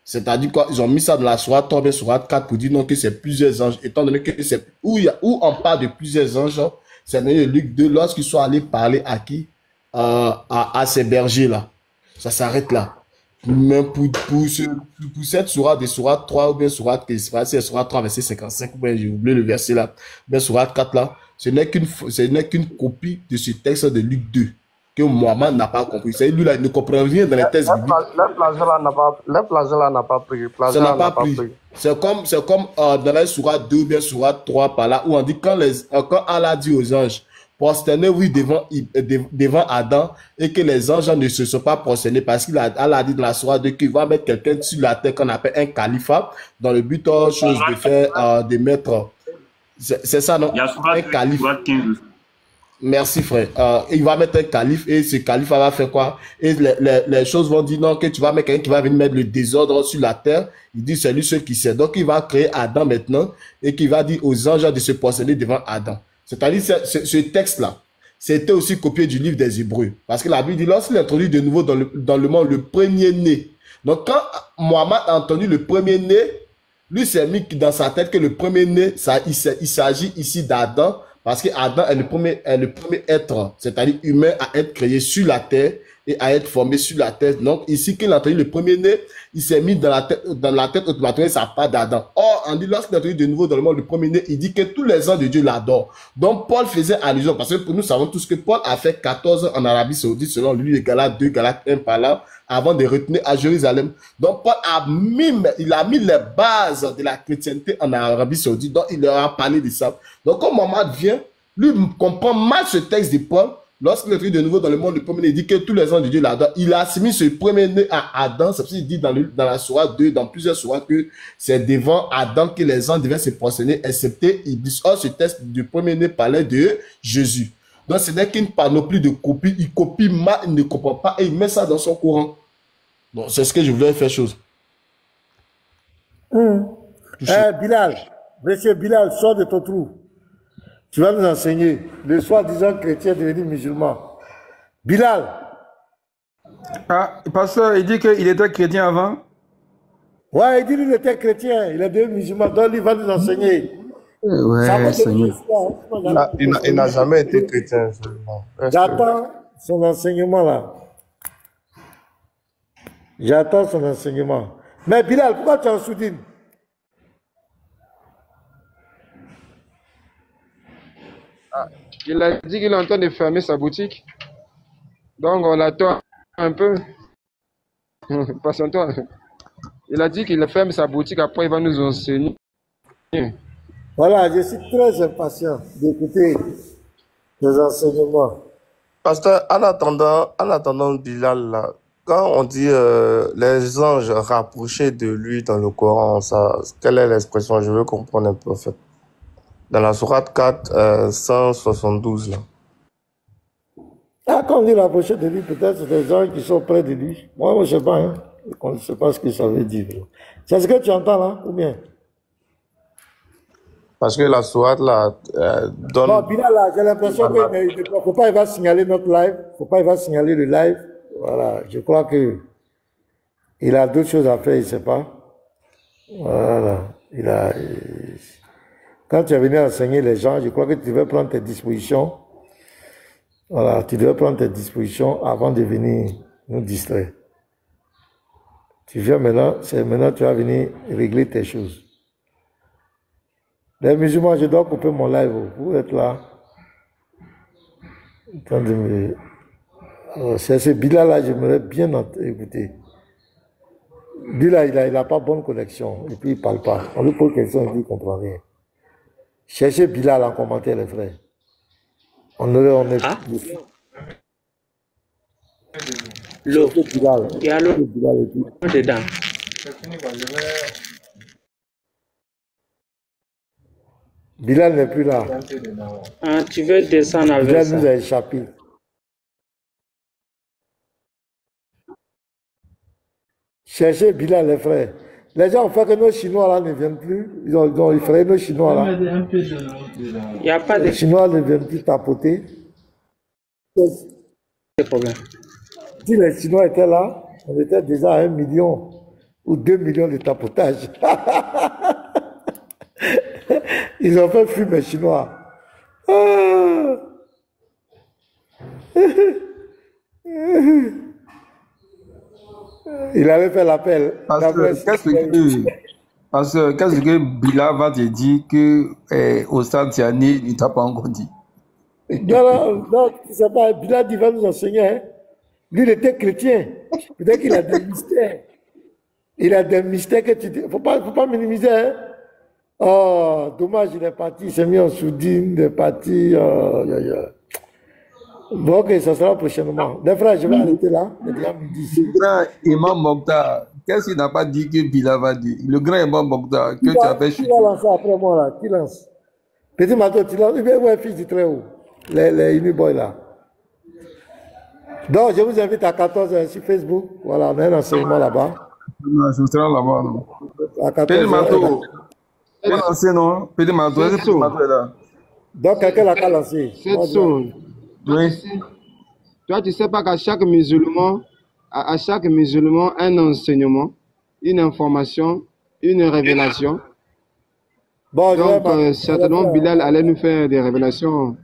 C'est-à-dire qu'ils ont mis ça dans la sourate 3, sourate 4 pour dire non, que c'est plusieurs anges, étant donné que c'est où on parle de plusieurs anges, c'est dans le Luc 2, lorsqu'ils sont allés parler à qui? À ces bergers-là. Ça s'arrête là. Mais pour cette sourate, des sourates 3 ou bien sourate, c'est sourate 3, verset 55, ou bien j'ai oublié le verset là, bien sourate 4 là, ce n'est qu'une copie de ce texte de Luc 2 que Mohammed n'a pas compris. C'est lui là, il ne comprend rien dans les textes bibliques. Le plagiat n'a pas pris. Ça n'a pas pris. C'est comme dans la sourate 2 ou bien sourate 3 par là, où on dit quand Allah dit aux anges, prosternez-vous devant Adam, et que les anges ne se sont pas prosternés parce qu'il a dit dans la sourate 2 qu'il va mettre quelqu'un sur la terre qu'on appelle un califat, dans le but de faire, de mettre, c'est ça non? Un calife. Merci frère. Il va mettre un calife et ce calife va faire quoi? Et les choses vont dire non, que tu vas mettre quelqu'un qui va venir mettre le désordre sur la terre. Il dit c'est lui ce qui sait. Donc il va créer Adam maintenant et qui va dire aux anges de se prosterner devant Adam. C'est-à-dire ce texte-là, c'était aussi copié du livre des Hébreux. Parce que la Bible dit lorsqu'il introduit de nouveau dans le monde le premier-né. Donc quand Mohammed a entendu le premier-né, lui s'est mis dans sa tête que le premier-né, il s'agit ici d'Adam. Parce que Adam est le premier être, c'est-à-dire humain, à être créé sur la terre et à être formé sur la terre. Donc, ici, qu'il a entendu le premier-né, il s'est mis dans la tête automatiquement, ça part d'Adam. Or, on dit, lorsqu'il a entendu de nouveau dans le monde le premier-né, il dit que tous les ans de Dieu l'adorent. Donc, Paul faisait allusion, parce que pour nous savons tous que Paul a fait 14 ans en Arabie Saoudite, selon lui, les Galates 2, Galates 1 par là, avant de retourner à Jérusalem. Donc, Paul a mis les bases de la chrétienté en Arabie Saoudite. Donc, il leur a parlé de ça. Donc, quand Mohammed vient, lui comprend mal ce texte de Paul. Lorsqu'il est de nouveau dans le monde, le premier-né, il dit que tous les ans de Dieu l'adorent. Il a assimilé ce premier-né à Adam. C'est pour ça qu'il dit dans la sourate 2, dans plusieurs sourates, que c'est devant Adam que les gens devaient se prosterner, excepté Iblis. Or, ce texte du premier-né parlait de Jésus. Donc, ce n'est qu'une panoplie de copies. Il copie mal, il ne comprend pas et il met ça dans son courant. Bon, c'est ce que je voulais faire chose. Bilal, monsieur Bilal, sors de ton trou. Tu vas nous enseigner le soi-disant chrétien devenu musulman. Bilal. Ah, pasteur, il dit qu'il était chrétien avant. Ouais, il dit qu'il était chrétien, il est devenu musulman, donc il va nous enseigner. Ouais, Seigneur. Il n'a jamais été chrétien. J'attends son enseignement là. J'attends son enseignement. Mais Bilal, pourquoi tu es en soudine? Il a dit qu'il est en train de fermer sa boutique. Donc on l'attend un peu. Patiente-toi. Il a dit qu'il ferme sa boutique, après il va nous enseigner. Voilà, je suis très impatient d'écouter les enseignements. Pasteur, en attendant Bilal là, Quand on dit les anges rapprochés de lui dans le Coran, ça, quelle est l'expression? Je veux comprendre un peu en fait. Dans la sourate 4, 172 là. Ah, quand on dit rapprocher de lui, peut-être c'est des gens qui sont près de lui. Moi, je ne sais pas, hein. Je ne sais pas ce que ça veut dire. C'est ce que tu entends là, ou bien? Parce que la sourate là donne... Bon, Bilal, là, j'ai l'impression qu'il ne faut pas, il va signaler notre live. Il ne faut pas, il va signaler le live. Voilà, je crois que il a d'autres choses à faire, il ne sait pas. Voilà, quand tu es venu enseigner les gens, je crois que tu devais prendre tes dispositions. Voilà, tu devais prendre tes dispositions avant de venir nous distraire. Tu viens maintenant, c'est maintenant que tu vas venir régler tes choses. Les musulmans, je dois couper mon live. Vous êtes là. Attendez, c'est ce Bilal-là, j'aimerais bien écouter. Bilal, il n'a pas bonne connexion. Et puis, il ne parle pas. On lui pose question, il dit qu'il ne comprend rien. Cherchez Bilal en commentaire, les frères. On est... Ah? L'eau. Il y a l'eau dedans. Bilal n'est plus là. Ah, tu veux descendre avec Bilal ça? nous a échappé. Cherchez Bilal, les frères. Les gens ont fait que nos Chinois là ne viennent plus. Ils ont effrayé nos Chinois là. Il n'y a pas de... Les Chinois ne viennent plus tapoter. problème. Si les Chinois étaient là, on était déjà à 1 million ou 2 millions de tapotage. Ils ont fait fumer les Chinois. Ah. Il allait faire l'appel. Parce que qu'est-ce que Bilal va te dire que au stade Tiani, il ne t'a pas encore dit? Non, c'est pas. Bilal il va nous enseigner. Hein. Lui, il était chrétien. Peut-être qu'il a des mystères. Il a des mystères que tu dis. Faut pas minimiser. Hein. Oh, dommage, il est parti. Il s'est mis en soudine. Il est parti. Bon, ok, ça sera prochainement. Les frères, je vais arrêter là. Le grand Imam Mokhtar, qu'est-ce qu'il n'a pas dit que Bilal va dire? Le grand Imam Mokhtar, que tu as fait chuter. Qui va lancer après moi là? Qui lance? Petit Mato, tu lances. Ouais, fils du très haut. Les Uniboys là. Donc, je vous invite à 14h sur Facebook. Voilà, on a un enseignement là-bas. Non, je serai là-bas, non. Petit Mato. Petit Mato, est-ce que Petit Mato est là? Donc, quelqu'un l'a qu'à lancer. Oui. Toi, tu sais pas qu'à chaque musulman, un enseignement, une information, une révélation. Bon, donc, certainement, Bilal allait nous faire des révélations